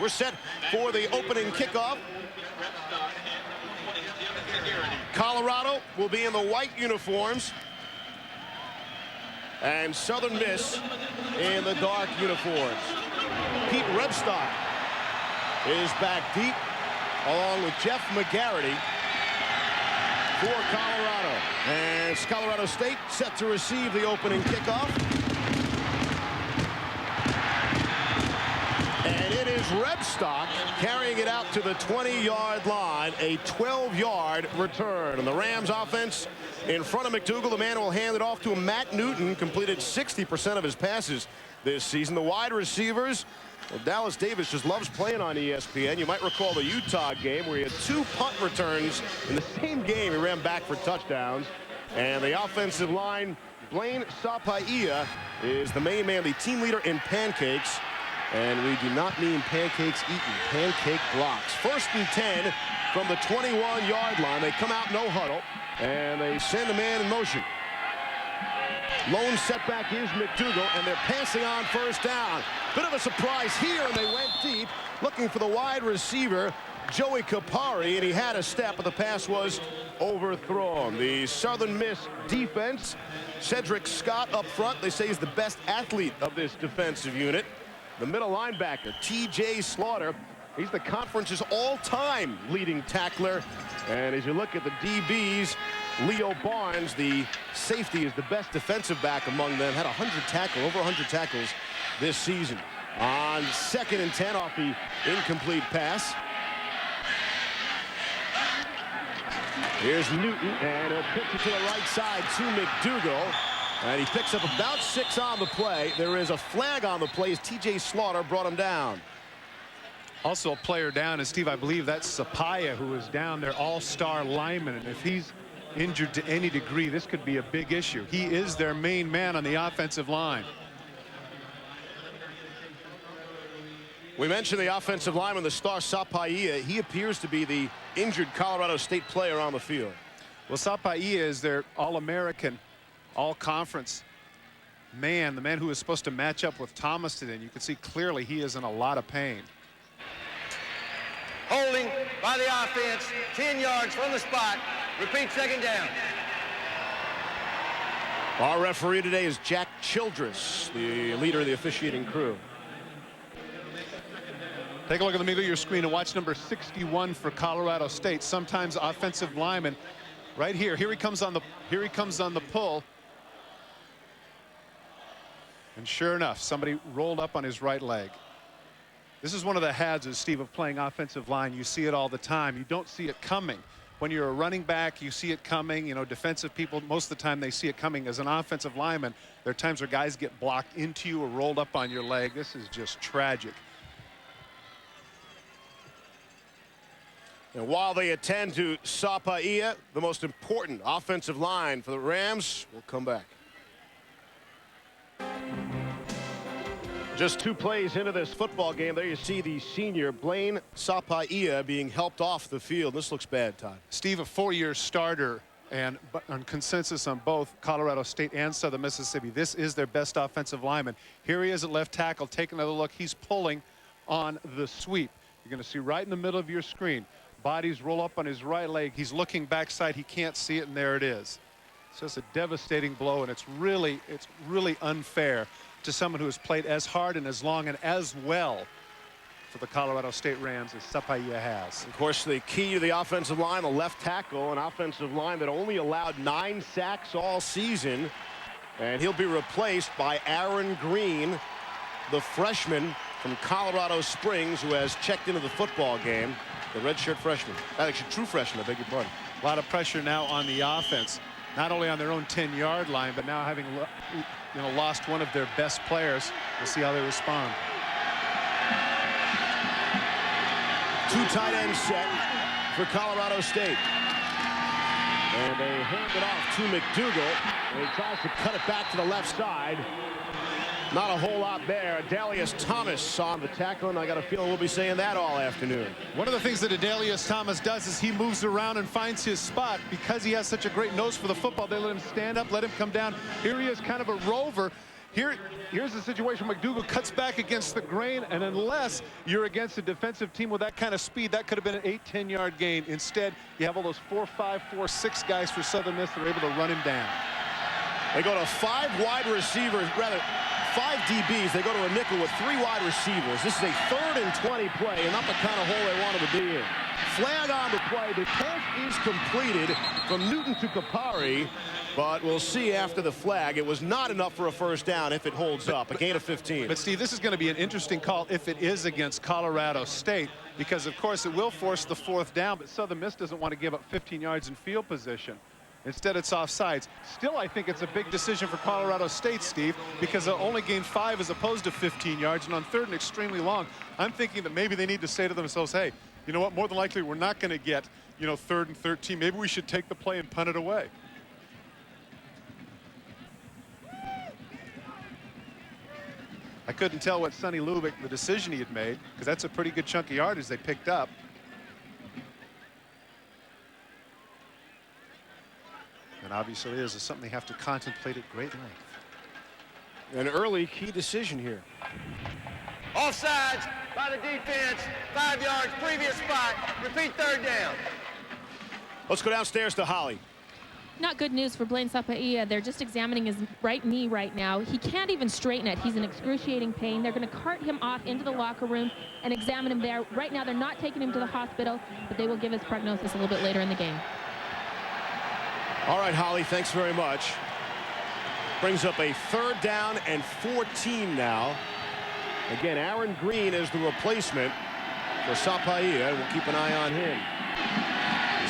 We're set for the opening kickoff. Colorado will be in the white uniforms, and Southern Miss in the dark uniforms. Pete Rebstock is back deep, along with Jeff McGarity for Colorado. And it's Colorado State set to receive the opening kickoff. And it is Rebstock carrying it out to the 20-yard line, a 12-yard return. And the Rams offense in front of McDougal. The man will hand it off to Matt Newton, completed 60% of his passes this season. The wide receivers, well, Dallas Davis just loves playing on ESPN. You might recall the Utah game where he had 2 punt returns in the same game. He ran back for touchdowns. And the offensive line, Blaine Sapaia is the main man, the team leader in pancakes. And we do not mean pancakes eaten, pancake blocks. 1st and 10 from the 21-yard line. They come out no huddle, and they send a man in motion. Lone setback is McDougal, and they're passing on 1st down. Bit of a surprise here, and they went deep, looking for the wide receiver, Joey Kapari, and he had a step, but the pass was overthrown. The Southern Miss defense, Cedric Scott up front. They say he's the best athlete of this defensive unit. The middle linebacker, T.J. Slaughter, he's the conference's all-time leading tackler. And as you look at the DBs, Leo Barnes, the safety, is the best defensive back among them. Had over 100 tackles this season. On 2nd and 10 off the incomplete pass. Here's Newton, and he'll pitch it to the right side to McDougal. And he picks up about 6 on the play. There is a flag on the play as T.J. Slaughter brought him down. Also a player down, and Steve, I believe that's Sapaia, who is down there, all-star lineman. And if he's injured to any degree, this could be a big issue. He is their main man on the offensive line. We mentioned the offensive lineman, the star Sapaia. He appears to be the injured Colorado State player on the field. Well, Sapaia is their All-American, All-Conference man, the man who is supposed to match up with Thomas today. And you can see clearly he is in a lot of pain. Holding by the offense, 10 yards from the spot. Repeat, 2nd down. Our referee today is Jack Childress, the leader of the officiating crew. Take a look at the middle of your screen and watch number 61 for Colorado State. Sometimes offensive lineman right here. Here he comes on the pull. And sure enough, somebody rolled up on his right leg. This is one of the hazards, Steve, of playing offensive line. You see it all the time. You don't see it coming. When you're a running back, you see it coming. You know, defensive people, most of the time they see it coming. As an offensive lineman, there are times where guys get blocked into you or rolled up on your leg. This is just tragic. And while they attend to Sapaia, the most important offensive line for the Rams, will come back. Just 2 plays into this football game. There you see the senior Blaine Sapaia being helped off the field. This looks bad, Todd. Steve, a 4-year starter, and on consensus on both Colorado State and Southern Mississippi. This is their best offensive lineman. Here he is at left tackle. Take another look. He's pulling on the sweep. You're going to see right in the middle of your screen. Bodies roll up on his right leg. He's looking backside. He can't see it, and there it is. It's just a devastating blow, and it's really unfair to someone who has played as hard and as long and as well for the Colorado State Rams as Sapaia has. Of course, the key to the offensive line, the left tackle, an offensive line that only allowed 9 sacks all season. And he'll be replaced by Aaron Green, the freshman from Colorado Springs, who has checked into the football game. The redshirt freshman. Actually, true freshman, I beg your pardon. A lot of pressure now on the offense, not only on their own 10-yard line, but now having lost one of their best players. We'll see how they respond. 2 tight ends set for Colorado State. And they hand it off to McDougal. And he tries to cut it back to the left side. Not a whole lot there. Adalius Thomas on the tackle, and I got a feeling we'll be saying that all afternoon. One of the things that Adalius Thomas does is he moves around and finds his spot. Because he has such a great nose for the football, they let him stand up, let him come down. Here he is, kind of a rover. Here's the situation. McDougal cuts back against the grain, and unless you're against a defensive team with that kind of speed, that could have been an 8-10 yard gain. Instead, you have all those 4-5, 4-6 guys for Southern Miss that are able to run him down. They go to 5 wide receivers, rather 5 DBs. They go to a nickel with 3 wide receivers. This is a 3rd and 20 play, and not the kind of hole they wanted to be in. Flag on the play. The pass is completed from Newton to Kapari, but we'll see after the flag. It was not enough for a first down if it holds up. A gain of 15. But, Steve, this is going to be an interesting call if it is against Colorado State, because, of course, it will force the 4th down, but Southern Miss doesn't want to give up 15 yards in field position. Instead, it's offsides. Still, I think it's a big decision for Colorado State, Steve, because they'll only gain 5 as opposed to 15 yards, and on 3rd and extremely long, I'm thinking that maybe they need to say to themselves, hey, you know what, more than likely we're not going to get, 3rd and 13. Maybe we should take the play and punt it away. I couldn't tell what Sonny Lubick, the decision he had made, because that's a pretty good chunk of yardage they picked up. And obviously it is something they have to contemplate at great length. An early key decision here. Offsides by the defense. 5 yards, previous spot. Repeat 3rd down. Let's go downstairs to Holly. Not good news for Blaine Sapaia. They're just examining his right knee right now. He can't even straighten it. He's in excruciating pain. They're going to cart him off into the locker room and examine him there. Right now, they're not taking him to the hospital, but they will give his prognosis a little bit later in the game. All right, Holly, thanks very much. Brings up a 3rd down and 14 now. Again, Aaron Green is the replacement for Sapaia. We'll keep an eye on him.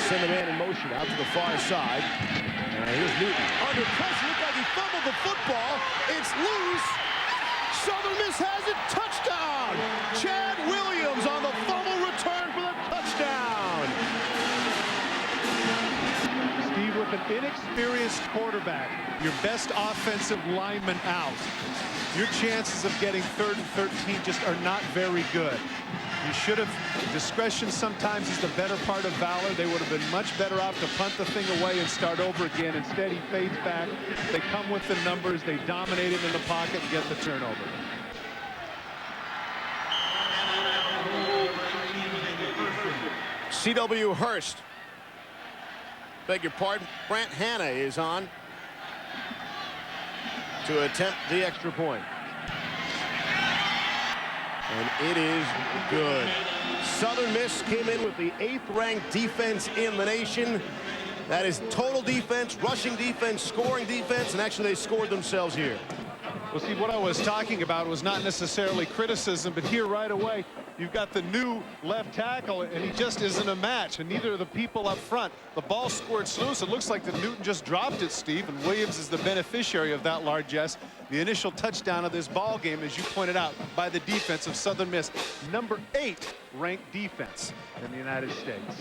Send the man in motion out to the far side. And here's Newton. Under pressure, looked like he fumbled the football. It's loose. Southern Miss has it. Touchdown. Chad Williams on the fumble return for the touchdown. Steve, with an inexperienced quarterback, your best offensive lineman out, your chances of getting 3rd and 13 just are not very good. You should have, discretion sometimes is the better part of valor. They would have been much better off to punt the thing away and start over again. Instead, he fades back. They come with the numbers. They dominate him in the pocket and get the turnover. C.W. Hurst. Beg your pardon. Brant Hanna is on to attempt the extra point. And it is good. Southern Miss came in with the 8th-ranked defense in the nation. That is total defense, rushing defense, scoring defense, and actually they scored themselves here. Well, see, what I was talking about was not necessarily criticism, but here right away, you've got the new left tackle, and he just isn't a match, and neither are the people up front. The ball squirts loose. It looks like that Newton just dropped it, Steve, and Williams is the beneficiary of that largesse. The initial touchdown of this ball game, as you pointed out, by the defense of Southern Miss, number 8 ranked defense in the United States.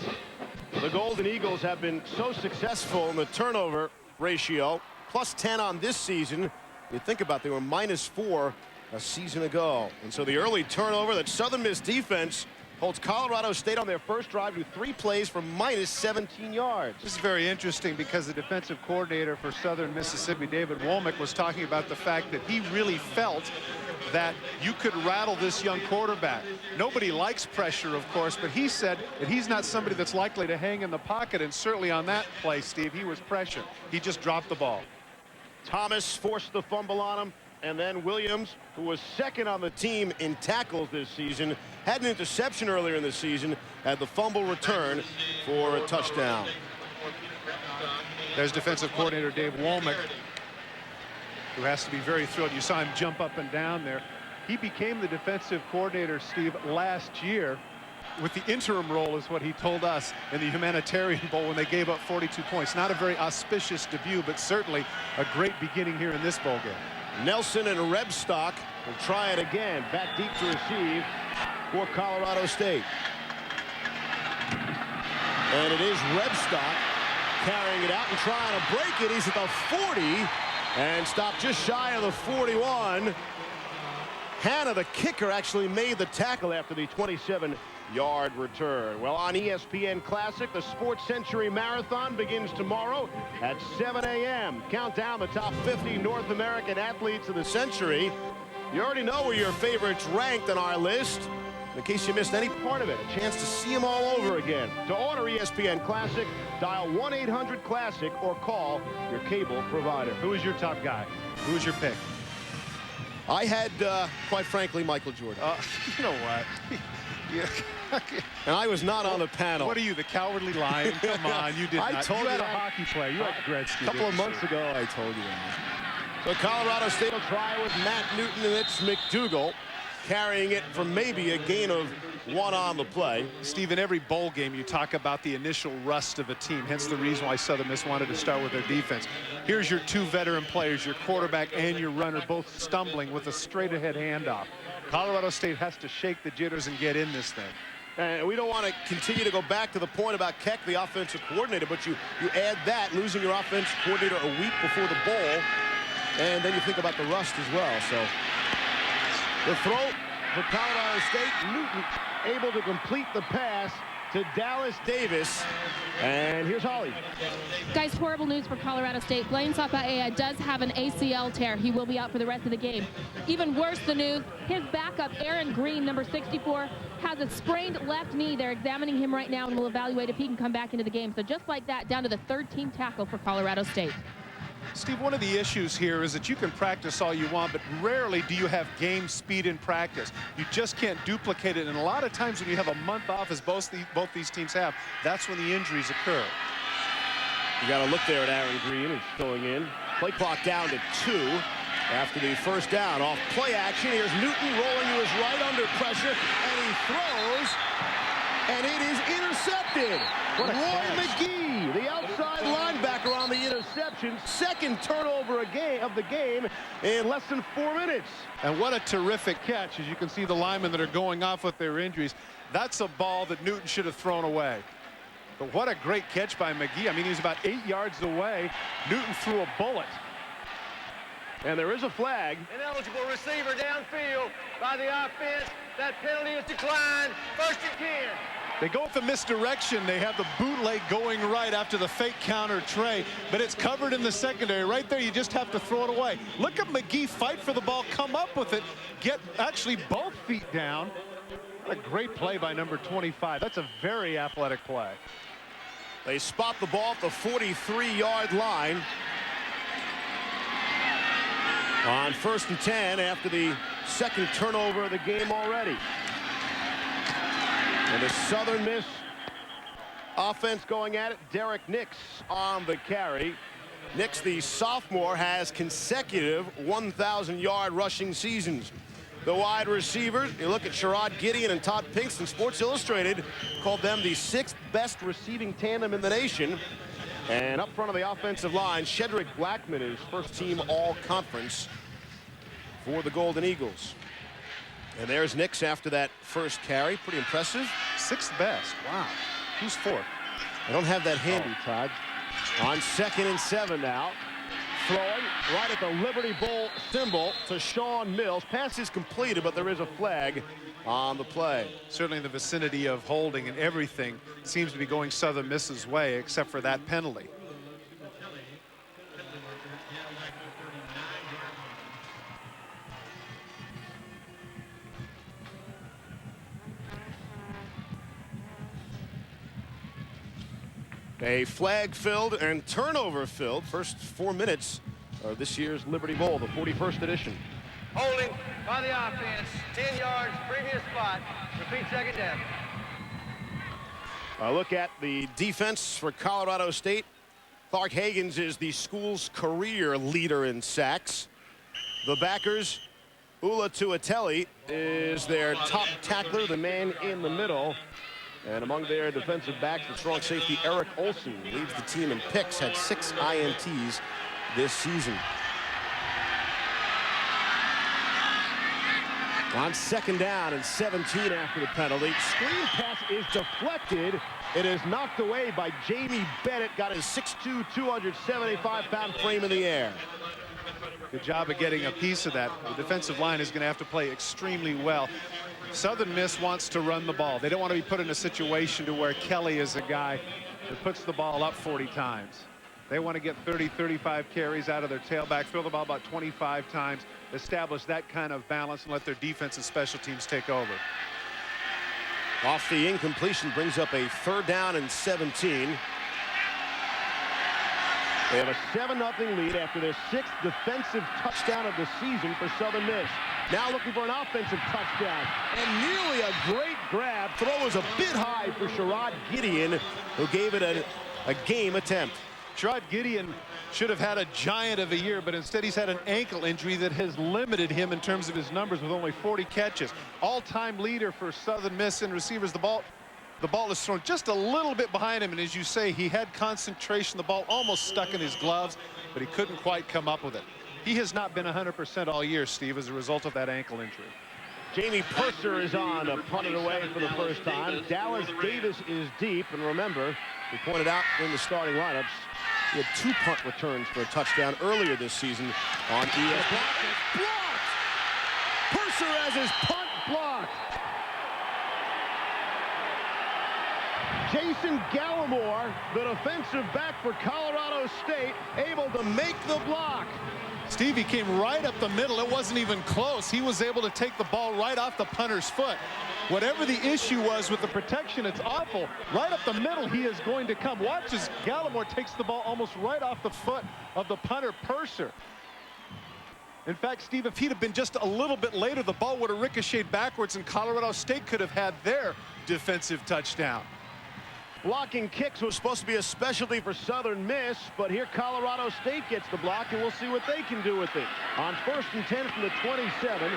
The Golden Eagles have been so successful in the turnover ratio, plus 10 on this season. You think about it, they were -4 a season ago. And so the early turnover, that Southern Miss defense holds Colorado State on their first drive to 3 plays for -17 yards. This is very interesting because the defensive coordinator for Southern Mississippi, David Womack, was talking about the fact that he really felt that you could rattle this young quarterback. Nobody likes pressure, of course, but he said that he's not somebody that's likely to hang in the pocket, and certainly on that play, Steve, he was pressured. He just dropped the ball. Thomas forced the fumble on him, and then Williams, who was 2nd on the team in tackles this season, had an interception earlier in the season, had the fumble return for a touchdown. There's defensive coordinator Dave Womack, who has to be very thrilled. You saw him jump up and down there. He became the defensive coordinator, Steve, last year with the interim role, is what he told us, in the Humanitarian Bowl when they gave up 42 points. Not a very auspicious debut, but certainly a great beginning here in this bowl game. Nelson and Rebstock will try it again. Back deep to receive for Colorado State. And it is Rebstock carrying it out and trying to break it. He's at the 40 and stopped just shy of the 41. Hanna, the kicker, actually made the tackle after the 27-yard return. Well, on ESPN Classic, the Sports Century Marathon begins tomorrow at 7 a.m. Count down the top 50 North American athletes of the century. You already know where your favorites ranked on our list. In case you missed any part of it, a chance to see them all over again. To order ESPN Classic, dial 1-800-CLASSIC or call your cable provider. Who is your top guy? Who is your pick? I had, quite frankly, Michael Jordan. You know what? Yeah. And I was not on the panel. What are you, the Cowardly Lion? Come on, you did I not. told you had you a that. hockey player. You had Gretzky. A couple of months ago, I told you that. So Colorado State will try with Matt Newton, and it's McDougal carrying it for maybe a gain of 1 on the play. Steve, in every bowl game, you talk about the initial rust of a team, hence the reason why Southern Miss wanted to start with their defense. Here's your 2 veteran players, your quarterback and your runner, both stumbling with a straight-ahead handoff. Colorado State has to shake the jitters and get in this thing. And we don't want to continue to go back to the point about Keck, the offensive coordinator, but you add that, losing your offensive coordinator a week before the bowl, and then you think about the rust as well. So the throw for Colorado State, Newton able to complete the pass to Dallas Davis. And here's Holly. Guys, horrible news for Colorado State. Blaine Sapaea does have an ACL tear. He will be out for the rest of the game. Even worse, the news, his backup, Aaron Green, number 64, has a sprained left knee. They're examining him right now and will evaluate if he can come back into the game. So just like that, down to the 13th tackle for Colorado State. Steve, one of the issues here is that you can practice all you want, but rarely do you have game speed in practice. You just can't duplicate it, and a lot of times when you have a month off, as both these teams have, that's when the injuries occur. You got to look there at Aaron Green, who's going in. Play clock down to 2 after the first down. Off play action, here's Newton rolling to his right under pressure, and he throws, and it is intercepted. What a Roy catch. McGee, the outside linebacker on the interception. Second turnover of the game in less than 4 minutes. And what a terrific catch, as you can see the linemen that are going off with their injuries. That's a ball that Newton should have thrown away. But what a great catch by McGee. I mean, he was about 8 yards away. Newton threw a bullet. And there is a flag. Ineligible receiver downfield by the offense. That penalty is declined. 1st and 10. They go with the misdirection. They have the bootleg going right after the fake counter tray, but it's covered in the secondary. Right there, you just have to throw it away. Look at McGee fight for the ball, come up with it, get actually both feet down. What a great play by number 25. That's a very athletic play. They spot the ball at the 43-yard line. On 1st and 10 after the second turnover of the game already. And the Southern Miss offense going at it. Derek Nix on the carry. Nix, the sophomore, has consecutive 1,000-yard rushing seasons. The wide receivers, you look at Sherrod Gideon and Todd Pinkston. Sports Illustrated called them the 6th best receiving tandem in the nation. And up front of the offensive line, Shedrick Blackman is first-team all-conference for the Golden Eagles. And there's Nix after that first carry. Pretty impressive. 6th best. Wow. Who's 4th? I don't have that handy, Todd. On 2nd and 7 now. Throwing right at the Liberty Bowl symbol to Sean Mills. Pass is completed, but there is a flag on the play. Certainly in the vicinity of holding, and everything seems to be going Southern Miss's way except for that penalty. A flag-filled and turnover-filled first 4 minutes of this year's Liberty Bowl, the 41st edition. Holding by the offense. 10 yards, previous spot. Repeat 2nd down. A look at the defense for Colorado State. Clark Hagens is the school's career leader in sacks. The backers, Ula Tuateli is their top tackler, the man in the middle. And among their defensive backs, the strong safety Eric Olson leads the team in picks, had 6 INTs this season. On 2nd down and 17 after the penalty. Screen pass is deflected. It is knocked away by Jamie Bennett. Got his 6'2", 275-pound frame in the air. Good job of getting a piece of that. The defensive line is going to have to play extremely well. Southern Miss wants to run the ball. They don't want to be put in a situation to where Kelly is a guy that puts the ball up 40 times. They want to get 30, 35 carries out of their tailback, throw the ball about 25 times, establish that kind of balance, and let their defense and special teams take over. Off the incompletion brings up a 3rd down and 17. They have a 7-0 lead after their 6th defensive touchdown of the season for Southern Miss. Now looking for an offensive touchdown. And nearly a great grab. Throw was a bit high for Sherrod Gideon, who gave it a game attempt. Sherrod Gideon should have had a giant of a year, but instead he's had an ankle injury that has limited him in terms of his numbers with only 40 catches. All-time leader for Southern Miss in receivers. The ball is thrown just a little bit behind him, and as you say, he had concentration. The ball almost stuck in his gloves, but he couldn't quite come up with it. He has not been 100% all year, Steve, as a result of that ankle injury. Jamie Purser is on to punt it away for the first time. Dallas Davis is deep, and remember, we pointed out in the starting lineups, he had 2 punt returns for a touchdown earlier this season on ESPN. Blocked! Purser has his punt blocked. Jason Gallimore, the defensive back for Colorado State, able to make the block. Steve, he came right up the middle. It wasn't even close. He was able to take the ball right off the punter's foot. Whatever the issue was with the protection, it's awful. Right up the middle, he is going to come. Watch as Gallimore takes the ball almost right off the foot of the punter, Purser. In fact, Steve, if he'd have been just a little bit later, the ball would have ricocheted backwards, and Colorado State could have had their defensive touchdown. Blocking kicks was supposed to be a specialty for Southern Miss, but here Colorado State gets the block, and we'll see what they can do with it. On 1st and 10 from the 27,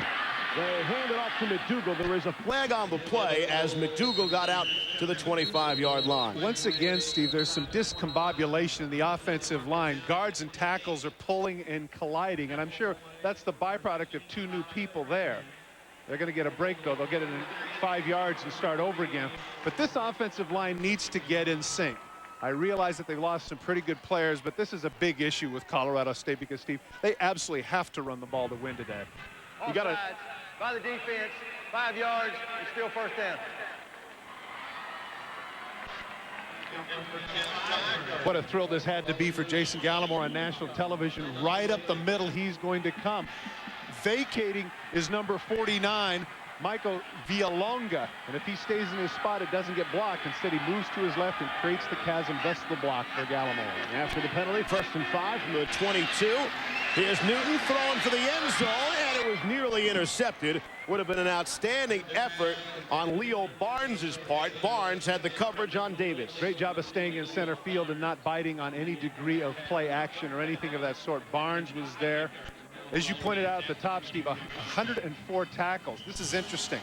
they hand it off to McDougal. There is a flag on the play as McDougal got out to the 25-yard line. Once again, Steve, there's some discombobulation in the offensive line. Guards and tackles are pulling and colliding, and I'm sure that's the byproduct of 2 new people there. They're going to get a break, though. They'll get it in 5 yards and start over again. But this offensive line needs to get in sync. I realize that they've lost some pretty good players, but this is a big issue with Colorado State because, Steve, they absolutely have to run the ball to win today. You got to by the defense, 5 yards, and still 1st down. What a thrill this had to be for Jason Gallimore on national television. Right up the middle, he's going to come. Vacating is number 49, Michael Villalonga. And if he stays in his spot, it doesn't get blocked. Instead, he moves to his left and creates the chasm. That's the block for Gallimore. After the penalty, 1st and 5 from the 22. Here's Newton throwing for the end zone, and it was nearly intercepted. Would have been an outstanding effort on Leo Barnes' part. Barnes had the coverage on Davis. Great job of staying in center field and not biting on any degree of play action or anything of that sort. Barnes was there. As you pointed out at the top, Steve, 104 tackles. This is interesting.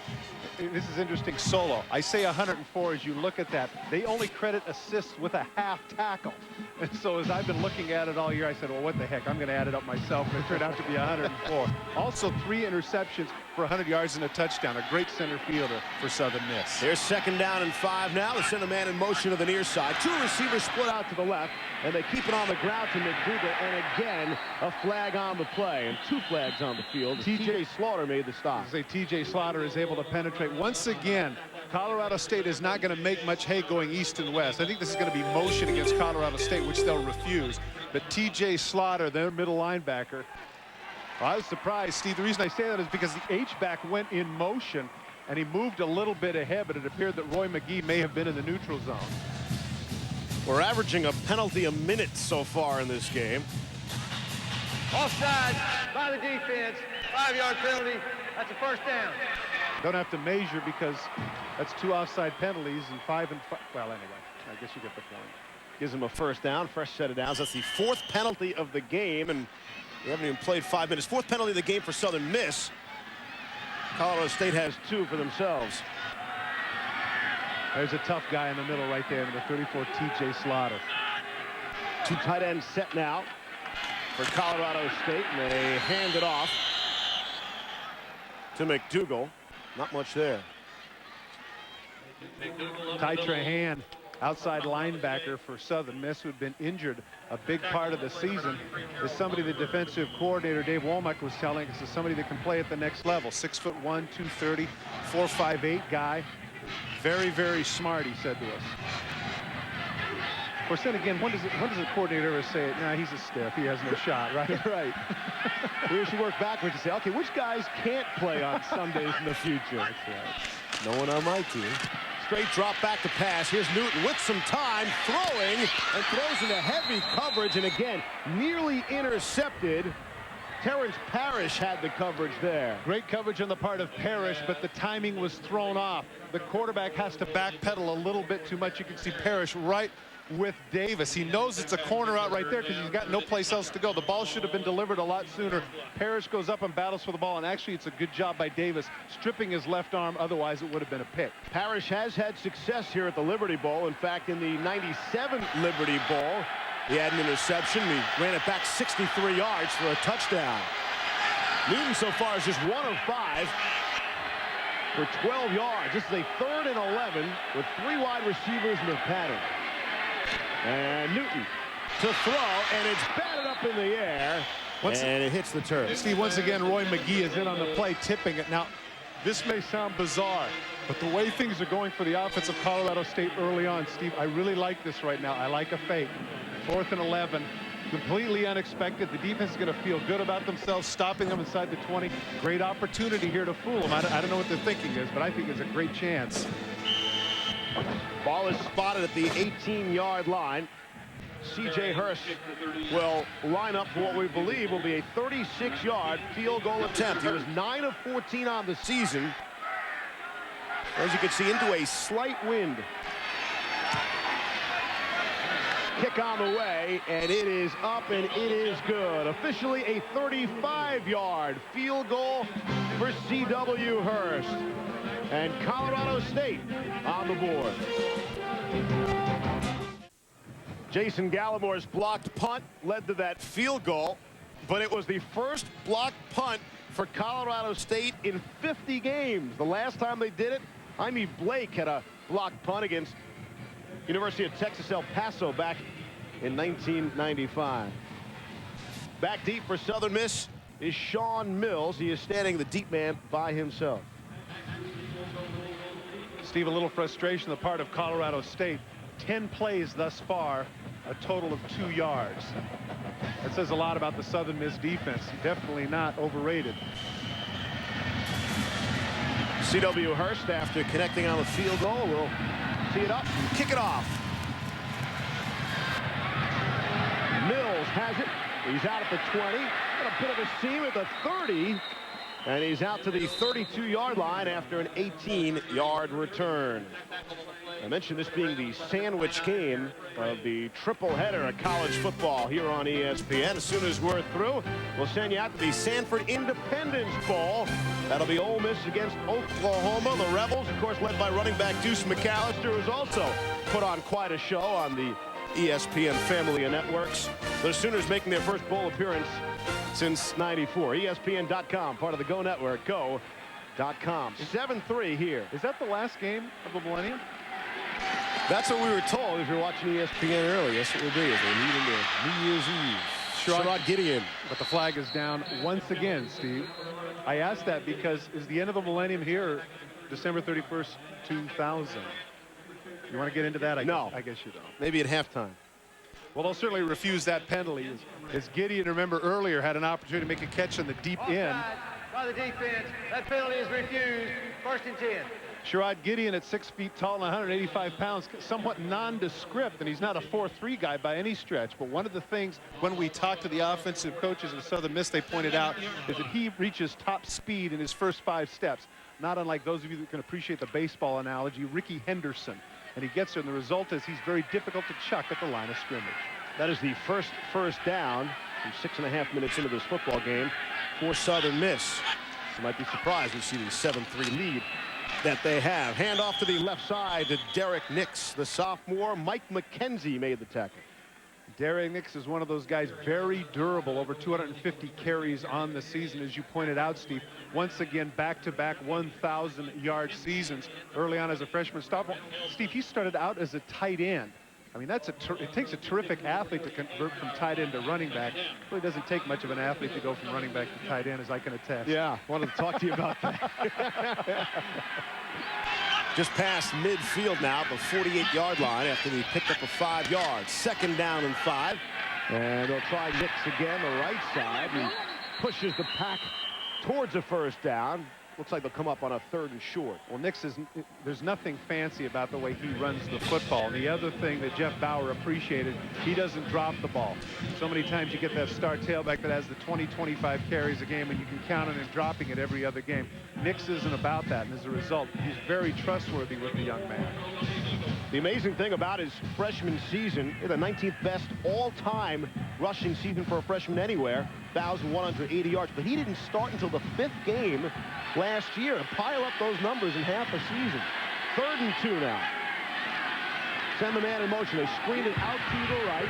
This is interesting solo. I say 104 as you look at that. They only credit assists with a half tackle. And so as I've been looking at it all year, I said, well, what the heck? I'm going to add it up myself. And it turned out to be 104. Also, 3 interceptions for 100 yards and a touchdown. A great center fielder for Southern Miss. Here's 2nd down and 5 now. The center man in motion to the near side. 2 receivers split out to the left, and they keep it on the ground to McDougal. And again, a flag on the play. And 2 flags on the field. TJ Slaughter made the stop. TJ Slaughter is able to penetrate. Once again, Colorado State is not going to make much hay going east and west. I think this is going to be motion against Colorado State, which they'll refuse. But TJ Slaughter, their middle linebacker, I was surprised, Steve. The reason I say that is because the H-back went in motion, and he moved a little bit ahead, but it appeared that Roy McGee may have been in the neutral zone. We're averaging a penalty a minute so far in this game. Offside by the defense, 5-yard penalty. That's a 1st down. Don't have to measure because that's 2 offside penalties and 5 and 5. Well, anyway, I guess you get the point. Gives him a 1st down, fresh set of downs. That's the 4th penalty of the game, and we haven't even played 5 minutes. 4th penalty of the game for Southern Miss. Colorado State has 2 for themselves. There's a tough guy in the middle right there, the 34, TJ Slaughter. 2 tight ends set now for Colorado State, and they hand it off to McDougal. Not much there. Ty Trahan outside linebacker for Southern Miss, who had been injured a big part of the season, is somebody the defensive coordinator Dave Womack was telling us is somebody that can play at the next level. 6'1", 230, 4'5", guy. Very, very smart, he said to us. Of course, then again, when does the coordinator ever say it? Nah, he's a stiff. He has no shot, right? Right. We should work backwards and say, okay, which guys can't play on Sundays in the future? That's right. No one on my team. Straight drop back to pass. Here's Newton with some time, throwing, and throws into heavy coverage, and again, nearly intercepted. Terrence Parrish had the coverage there. Great coverage on the part of Parrish, but the timing was thrown off. The quarterback has to backpedal a little bit too much. You can see Parrish right with Davis. He knows it's a corner out right there because he's got no place else to go. The ball should have been delivered a lot sooner. Parrish goes up and battles for the ball, and actually it's a good job by Davis stripping his left arm. Otherwise it would have been a pick. Parrish has had success here at the Liberty Bowl. In fact, in the '97 Liberty Bowl, he had an interception. He ran it back 63 yards for a touchdown. Newton so far is just 1 of 5 for 12 yards. This is a 3rd and 11 with 3 wide receivers in the pattern. And Newton to throw, and it's batted up in the air, and it hits the turf. Steve, once again, Roy McGee is in on the play, tipping it. Now, this may sound bizarre, but the way things are going for the offense of Colorado State early on, Steve, I really like this right now. I like a fake. 4th and 11, completely unexpected. The defense is going to feel good about themselves, stopping them inside the 20. Great opportunity here to fool them. I don't know what their thinking is, but I think it's a great chance. Ball is spotted at the 18-yard line. C.J. Hurst will line up for what we believe will be a 36-yard field goal attempt. He was 9 of 14 on the season. As you can see, into a slight wind. Kick on the way, and it is up, and it is good. Officially a 35-yard field goal for C.W. Hurst. And Colorado State on the board. Jason Gallimore's blocked punt led to that field goal, but it was the first blocked punt for Colorado State in 50 games. The last time they did it, Jaime Blake had a blocked punt against University of Texas El Paso back in 1995. Back deep for Southern Miss is Sean Mills. He is standing the deep man by himself. Steve, a little frustration on the part of Colorado State. 10 plays thus far, a total of 2 yards. That says a lot about the Southern Miss defense. Definitely not overrated. C.W. Hurst, after connecting on the field goal, will tee it up and kick it off. Mills has it. He's out at the 20. Got a bit of a seam at the 30. And he's out to the 32-yard line after an 18-yard return. I mentioned this being the sandwich game of the triple header of college football here on ESPN. As soon as we're through, we'll send you out to the Sanford Independence Bowl. That'll be Ole Miss against Oklahoma. The Rebels, of course, led by running back Deuce McAllister, who's also put on quite a show on the ESPN family of networks. The Sooners making their first bowl appearance since '94. ESPN.com, part of the Go Network, go.com. 7-3 here. Is that the last game of the millennium? That's what we were told if you're watching ESPN early. Yes, it will be. As they lead into New Year's Eve. Sherrod Gideon. But the flag is down once again, Steve. I asked that because is the end of the millennium here December 31st, 2000? You want to get into that? No. I guess you don't. Maybe at halftime. Well, they'll certainly refuse that penalty. As Gideon, remember earlier, had an opportunity to make a catch in the deep end. Offside by the defense. That penalty is refused. 1st and 10. Sherrod Gideon at 6 feet tall and 185 pounds, somewhat nondescript, and he's not a 4-3 guy by any stretch. But one of the things when we talked to the offensive coaches of Southern Miss, they pointed out is that he reaches top speed in his first 5 steps. Not unlike those of you that can appreciate the baseball analogy, Ricky Henderson. And he gets there, and the result is he's very difficult to chuck at the line of scrimmage. That is the first down from 6.5 minutes into this football game for Southern Miss. You might be surprised to see the 7-3 lead that they have. Hand off to the left side to Derek Nix. The sophomore, Mike McKenzie, made the tackle. Derrick Nix is one of those guys, very durable, over 250 carries on the season, as you pointed out, Steve. Once again, back-to-back 1,000-yard seasons early on as a freshman. Steve, he started out as a tight end. I mean, it takes a terrific athlete to convert from tight end to running back. It really doesn't take much of an athlete to go from running back to tight end, as I can attest. Yeah, wanted to talk to you about that. Just past midfield now, the 48-yard line after he picked up a 5 yards. 2nd down and 5. And they'll try Nix again, the right side. He pushes the pack towards a 1st down. Looks like they'll come up on a 3rd and short. Well, there's nothing fancy about the way he runs the football. And the other thing that Jeff Bauer appreciated, he doesn't drop the ball. So many times you get that star tailback that has the 20-25 carries a game, and you can count on him dropping it every other game. Nix isn't about that, and as a result, he's very trustworthy with the young man. The amazing thing about his freshman season, the 19th best all-time rushing season for a freshman anywhere, 1,180 yards. But he didn't start until the 5th game last year, and pile up those numbers in half a season. 3rd and 2 now. Send the man in motion. They screen it out to the right.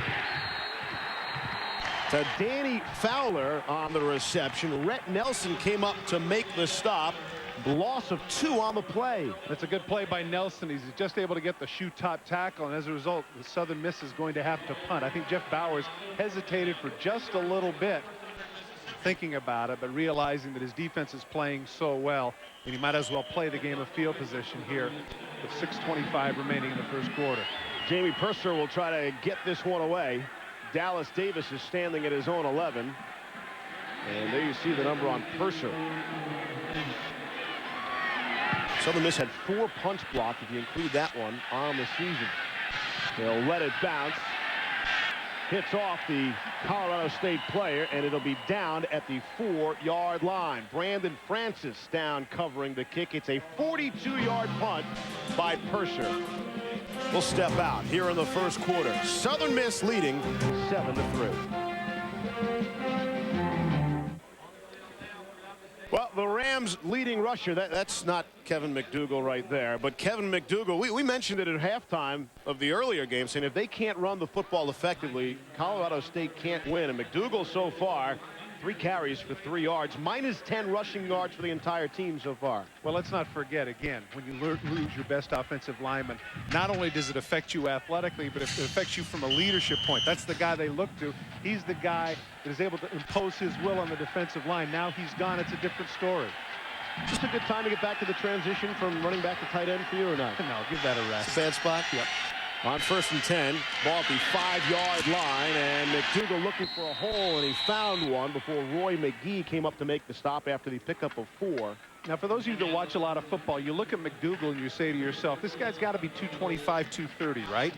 To Danny Fowler on the reception. Rhett Nelson came up to make the stop. Loss of 2 on the play. That's a good play by Nelson. He's just able to get the shoe top tackle, and as a result, the Southern Miss is going to have to punt. I think Jeff Bowers hesitated for just a little bit, thinking about it, but realizing that his defense is playing so well, and he might as well play the game of field position here with 6:25 remaining in the 1st quarter. Jamie Purser will try to get this one away. Dallas Davis is standing at his own 11. And there you see the number on Purser. Southern Miss had 4 punts blocked, if you include that one, on the season. They'll let it bounce. Hits off the Colorado State player, and it'll be down at the 4-yard line. Brandon Francis down covering the kick. It's a 42-yard punt by Purser. We'll step out here in the 1st quarter. Southern Miss leading 7-3. Well, the Rams leading rusher, that's not Kevin McDougal right there, but Kevin McDougal, we mentioned it at halftime of the earlier game, saying if they can't run the football effectively, Colorado State can't win. And McDougal so far, 3 carries for 3 yards, -10 rushing yards for the entire team so far. Well, let's not forget, again, when you lose your best offensive lineman, not only does it affect you athletically, but it affects you from a leadership point. That's the guy they look to. He's the guy that is able to impose his will on the defensive line. Now he's gone. It's a different story. Just a good time to get back to the transition from running back to tight end for you, or not? No, give that a rest. Bad spot? Yep. On 1st and 10, ball at the 5-yard line, and McDougal looking for a hole, and he found one before Roy McGee came up to make the stop after the pickup of 4. Now, for those of you that watch a lot of football, you look at McDougal and you say to yourself, this guy's got to be 225, 230, right?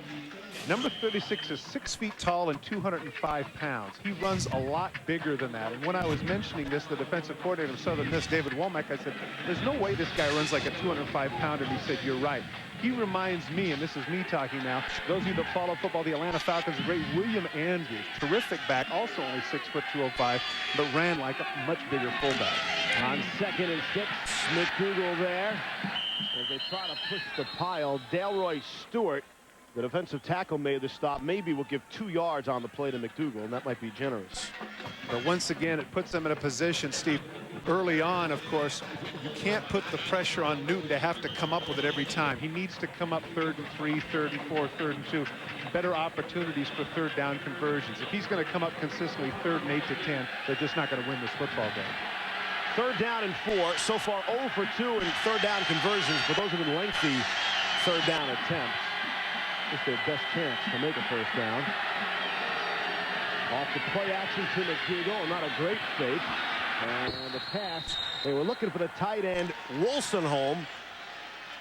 Number 36 is 6 feet tall and 205 pounds. He runs a lot bigger than that. And when I was mentioning this, the defensive coordinator of Southern Miss, David Womack, I said, there's no way this guy runs like a 205-pounder. And he said, you're right. He reminds me, and this is me talking now, those of you that follow football, the Atlanta Falcons, the great William Andrews, terrific back, also only 6 foot 205, but ran like a much bigger fullback. On 2nd and 6, McDougal there. As they try to push the pile, Delroy Stewart, the defensive tackle, made the stop. Maybe will give 2 yards on the play to McDougal, and that might be generous. But once again, it puts them in a position, Steve, early on, of course, you can't put the pressure on Newton to have to come up with it every time. He needs to come up 3rd and 3, 3rd and 4, 3rd and 2. Better opportunities for 3rd down conversions. If he's going to come up consistently 3rd and 8 to 10, they're just not going to win this football game. 3rd down and 4. So far 0 for 2 in 3rd down conversions, but those have been lengthy 3rd down attempts. It's their best chance to make a 1st down. Off the play action to McDougal, not a great fake. And the pass, they were looking for the tight end, Wolstenholme,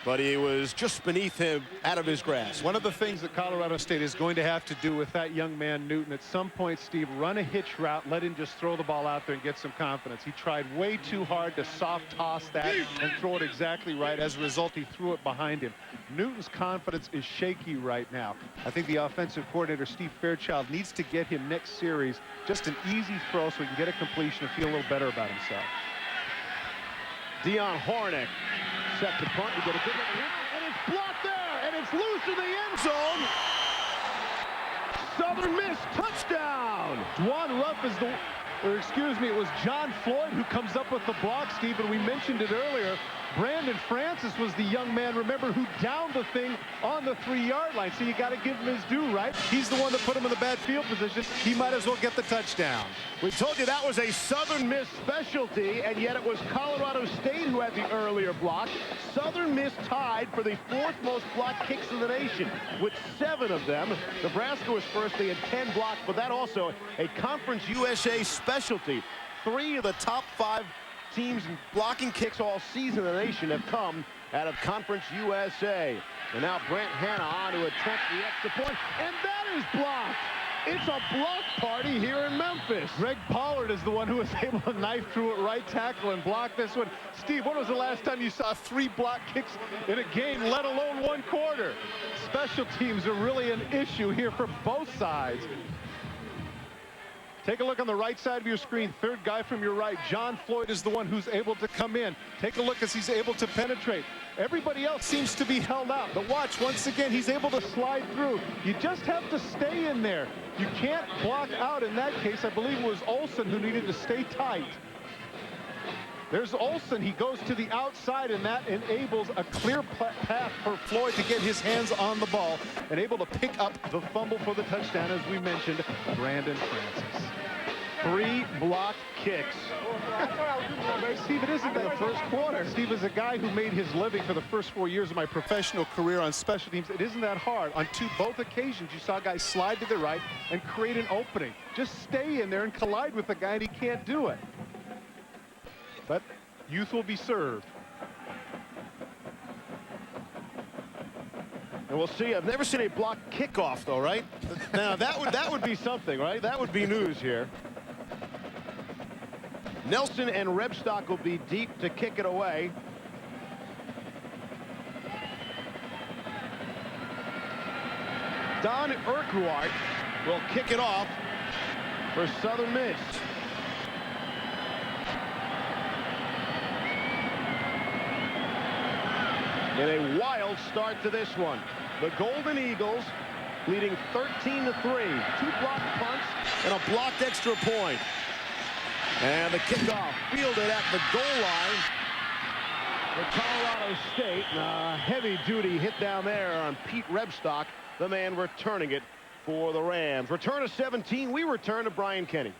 but he was just beneath him, out of his grasp. One of the things that Colorado State is going to have to do with that young man Newton, at some point, Steve, run a hitch route, let him just throw the ball out there and get some confidence. He tried way too hard to soft toss that and throw it exactly right. As a result, he threw it behind him. Newton's confidence is shaky right now. I think the offensive coordinator, Steve Fairchild, needs to get him next series just an easy throw so he can get a completion and feel a little better about himself. Dion Hornick set to punt. We get a good look, and it's blocked there, and it's loose in the end zone. Southern Miss touchdown. Dwan Ruff is it was John Floyd who comes up with the block, Steve, and we mentioned it earlier. Brandon Francis was the young man, remember, who downed the thing on the 3-yard line. So you got to give him his due, right? He's the one that put him in the bad field position. He might as well get the touchdown. We told you that was a Southern Miss specialty, and yet it was Colorado State who had the earlier block. Southern Miss tied for the 4th most blocked kicks in the nation with 7 of them. Nebraska was first. They had 10 blocked, but that also a Conference USA specialty. 3 of the top 5 teams blocking kicks all season in the nation have come out of Conference USA. And now Brent Hanna on to attempt the extra point, and that is blocked. It's a block party here in Memphis. Greg Pollard is the one who was able to knife through at right tackle and block this one. Steve, when was the last time you saw 3 block kicks in a game, let alone 1 quarter? Special teams are really an issue here for both sides. Take a look on the right side of your screen. 3rd guy from your right. John Floyd is the one who's able to come in. Take a look as he's able to penetrate. Everybody else seems to be held out. But watch, once again, he's able to slide through. You just have to stay in there. You can't block out in that case. I believe it was Olsen who needed to stay tight. There's Olsen. He goes to the outside, and that enables a clear path for Floyd to get his hands on the ball and able to pick up the fumble for the touchdown, as we mentioned, Brandon Francis. 3 blocked kicks. Steve, it isn't in the first quarter. Steve is a guy who made his living for the first 4 years of my professional career on special teams. It isn't that hard. On both occasions, you saw guys slide to the right and create an opening. Just stay in there and collide with the guy, and he can't do it. But youth will be served. And we'll see. I've never seen a blocked kickoff, though, right? Now that would be something, right? That would be news here. Nelson and Rebstock will be deep to kick it away. Don Urquhart will kick it off for Southern Miss. In a wild start to this one. The Golden Eagles leading 13-3. 2 blocked punts and a blocked extra point. And the kickoff fielded at the goal line for Colorado State. A heavy-duty hit down there on Pete Rebstock, the man returning it for the Rams. Return of 17. We return to Brian Kenny.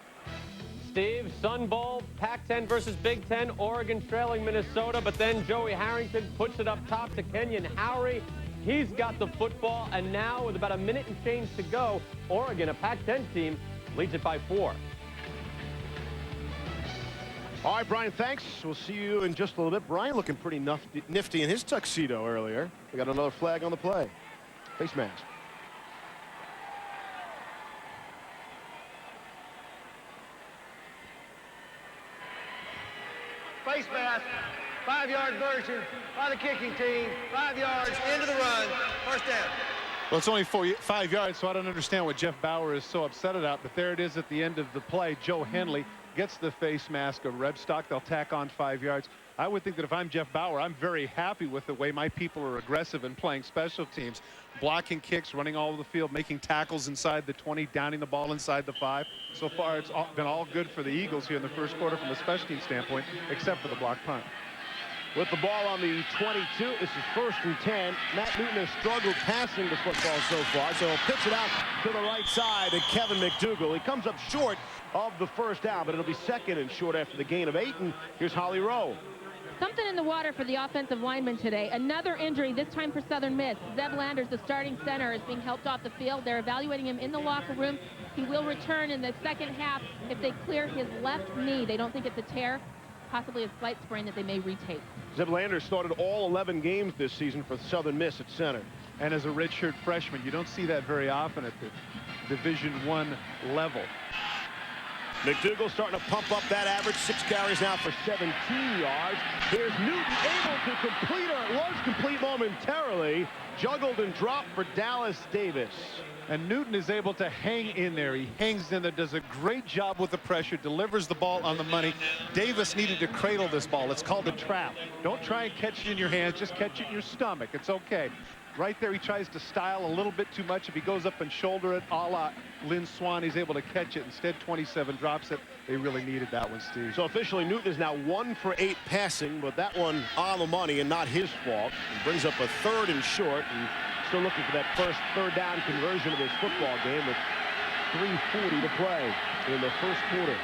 Steve, Sun Bowl, Pac-10 versus Big Ten, Oregon trailing Minnesota, but then Joey Harrington puts it up top to Kenyon Howry. He's got the football, and now with about a minute and change to go, Oregon, a Pac-10 team, leads it by 4. All right, Brian, thanks. We'll see you in just a little bit. Brian looking pretty nifty in his tuxedo earlier. We got another flag on the play. Face mask. Face mask, 5-yard version by the kicking team. 5 yards into the run. First down. Well, it's only 5 yards, so I don't understand what Jeff Bauer is so upset about. But there it is at the end of the play. Joe Henley gets the face mask of Rebstock. They'll tack on 5 yards. I would think that if I'm Jeff Bauer, I'm very happy with the way my people are aggressive in playing special teams, blocking kicks, running all over the field, making tackles inside the 20, downing the ball inside the 5. So far, it's been all good for the Eagles here in the first quarter from a special team standpoint, except for the block punt. With the ball on the 22, this is 1st and 10. Matt Newton has struggled passing the football so far, so he'll pitch it out to the right side to Kevin McDougal. He comes up short of the first down, but it'll be 2nd and short after the gain of 8. And here's Holly Rowe. Something in the water for the offensive lineman today. Another injury, this time for Southern Miss. Zeb Landers, the starting center, is being helped off the field. They're evaluating him in the locker room. He will return in the second half if they clear his left knee. They don't think it's a tear, possibly a slight sprain that they may retape. Zeb Landers started all 11 games this season for Southern Miss at center. And as a redshirt freshman, you don't see that very often at the Division I level. McDougal starting to pump up that average. 6 carries now for 17 yards. Here's Newton able to complete, or it was complete momentarily. Juggled and dropped for Dallas Davis. And Newton is able to hang in there. He hangs in there, does a great job with the pressure, delivers the ball on the money. Davis needed to cradle this ball. It's called a trap. Don't try and catch it in your hands. Just catch it in your stomach. It's okay. right there, he tries to style a little bit too much. If he goes up and shoulder it, a la Lynn Swan, he's able to catch it. Instead, 27 drops it. They really needed that one, Steve. So officially, Newton is now 1 for 8 passing, but that one on the money and not his fault. He brings up a 3rd and short, and still looking for that first 3rd down conversion of his football game with 3:40 to play in the first quarter.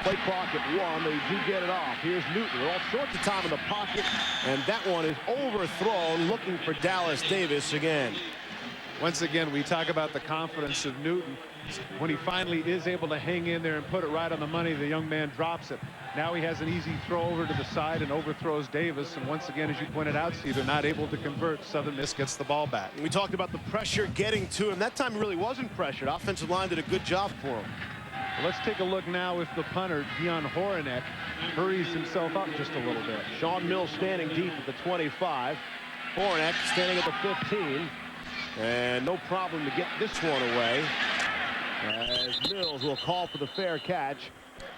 Play clock at 1. They do get it off. Here's Newton with all sorts of time in the pocket, and that one is overthrown, looking for Dallas Davis again. Once again, we talk about the confidence of Newton. When he finally is able to hang in there and put it right on the money, the young man drops it. Now he has an easy throw over to the side and overthrows Davis. And once again, as you pointed out, Steve, they're not able to convert. Southern Miss gets the ball back. We talked about the pressure getting to him. That time he really wasn't pressured. Offensive line did a good job for him. Well, let's take a look now if the punter, Dion Horinek, hurries himself up just a little bit. Sean Mills standing deep at the 25. Horinek standing at the 15. And no problem to get this one away, as Mills will call for the fair catch,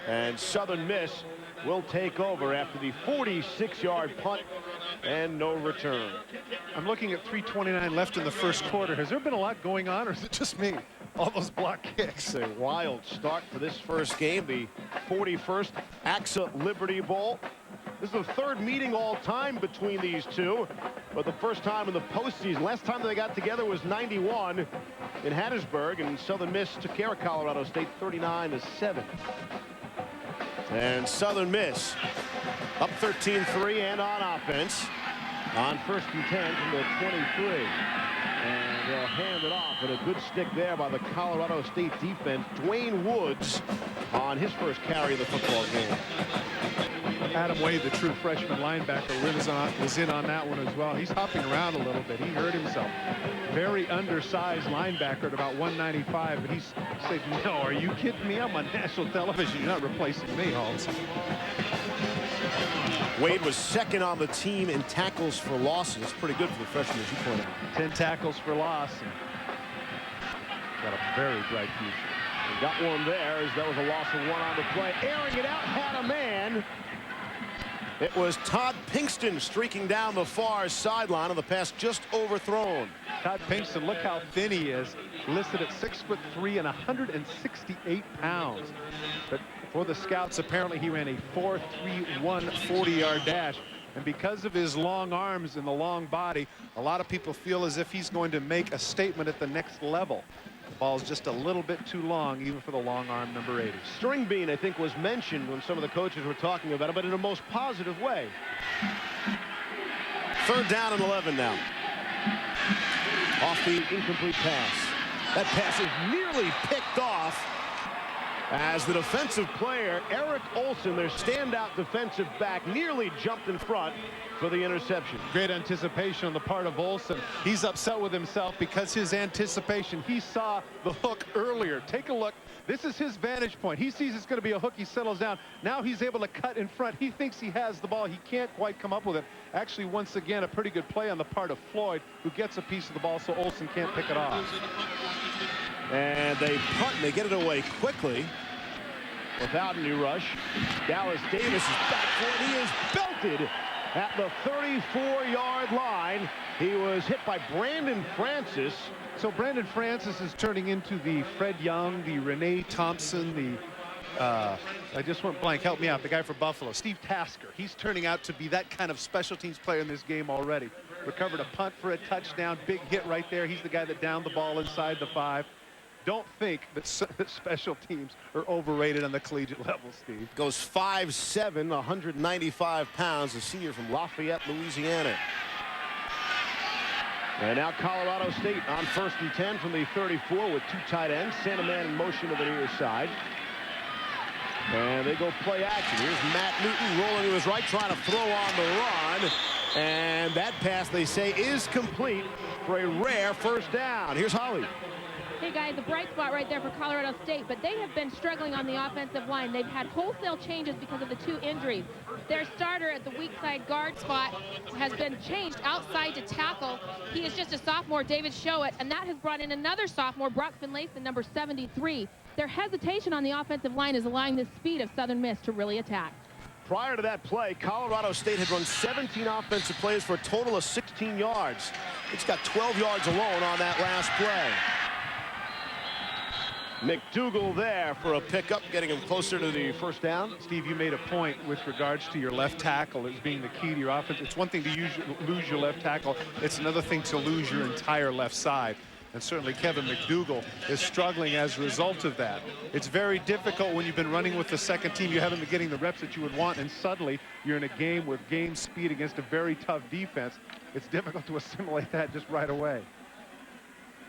and Southern Miss will take over after the 46-yard punt and no return. I'm looking at 3:29 left in the first quarter. Has there been a lot going on, or is it just me? All those block kicks. It's a wild start for this first game, the 41st AXA Liberty Bowl. This is the 3rd meeting all time between these two, but the first time in the postseason. Last time they got together was '91 in Hattiesburg, and Southern Miss took care of Colorado State 39-7. And Southern Miss up 13-3 and on offense on 1st and 10 from the 23. And they'll hand it off, and a good stick there by the Colorado State defense. Dwayne Woods on his first carry of the football game. Adam Wade, the true freshman linebacker, was in on that one as well. He's hopping around a little bit. He hurt himself. Very undersized linebacker at about 195, but he said, "No, are you kidding me? I'm on national television. You're not replacing me, Holmes." Wade was 2nd on the team in tackles for losses. Pretty good for the freshman, as you point out. 10 tackles for loss. And got a very bright future. He got one there, as that was a loss of 1 on the play. Airing it out, had a man. It was Todd Pinkston streaking down the far sideline on the pass just overthrown. Todd Pinkston, look how thin he is. Listed at 6'3" and 168 pounds. But for the scouts, apparently he ran a 4.31 40-yard dash. And because of his long arms and the long body, a lot of people feel as if he's going to make a statement at the next level. The ball's just a little bit too long, even for the long arm number 80. String bean, I think, was mentioned when some of the coaches were talking about it, but in a most positive way. 3rd down and 11 now. Off the incomplete pass. That pass is nearly picked off as the defensive player, Eric Olson, their standout defensive back, nearly jumped in front for the interception. Great anticipation on the part of Olson. He's upset with himself because his anticipation, he saw the hook earlier. Take a look. This is his vantage point. He sees it's going to be a hook. He settles down. Now he's able to cut in front. He thinks he has the ball. He can't quite come up with it. Actually, once again, a pretty good play on the part of Floyd, who gets a piece of the ball so Olson can't pick it off. And they punt, and they get it away quickly without any rush. Dallas Davis is back for it. He is belted at the 34-yard line. He was hit by Brandon Francis. So Brandon Francis is turning into the Fred Young, the Renee Thompson, I just went blank. Help me out. The guy for Buffalo, Steve Tasker. He's turning out to be that kind of special teams player in this game already. Recovered a punt for a touchdown. Big hit right there. He's the guy that downed the ball inside the 5. Don't think that special teams are overrated on the collegiate level, Steve. Goes 5'7", 195 pounds, a senior from Lafayette, Louisiana. And now Colorado State on 1st and 10 from the 34 with 2 tight ends. Send a man in motion to the near side. And they go play action. Here's Matt Newton rolling to his right, trying to throw on the run. And that pass, they say, is complete for a rare first down. Here's Holly. Hey guys, a bright spot right there for Colorado State, but they have been struggling on the offensive line. They've had wholesale changes because of the 2 injuries. Their starter at the weak side guard spot has been changed outside to tackle. He is just a sophomore, David Showett, and that has brought in another sophomore, Brock Finlayson, number 73. Their hesitation on the offensive line is allowing the speed of Southern Miss to really attack. Prior to that play, Colorado State had run 17 offensive plays for a total of 16 yards. It's got 12 yards alone on that last play. McDougal there for a pickup, getting him closer to the first down. Steve, you made a point with regards to your left tackle as being the key to your offense. It's one thing to lose your left tackle. It's another thing to lose your entire left side. And certainly Kevin McDougal is struggling as a result of that. It's very difficult when you've been running with the second team. You haven't been getting the reps that you would want, and suddenly you're in a game with game speed against a very tough defense. It's difficult to assimilate that just right away.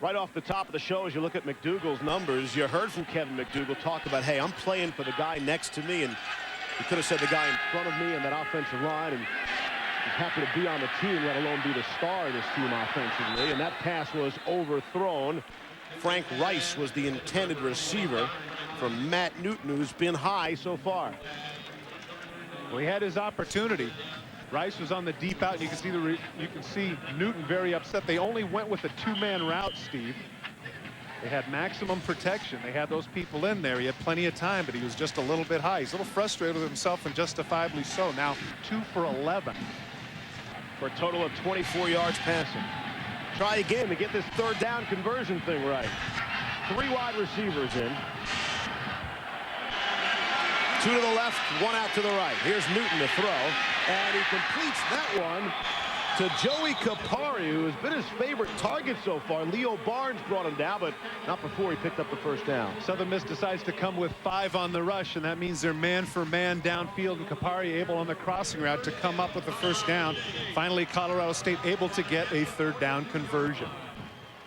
Right off the top of the show, as you look at McDougal's numbers, you heard from Kevin McDougal talk about, hey, I'm playing for the guy next to me, and he could have said the guy in front of me in that offensive line, and he's happy to be on the team, let alone be the star of this team offensively. And that pass was overthrown. Frank Rice was the intended receiver from Matt Newton, who's been high so far. Well, he had his opportunity. Rice was on the deep out, and you can see Newton very upset. They only went with a two-man route, Steve. They had maximum protection. They had those people in there. He had plenty of time, but he was just a little bit high. He's a little frustrated with himself, and justifiably so. Now 2 for 11. For a total of 24 yards passing. Try again to get this third down conversion thing right. 3 wide receivers in. 2 to the left, 1 out to the right. Here's Newton to throw, and he completes that one to Joey Capari, who has been his favorite target so far. Leo Barnes brought him down, but not before he picked up the first down. Southern Miss decides to come with 5 on the rush, and that means they're man for man downfield, and Capari able on the crossing route to come up with the first down. Finally, Colorado State able to get a third down conversion.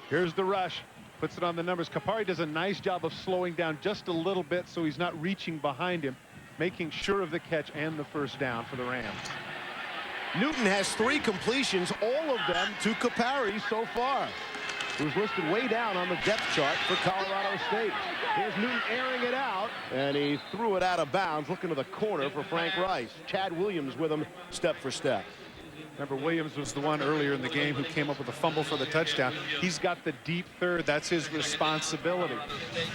Here's the rush. Puts it on the numbers. Capari does a nice job of slowing down just a little bit so he's not reaching behind him, making sure of the catch and the first down for the Rams. Newton has 3 completions, all of them to Capari so far, who's listed way down on the depth chart for Colorado State. Here's Newton airing it out, and he threw it out of bounds, looking to the corner for Frank Rice. Chad Williams with him step for step. Remember, Williams was the one earlier in the game who came up with a fumble for the touchdown. He's got the deep third. That's his responsibility.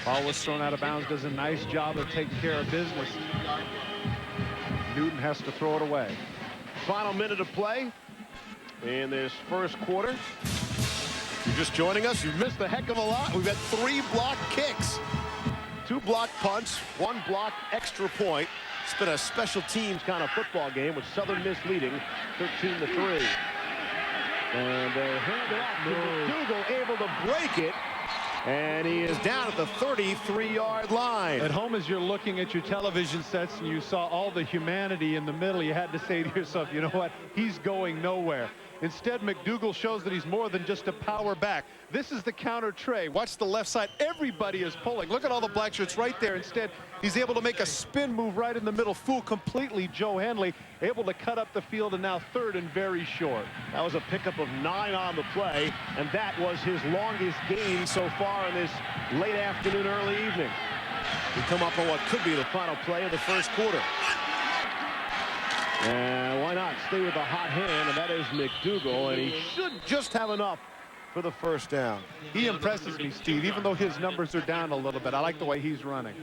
Ball was thrown out of bounds. Does a nice job of taking care of business. Newton has to throw it away. Final minute of play in this first quarter. If you're just joining us, you've missed a heck of a lot. We've had 3 block kicks, 2 block punts, 1 block extra point. It's been a special teams kind of football game with Southern Miss leading 13-3. And they hand it off to McDougal, able to break it. And he is down at the 33-yard line. At home, as you're looking at your television sets and you saw all the humanity in the middle, you had to say to yourself, you know what, he's going nowhere. Instead, McDougal shows that he's more than just a power back. This is the counter tray. Watch the left side. Everybody is pulling. Look at all the black shirts right there. Instead, he's able to make a spin move right in the middle. Fool completely Joe Henley, able to cut up the field, and now third and very short. That was a pickup of 9 on the play, and that was his longest gain so far in this late afternoon, early evening. We come up on what could be the final play of the first quarter. And why not stay with the hot hand, and that is McDougal, and he should just have enough for the first down. He impresses me, Steve, even though his numbers are down a little bit. I like the way he's running.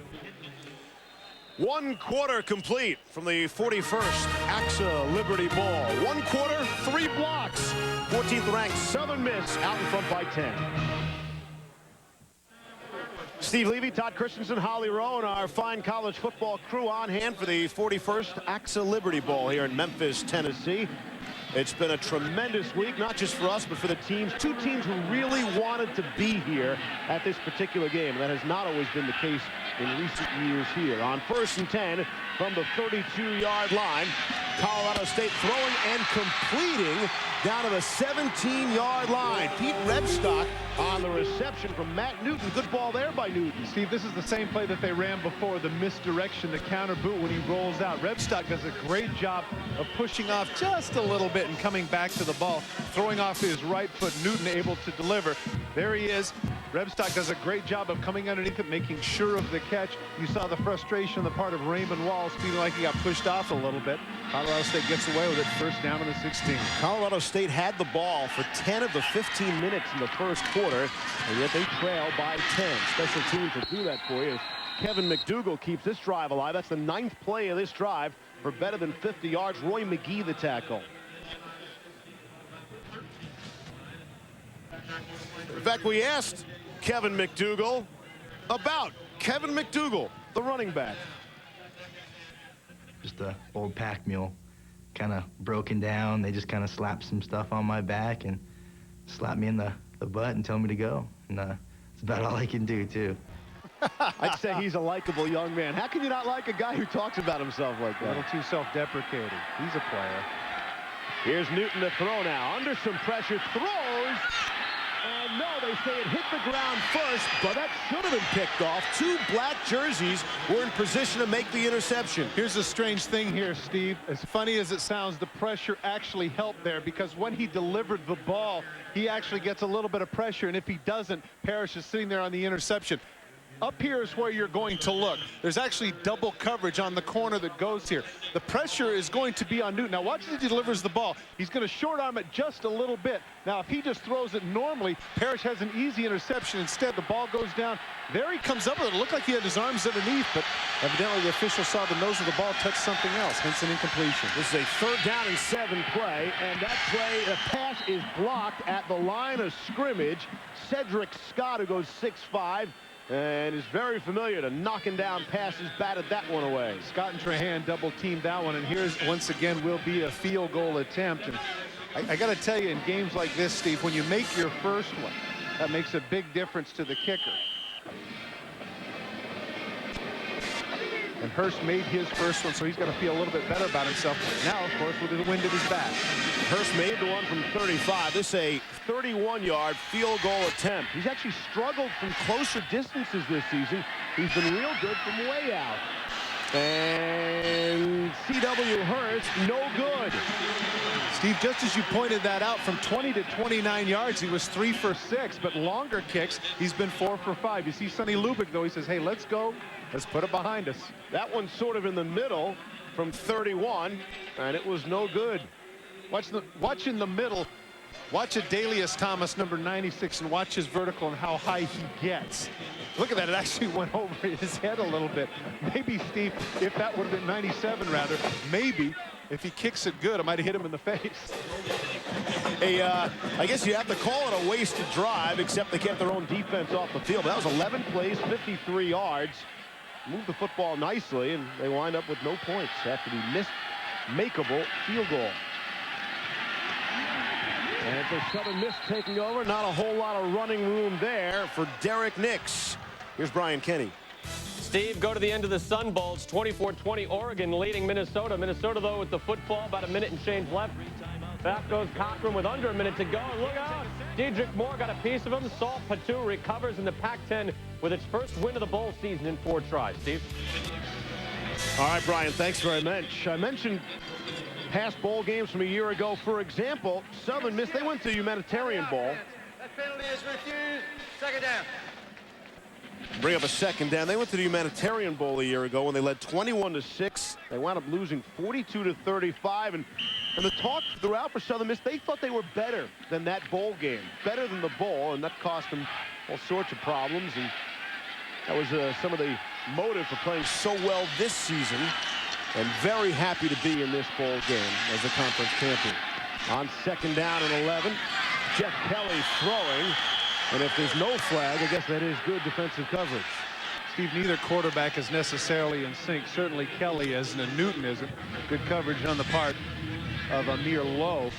1 quarter complete from the 41st AXA Liberty Bowl. 1 quarter, 3 blocks. 14th ranked Southern Miss out in front by 10. Steve Levy, Todd Christensen, Holly Rowe, and our fine college football crew on hand for the 41st AXA Liberty Bowl here in Memphis, Tennessee. It's been a tremendous week, not just for us, but for the teams. 2 teams who really wanted to be here at this particular game. That has not always been the case in recent years here. On 1st and 10 from the 32-yard line, Colorado State throwing and completing down to the 17-yard line. Pete Rebstock on the reception from Matt Newton. Good ball there by Newton. Steve, this is the same play that they ran before, the misdirection, the counter boot when he rolls out. Rebstock does a great job of pushing off just a little bit and coming back to the ball, throwing off his right foot. Newton able to deliver. There he is. Rebstock does a great job of coming underneath it, making sure of the catch. You saw the frustration on the part of Raymond Walls, feeling like he got pushed off a little bit. Colorado State gets away with it, first down on the 16. Colorado State had the ball for 10 of the 15 minutes in the first quarter, and yet they trail by 10. Special teams will do that for you. Kevin McDougal keeps this drive alive. That's the 9th play of this drive for better than 50 yards. Roy McGee the tackle. In fact, we asked Kevin McDougal about Kevin McDougal, the running back. Just an old pack mule, kind of broken down. They just kind of slapped some stuff on my back and slapped me in the butt and told me to go. And it's about all I can do, too. I'd say he's a likable young man. How can you not like a guy who talks about himself like A that? little too self-deprecating. He's a player. Here's Newton to throw now. Under some pressure, throws. And no, they say it hit the ground first, but that should have been picked off. Two black jerseys were in position to make the interception. Here's a strange thing here, Steve. As funny as it sounds, the pressure actually helped there, because when he delivered the ball, he actually gets a little bit of pressure, and if he doesn't, Parrish is sitting there on the interception. Up here is where you're going to look. There's actually double coverage on the corner that goes here. The pressure is going to be on Newton. Now watch as he delivers the ball. He's going to short arm it just a little bit. Now if he just throws it normally, Parrish has an easy interception. Instead, the ball goes down. There he comes up with it. It looked like he had his arms underneath, but evidently the official saw the nose of the ball touch something else, hence an incompletion. This is a 3rd down and 7 play, and that play, the pass is blocked at the line of scrimmage. Cedric Scott, who goes 6'5", and is very familiar to knocking down passes, batted that one away. Scott and Trahan double teamed that one, and here's once again will be a field goal attempt. And I got to tell you, in games like this, Steve, when you make your first one, that makes a big difference to the kicker. And Hurst made his first one, so he's going to feel a little bit better about himself. Now, of course, with the wind at his back. Hurst made the one from 35. This is a 31-yard field goal attempt. He's actually struggled from closer distances this season. He's been real good from way out. And C.W. Hurst, no good. Steve, just as you pointed that out, from 20 to 29 yards, he was 3 for 6, but longer kicks, he's been 4 for 5. You see Sonny Lubick, though, he says, hey, let's go. Let's put it behind us. That one's sort of in the middle from 31, and it was no good. Watch in the middle. Watch Adalius Thomas, number 96, and watch his vertical and how high he gets. Look at that. It actually went over his head a little bit. Maybe, Steve, if that would have been 97, rather, maybe if he kicks it good, it might have hit him in the face. I guess you have to call it a wasted drive, except they kept their own defense off the field. That was 11 plays, 53 yards. Moved the football nicely, and they wind up with no points after the missed makeable field goal. And for Southern Miss taking over, not a whole lot of running room there for Derek Nix. Here's Brian Kenny. Steve, go to the end of the Sun Bowl. It's 24-20 Oregon leading Minnesota. Minnesota, though, with the football, about a minute and change left. Back goes Cochran with under a minute to go. Look out! Dedrick Moore got a piece of him. Saul Patu recovers in the Pac-10 with its first win of the bowl season in 4 tries. Steve? All right, Brian, thanks very much. I mentioned past bowl games from a year ago. For example, Southern Miss, they went to Humanitarian Bowl. That penalty is refused. 2nd down. Bring up a 2nd down. They went to the Humanitarian Bowl a year ago when they led 21-6. They wound up losing 42-35. And the talk throughout for Southern Miss, they thought they were better than that bowl game, better than the bowl, and that cost them all sorts of problems. And that was some of the motive for playing so well this season. And very happy to be in this bowl game as a conference champion. On 2nd down and 11, Jeff Kelly throwing. And if there's no flag, I guess that is good defensive coverage. Steve, neither quarterback is necessarily in sync. Certainly Kelly isn't, and Newton isn't. Good coverage on the part of Amir Lowe.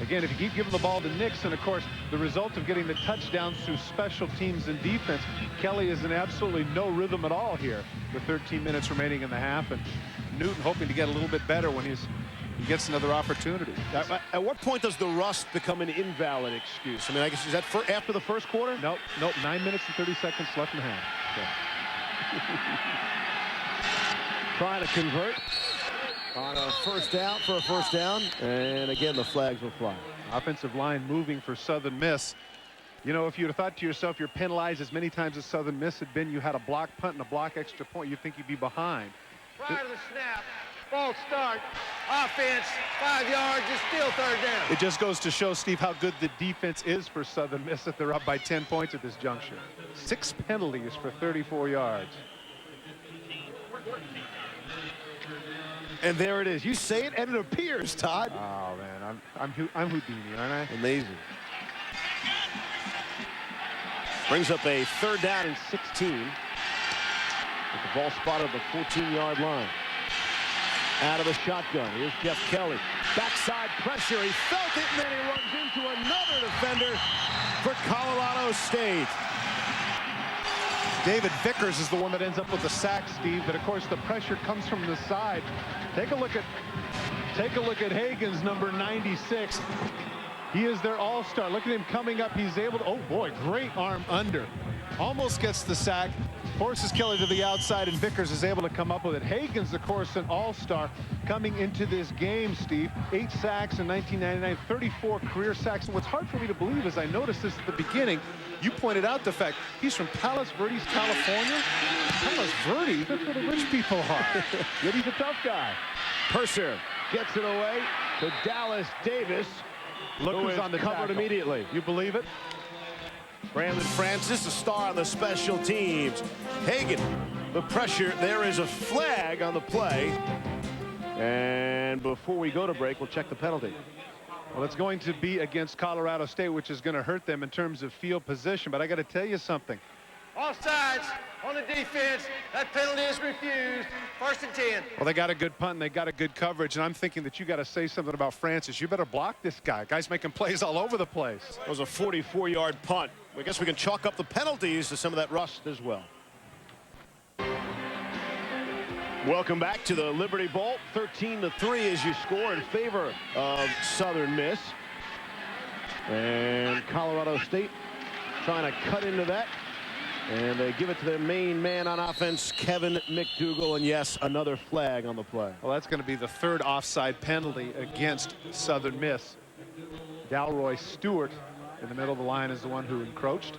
Again, if you keep giving the ball to Nixon, of course, the result of getting the touchdowns through special teams and defense, Kelly is in absolutely no rhythm at all here with 13 minutes remaining in the half, and Newton hoping to get a little bit better when he gets another opportunity. At what point does the rust become an invalid excuse? I mean, I guess, is that after the first quarter? Nope, 9 minutes and 30 seconds left in the half. Okay. Trying to convert on a first down, and again, the flags will fly. Offensive line moving for Southern Miss. You know, if you'd have thought to yourself you're penalized as many times as Southern Miss had been, you had a block punt and a block extra point, you'd think you'd be behind. Prior to the snap, false start, offense, 5 yards, it's still 3rd down. It just goes to show, Steve, how good the defense is for Southern Miss that they're up by 10 points at this juncture. 6 penalties for 34 yards. And there it is. You say it, and it appears, Todd. Oh, man, I'm Houdini, aren't I? Amazing. Brings up a 3rd down and 16. With the ball spotted at the 14-yard line. Out of the shotgun. Here's Jeff Kelly. Backside pressure. He felt it, and then he runs into another defender for Colorado State. David Vickers is the one that ends up with the sack, Steve, but of course the pressure comes from the side. Take a look at Hagens, number 96. He is their all-star. Look at him coming up. He's able to, oh boy, great arm under. Almost gets the sack, forces Kelly to the outside, and Vickers is able to come up with it. Hagens, of course, an all-star coming into this game, Steve. 8 sacks in 1999, 34 career sacks. And what's hard for me to believe is I noticed this at the beginning. You pointed out the fact he's from Palos Verdes, California. Palos Verdes, that's where the rich people are. Yet he's a tough guy. Purser gets it away to Dallas Davis. Look who's on the covered tackle. immediately. You believe it? Brandon Francis, a star on the special teams. Hagen, the pressure. There is a flag on the play. And before we go to break, we'll check the penalty. Well, it's going to be against Colorado State, which is going to hurt them in terms of field position. But I got to tell you something. Offsides on the defense. That penalty is refused. 1st and 10. Well, they got a good punt and they got a good coverage, and I'm thinking that you got to say something about Francis. You better block this guy. Guy's making plays all over the place. It was a 44-yard punt. I guess we can chalk up the penalties to some of that rust as well. Welcome back to the Liberty Bowl. 13-3 as you score in favor of Southern Miss. And Colorado State trying to cut into that. And they give it to their main man on offense, Kevin McDougal. And yes, another flag on the play. Well, that's going to be the 3rd offside penalty against Southern Miss. Dalroy Stewart in the middle of the line is the one who encroached.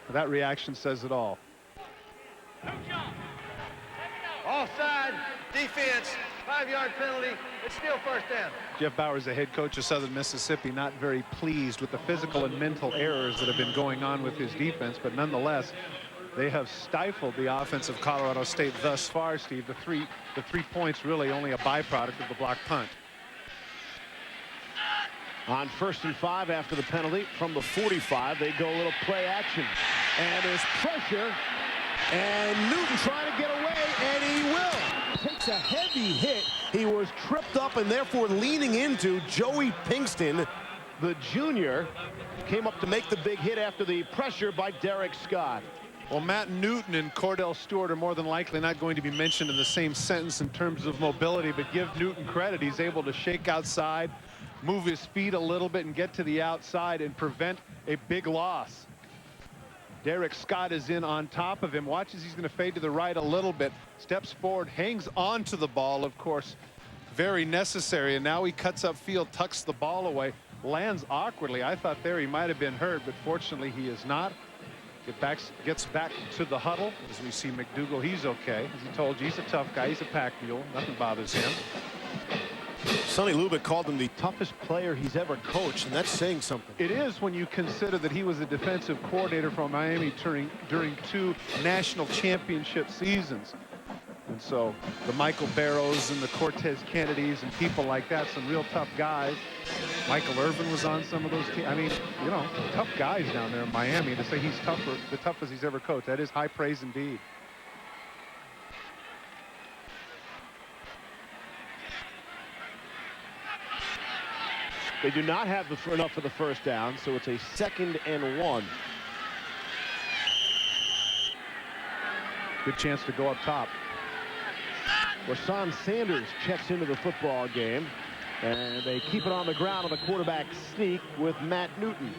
That reaction says it all. Offside, defense, 5-yard penalty. It's still 1st down. Jeff Bowers, the head coach of Southern Mississippi, not very pleased with the physical and mental errors that have been going on with his defense, but nonetheless, they have stifled the offense of Colorado State thus far, Steve. The three points really only a byproduct of the block punt. On 1st and 5 after the penalty from the 45, they go a little play action. And there's pressure. And Newton trying to get away, and he will. Takes a heavy hit. He was tripped up and therefore leaning into Joey Pinkston, the junior. Came up to make the big hit after the pressure by Derek Scott. Well, Matt Newton and Cordell Stewart are more than likely not going to be mentioned in the same sentence in terms of mobility, but give Newton credit. He's able to shake outside, move his feet a little bit, and get to the outside and prevent a big loss. Derek Scott is in on top of him. Watches, he's going to fade to the right a little bit. Steps forward, hangs on to the ball, of course, very necessary. And now he cuts upfield, tucks the ball away, lands awkwardly. I thought there he might have been hurt, but fortunately he is not. Gets back to the huddle. As we see McDougal, he's okay. As he told you, he's a tough guy. He's a pack mule. Nothing bothers him. Sonny Lubick called him the toughest player he's ever coached, and that's saying something. It is when you consider that he was a defensive coordinator for Miami during 2 national championship seasons. And so the Michael Barrows and the Cortez Kennedys and people like that, some real tough guys. Michael Irvin was on some of those teams. I mean, you know, tough guys down there in Miami. To say he's tougher, the toughest he's ever coached, that is high praise indeed. They do not have enough for the 1st down, so it's a 2nd and 1. Good chance to go up top. Rasan Sanders checks into the football game, and they keep it on the ground on the quarterback sneak with Matt Newton.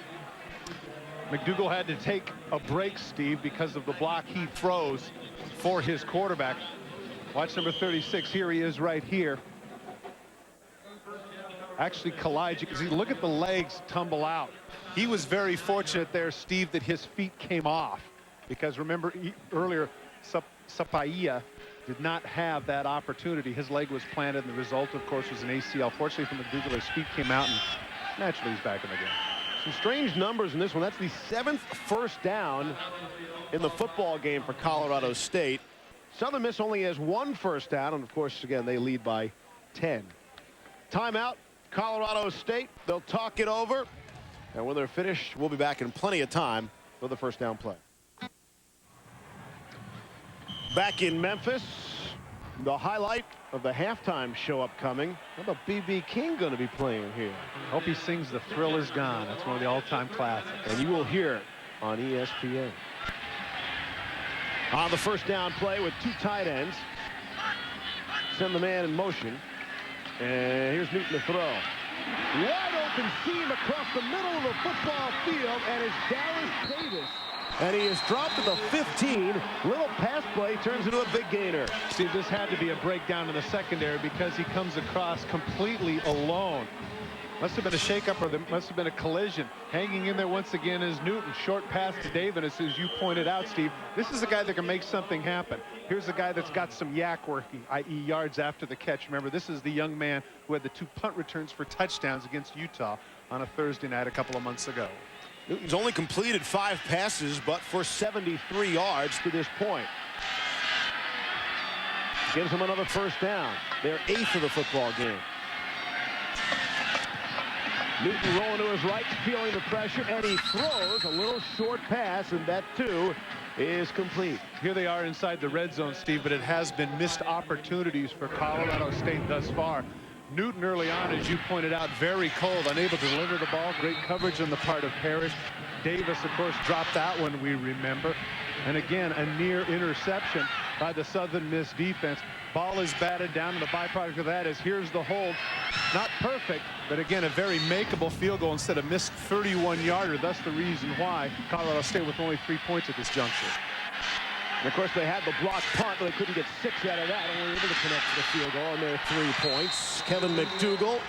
McDougal had to take a break, Steve, because of the block he throws for his quarterback. Watch number 36. Here he is right here. Actually collides you, because you look at the legs tumble out. He was very fortunate there, Steve, that his feet came off, because remember earlier Sapaia did not have that opportunity. His leg was planted, and the result, of course, was an ACL. Fortunately for McDougal, his feet came out, and naturally he's back in the game. Some strange numbers in this one. That's the 7th 1st down in the football game for Colorado State. Southern Miss only has 1 1st down, and of course, again, they lead by 10. Timeout, Colorado State. They'll talk it over. And when they're finished, we'll be back in plenty of time for the first down play. Back in Memphis, the highlight of the halftime show upcoming. How about B.B. King going to be playing here? Hope he sings The Thrill Is Gone. That's one of the all-time classics. And you will hear it on ESPN. On the first down play with two tight ends. Send the man in motion. And here's Newton to throw. Wide open seam across the middle of the football field, and it's Dallas Davis. And he is dropped to the 15. Little pass play turns into a big gainer. See, this had to be a breakdown in the secondary because he comes across completely alone. Must have been a shakeup, or there must have been a collision. Hanging in there once again is Newton. Short pass to Davis, as you pointed out, Steve. This is a guy that can make something happen. Here's a guy that's got some yak working, i.e. yards after the catch. Remember, this is the young man who had the 2 punt returns for touchdowns against Utah on a Thursday night a couple of months ago. Newton's only completed 5 passes, but for 73 yards to this point. Gives them another first down. Their 8th of the football game. Newton rolling to his right, feeling the pressure, and he throws a little short pass, and that too is complete. Here they are inside the red zone, Steve, but it has been missed opportunities for Colorado State thus far. Newton early on, as you pointed out, very cold, unable to deliver the ball. Great coverage on the part of Parrish. Davis, of course, dropped that one, we remember. And again, a near interception by the Southern Miss defense. Ball is batted down, and the byproduct of that is here's the hold. Not perfect, but again, a very makeable field goal instead of missed 31-yarder. Thus the reason why Colorado State with only 3 points at this juncture. And of course, they had the block punt, but they couldn't get 6 out of that. Only able to connect to the field goal on their 3 points. Kevin McDougal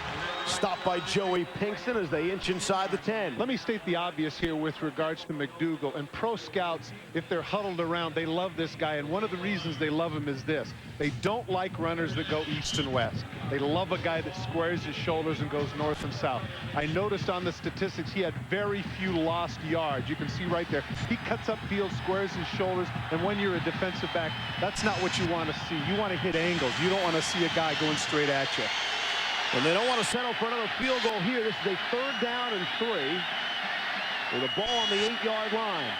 stopped by Joey Pinkston as they inch inside the 10. Let me state the obvious here with regards to McDougal. And pro scouts, if they're huddled around, they love this guy. And one of the reasons they love him is this. They don't like runners that go east and west. They love a guy that squares his shoulders and goes north and south. I noticed on the statistics he had very few lost yards. You can see right there. He cuts up field, squares his shoulders, and when you're a defensive back, that's not what you want to see. You want to hit angles. You don't want to see a guy going straight at you. And they don't want to settle for another field goal here. This is a 3rd down and 3 with a ball on the 8-yard line.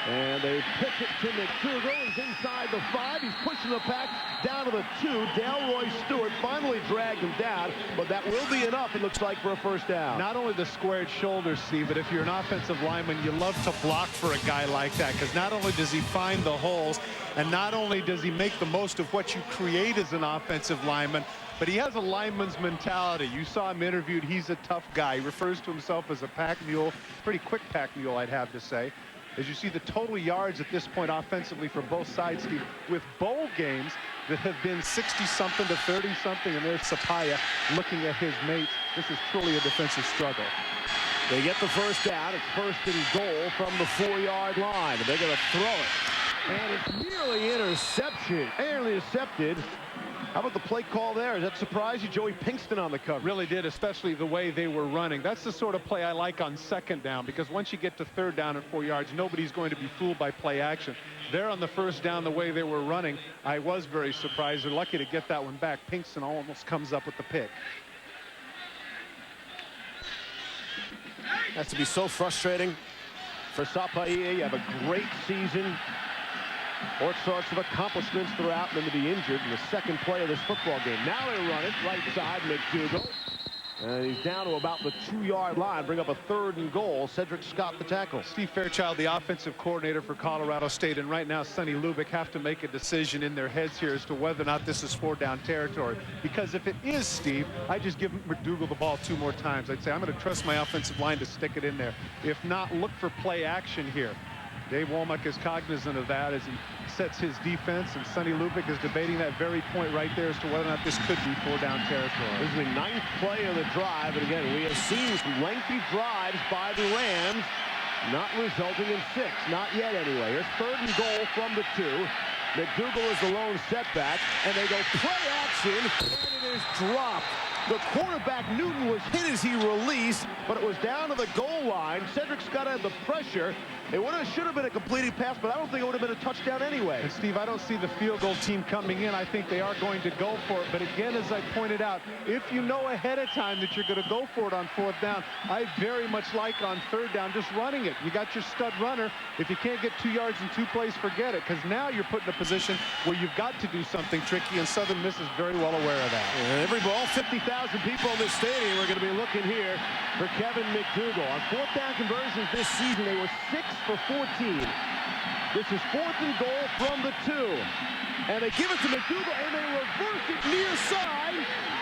And they pitch it to McDougal. He's inside the 5. He's pushing the pack down to the 2. Delroy Stewart finally dragged him down, but that will be enough, it looks like, for a first down. Not only the squared shoulders, Steve, but if you're an offensive lineman, you love to block for a guy like that, because not only does he find the holes, and not only does he make the most of what you create as an offensive lineman, but he has a lineman's mentality. You saw him interviewed. He's a tough guy. He refers to himself as a pack mule, pretty quick pack mule, I'd have to say. As you see the total yards at this point offensively for both sides, Steve, with bowl games that have been 60-something to 30-something, and there's Sapaya looking at his mates. This is truly a defensive struggle. They get the first down. It's 1st and goal from the 4-yard line. And they're going to throw it. And it's nearly intercepted. How about the play call there? Does that surprise you? Joey Pinkston on the cover. Really did, especially the way they were running. That's the sort of play I like on 2nd down, because once you get to 3rd down and 4 yards, nobody's going to be fooled by play action. There on the 1st down, the way they were running, I was very surprised. They're lucky to get that one back. Pinkston almost comes up with the pick. Has to be so frustrating for Sapaya. You have a great season. All sorts of accomplishments throughout, and then to be injured in the 2nd play of this football game. Now they run it right side, McDougal. And he's down to about the 2-yard line. Bring up a 3rd and goal. Cedric Scott the tackle. Steve Fairchild, the offensive coordinator for Colorado State, and right now Sonny Lubick have to make a decision in their heads here as to whether or not this is 4-down territory. Because if it is, Steve, I just give McDougal the ball 2 more times. I'd say I'm going to trust my offensive line to stick it in there. If not, look for play action here. Dave Womack is cognizant of that as he sets his defense, and Sonny Lubick is debating that very point right there as to whether or not this could be 4-down territory. This is the 9th play of the drive, and again, we have seen some lengthy drives by the Rams, not resulting in 6, not yet anyway. Here's 3rd and goal from the 2. McDougal is the lone setback, and they go play action, and it is dropped. The quarterback, Newton, was hit as he released, but it was down to the goal line. Cedric Scott had the pressure. It should have been a completed pass, but I don't think it would have been a touchdown anyway. And Steve, I don't see the field goal team coming in. I think they are going to go for it. But again, as I pointed out, if you know ahead of time that you're going to go for it on 4th down, I very much like on 3rd down just running it. You got your stud runner. If you can't get 2 yards in 2 plays, forget it, because now you're put in a position where you've got to do something tricky, and Southern Miss is very well aware of that. And every ball, 50,000 people in this stadium are going to be looking here for Kevin McDougal. On 4th down conversions this season, they were 6 for 14. This is 4th and goal from the 2. And they give it to McDougal, and they reverse it near side.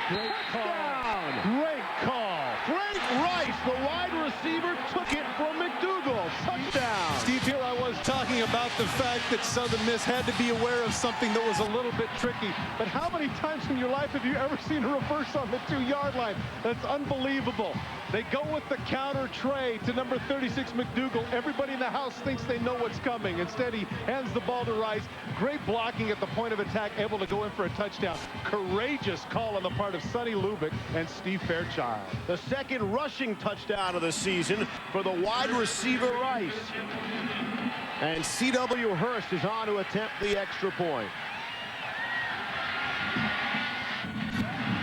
Great Touchdown. call. Great call. Frank Rice, the wide receiver, took it from McDougal. Touchdown. Steve, here I was talking about the fact that Southern Miss had to be aware of something that was a little bit tricky. But how many times in your life have you ever seen a reverse on the 2-yard line? That's unbelievable. They go with the counter tray to number 36, McDougal. Everybody in the house thinks they know what's coming. Instead, he hands the ball to Rice. Great blocking at the point of attack, able to go in for a touchdown. Courageous call on the part of Sonny Lubick and Steve Fairchild. The second rushing touchdown of the season for the wide receiver Rice. And C.W. Hurst is on to attempt the extra point.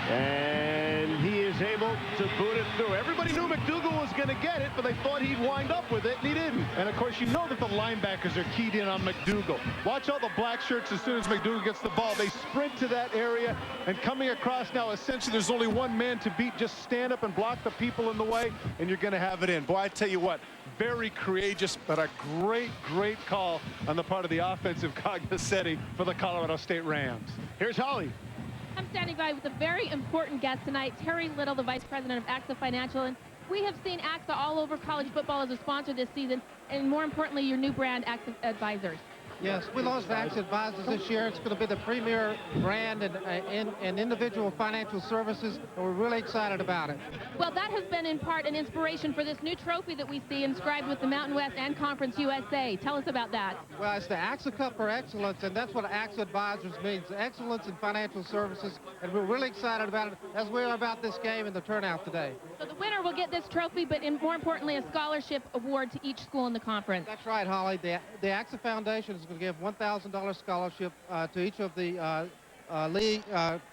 And he is able to boot it through. Everybody knew McDougal was going to get it, but they thought he'd wind up with it, and he didn't. And, of course, you know that the linebackers are keyed in on McDougal. Watch all the black shirts as soon as McDougal gets the ball. They sprint to that area, and coming across now, essentially, there's only one man to beat. Just stand up and block the people in the way, and you're going to have it in. Boy, I tell you what, very courageous, but a great, great call on the part of the offensive cognoscenti for the Colorado State Rams. Here's Holly. I'm standing by with a very important guest tonight, Terry Little, the Vice President of AXA Financial. And we have seen AXA all over college football as a sponsor this season, and more importantly, your new brand, AXA Advisors. Yes, we launched AXA Advisors this year. It's going to be the premier brand in individual financial services, and we're really excited about it. Well, that has been in part an inspiration for this new trophy that we see inscribed with the Mountain West and Conference USA. Tell us about that. Well, it's the AXA Cup for Excellence, and that's what AXA Advisors means, excellence in financial services, and we're really excited about it as we are about this game and the turnout today. So the winner will get this trophy, but more importantly, a scholarship award to each school in the conference. That's right, Holly. The AXA Foundation is going to give $1,000 scholarship to each of the league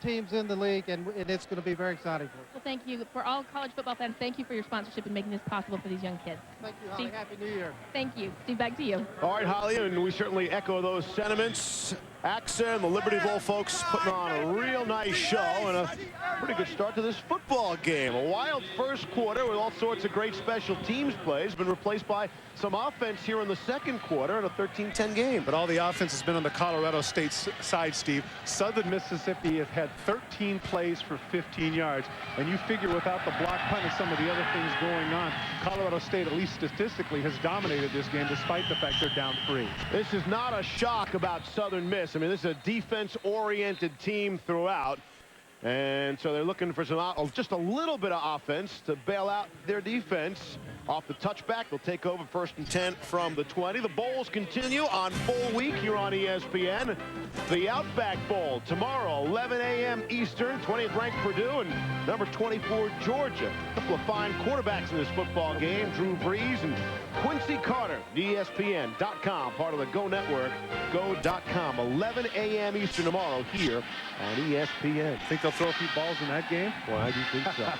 teams in the league, and it's going to be very exciting for us. Well, thank you. For all college football fans, thank you for your sponsorship and making this possible for these young kids. Thank you, Holly. Steve, Happy New Year. thank you. Steve, back to you. All right, Holly, and we certainly echo those sentiments. AXA and the Liberty Bowl folks putting on a real nice show and a pretty good start to this football game. A wild first quarter with all sorts of great special teams plays, been replaced by some offense here in the second quarter in a 13-10 game. But all the offense has been on the Colorado State side, Steve. Southern Mississippi has had 13 plays for 15 yards. And you figure without the block punt and some of the other things going on, Colorado State, at least statistically, has dominated this game despite the fact they're down 3. This is not a shock about Southern Miss. I mean, this is a defense-oriented team throughout. And so they're looking for some just a little bit of offense to bail out their defense. Off the touchback, they'll take over 1st and 10 from the 20. The bowls continue on full week here on ESPN. The Outback Bowl tomorrow, 11 a.m. Eastern, 20th ranked Purdue and number 24 Georgia. A couple of fine quarterbacks in this football game, Drew Brees and Quincy Carter. ESPN.com, part of the Go Network, go.com. 11 a.m. Eastern tomorrow here on ESPN. Think they'll throw a few balls in that game? Well, I do think so.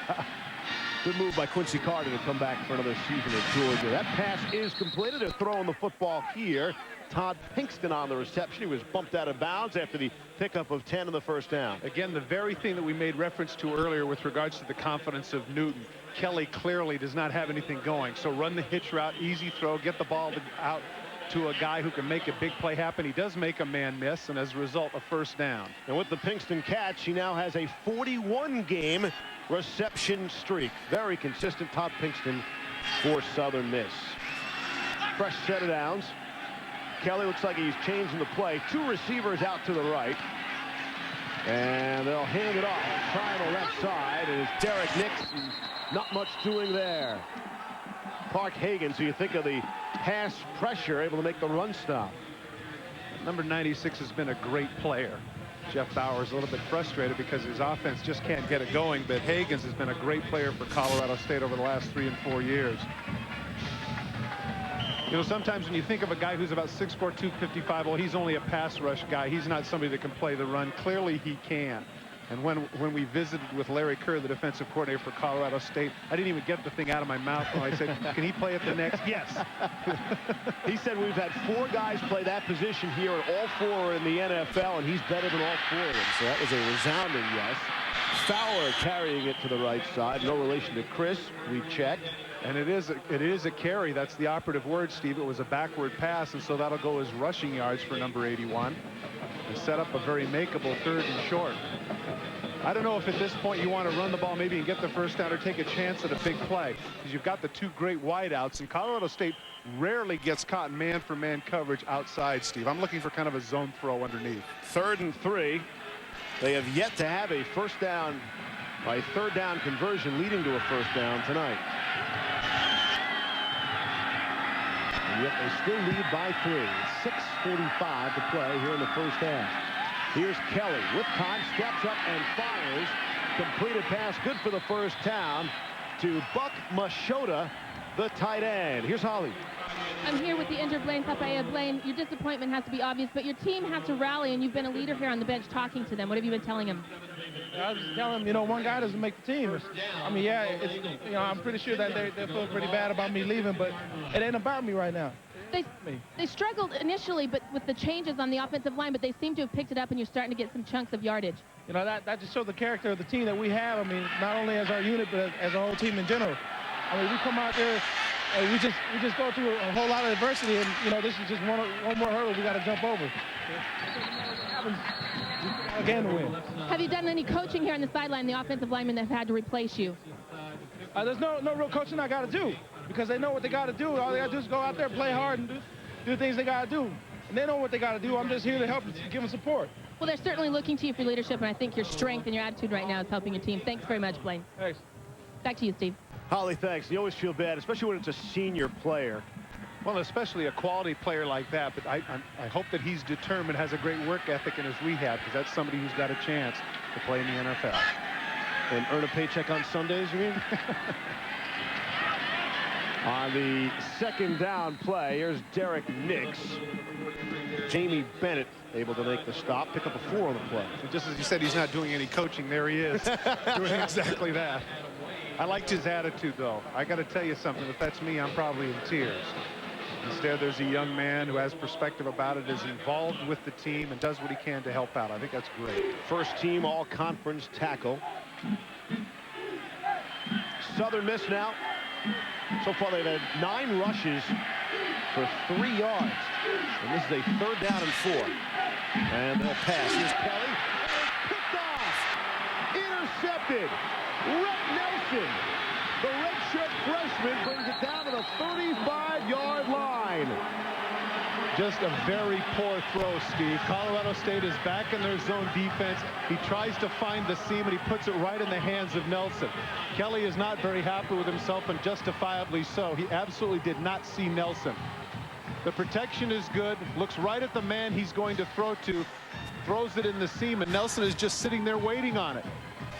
Good move by Quincy Carter to come back for another season at Georgia. That pass is completed. They're throwing the football here. Todd Pinkston on the reception. He was bumped out of bounds after the pickup of 10 on the first down. Again, the very thing that we made reference to earlier with regards to the confidence of Newton. Kelly clearly does not have anything going. So run the hitch route, easy throw, get the ball out to a guy who can make a big play happen. He does make a man miss, and as a result, a first down. And with the Pinkston catch, he now has a 41-game reception streak. Very consistent, Todd Pinkston for Southern Miss. Fresh set of downs. Kelly looks like he's changing the play. 2 receivers out to the right. And they'll hand it off. Try on the left side. And it's Derek Nixon. Not much doing there. Clark Hagan, so you think of the pass pressure, able to make the run stop. Number 96 has been a great player. Jeff Bauer is a little bit frustrated because his offense just can't get it going, but Hagans has been a great player for Colorado State over the last 3 and 4 years. You know, sometimes when you think of a guy who's about 6'4", 255, well, he's only a pass rush guy. He's not somebody that can play the run. Clearly he can. And when we visited with Larry Kerr, the defensive coordinator for Colorado State, I didn't even get the thing out of my mouth when I said, can he play at the next? Yes. He said we've had 4 guys play that position here, and all 4 are in the NFL, and he's better than all 4 of them. So that was a resounding yes. Fowler carrying it to the right side. No relation to Chris. We checked. And it is a carry. That's the operative word, Steve. It was a backward pass, and so that'll go as rushing yards for number 81. And set up a very makeable 3rd and short. I don't know if at this point you want to run the ball maybe and get the first down or take a chance at a big play, because you've got the 2 great wideouts, and Colorado State rarely gets caught in man-for-man coverage outside, Steve. I'm looking for kind of a zone throw underneath. 3rd and 3. They have yet to have a first down by 3rd down conversion leading to a first down tonight. And yet they still lead by 3. 6:45 to play here in the first half. Here's Kelly with time, steps up and fires. Completed pass, good for the first down to Buck Machota, the tight end. Here's Holly. I'm here with the injured Blaine Sapaya. Blaine, your disappointment has to be obvious, but your team has to rally, and you've been a leader here on the bench talking to them. What have you been telling them? I was just telling them, you know, one guy doesn't make the team. I mean, yeah, you know, I'm pretty sure that they feel pretty bad about me leaving, but it ain't about me right now. They struggled initially, but with the changes on the offensive line, but they seem to have picked it up, and you're starting to get some chunks of yardage. You know, that just shows the character of the team that we have. I mean, not only as our unit, but as a whole team in general. I mean, we come out there and we just go through a whole lot of adversity, and you know, this is just one more hurdle we got to jump over. Again to win. Have you done any coaching here on the sideline? The offensive linemen that have had to replace you. There's no real coaching I got to do, because they know what they got to do. All they got to do is go out there, play hard, and do the things they got to do. And they know what they got to do. I'm just here to help, give them support. Well, they're certainly looking to you for leadership, and I think your strength and your attitude right now is helping your team. Thanks very much, Blaine. Thanks. Back to you, Steve. Holly, thanks. You always feel bad, especially when it's a senior player. Well, especially a quality player like that, but I hope that he's determined, has a great work ethic in his rehab, because that's somebody who's got a chance to play in the NFL. And earn a paycheck on Sundays, you mean? On the 2nd down play, here's Derek Nix. Jamie Bennett able to make the stop, pick up a 4 on the play. And just as you said, he's not doing any coaching. There he is, doing exactly that. I liked his attitude, though. I got to tell you something. If that's me, I'm probably in tears. Instead, there's a young man who has perspective about it, is involved with the team, and does what he can to help out. I think that's great. First team all-conference tackle. Southern Miss now. So far, they've had 9 rushes for 3 yards. And this is a 3rd down and 4. And they'll pass. Here's Kelly. Picked off. Intercepted. Rhett Nelson, the redshirt freshman, brings it down to the 35-yard line. Just a very poor throw, Steve. Colorado State is back in their zone defense. He tries to find the seam, and he puts it right in the hands of Nelson. Kelly is not very happy with himself, and justifiably so. He absolutely did not see Nelson. The protection is good. Looks right at the man he's going to throw to. Throws it in the seam, and Nelson is just sitting there waiting on it.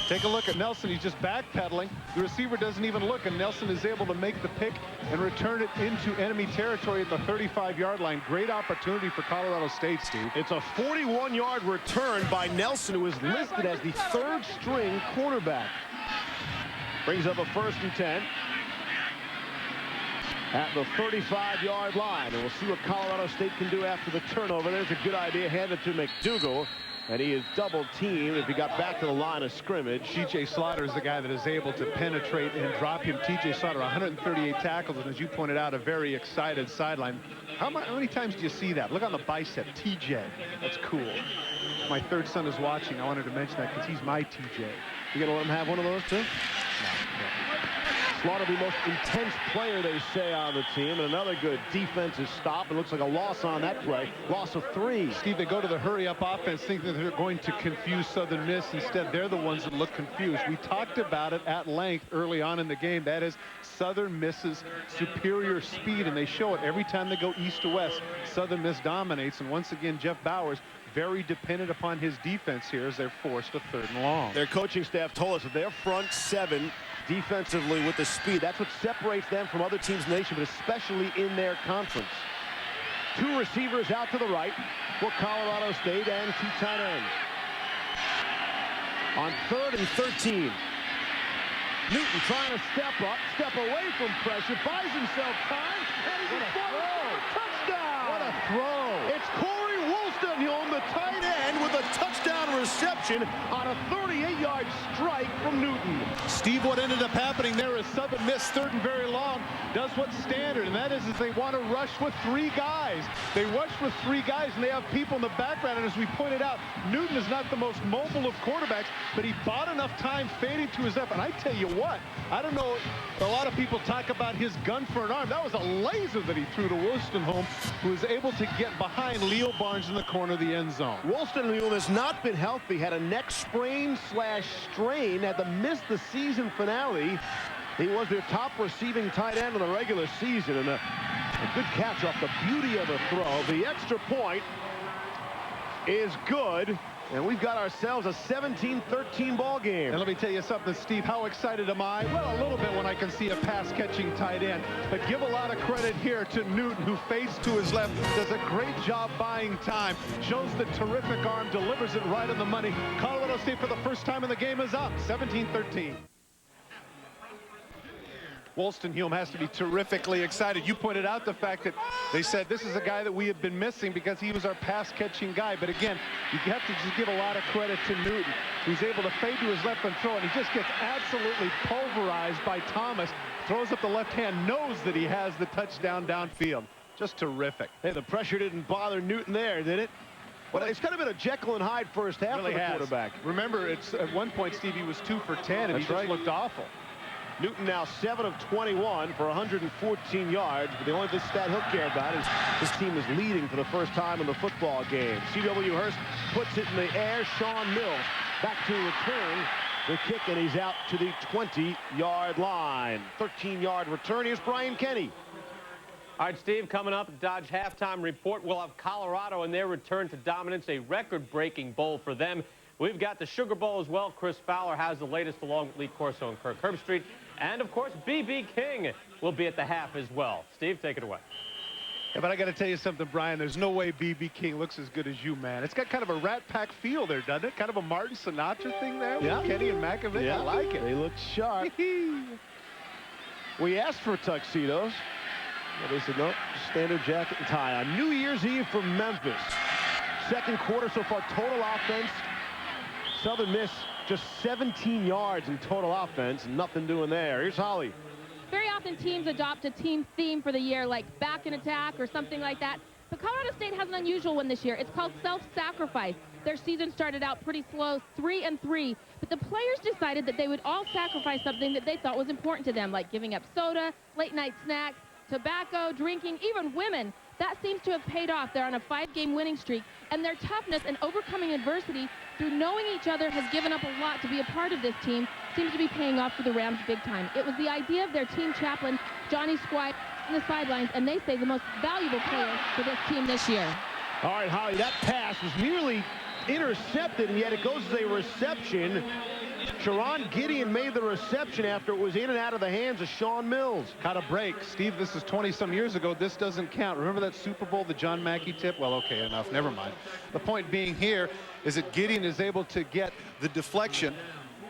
Take a look at Nelson. He's just backpedaling. The receiver doesn't even look, and Nelson is able to make the pick and return it into enemy territory at the 35-yard line. Great opportunity for Colorado State, Steve. It's a 41-yard return by Nelson, who is listed as the 3rd-string cornerback. Brings up a 1st and 10 at the 35-yard line. And we'll see what Colorado State can do after the turnover. There's a good idea handed to McDougal. And he is double-teamed if he got back to the line of scrimmage. T.J. Slaughter is the guy that is able to penetrate and drop him. T.J. Slaughter, 138 tackles, and as you pointed out, a very excited sideline. How many times do you see that? Look on the bicep, T.J. That's cool. My 3rd son is watching. I wanted to mention that because he's my T.J. You gonna let him have one of those too? No. Slaughter, the most intense player, they say, on the team. And another good defensive stop. It looks like a loss on that play. Loss of 3. Steve, they go to the hurry-up offense thinking that they're going to confuse Southern Miss. Instead, they're the ones that look confused. We talked about it at length early on in the game. That is Southern Miss's superior speed, and they show it every time they go east to west. Southern Miss dominates, and once again, Jeff Bowers very dependent upon his defense here as they're forced to 3rd and long. Their coaching staff told us that their front 7 defensively with the speed, that's what separates them from other teams in the nation, but especially in their conference. 2 receivers out to the right for Colorado State and 2 tight ends. On 3rd and 13. Newton trying to step away from pressure, buys himself time, and he's a touchdown! What a throw! It's Corey Wolstenholme, the tight end, with a touchdown reception on a 38-yard strike from Newton. Steve, what ended up happening there is Southern Miss, 3rd and very long, does what's standard, and that is they want to rush with 3 guys. They rush with 3 guys, and they have people in the background, and as we pointed out, Newton is not the most mobile of quarterbacks, but he bought enough time fading to his left, and I tell you what, I don't know, a lot of people talk about his gun for an arm. That was a laser that he threw to Wolstenholme, who was able to get behind Leo Barnes in the corner of the end zone. Wolstenholme has not been healthy, had a neck sprain/strain, had to miss the season finale. He was their top receiving tight end in the regular season, and a good catch off the beauty of the throw. The extra point is good, and we've got ourselves a 17-13 ball game. And let me tell you something, Steve, how excited am I? Well, a little bit when I can see a pass-catching tight end, but give a lot of credit here to Newton, who fades to his left, does a great job buying time, shows the terrific arm, delivers it right on the money. Colorado State, for the first time in the game, is up 17-13. Wolstenholme has to be terrifically excited. You pointed out the fact that they said this is a guy that we have been missing because he was our pass-catching guy. But again, you have to just give a lot of credit to Newton, who's able to fade to his left and throw, and he just gets absolutely pulverized by Thomas. Throws up the left hand, knows that he has the touchdown downfield. Just terrific. Hey, the pressure didn't bother Newton there, did it? Well, it's kind of been a Jekyll and Hyde first half Really for the has. quarterback. Remember, it's at one point, Steve, he was 2 for 10, and That's he just right. looked awful. Newton now 7 of 21 for 114 yards, but the only stat he'll care about is his team is leading for the first time in the football game. C.W. Hurst puts it in the air. Sean Mills back to return the kick, and he's out to the 20-yard line. 13-yard return. Here's Brian Kenny. All right, Steve, coming up, Dodge halftime report. We'll have Colorado in their return to dominance, a record-breaking bowl for them. We've got the Sugar Bowl as well. Chris Fowler has the latest along with Lee Corso and Kirk Herbstreit. And, of course, B.B. King will be at the half as well. Steve, take it away. Yeah, but I got to tell you something, Brian. There's no way B.B. King looks as good as you, man. It's got kind of a Rat Pack feel there, doesn't it? Kind of a Martin Sinatra thing there with Kenny and McAvick. Yeah, I like it. They look sharp. We asked for tuxedos. But they said, no, standard jacket and tie. On New Year's Eve from Memphis. Second quarter so far, total offense. Southern Miss just 17 yards in total offense. Nothing doing there. Here's Holly. Very often teams adopt a team theme for the year, like back in attack or something like that. But Colorado State has an unusual one this year. It's called self-sacrifice. Their season started out pretty slow, 3-3, but the players decided that they would all sacrifice something that they thought was important to them, like giving up soda, late-night snacks, tobacco, drinking, even women. That seems to have paid off. They're on a 5-game winning streak, and their toughness and overcoming adversity through knowing each other has given up a lot to be a part of this team. Seems to be paying off for the Rams big time. It was the idea of their team chaplain, Johnny Squire, on the sidelines, and they say the most valuable player for this team this year. All right, Holly, that pass was nearly intercepted, and yet it goes as a reception. Sharon Gideon made the reception after it was in and out of the hands of Sean Mills. Caught a break. Steve, this is 20-some years ago. This doesn't count. Remember that Super Bowl, the John Mackey tip? Well, okay, enough. Never mind. The point being here is that Gideon is able to get the deflection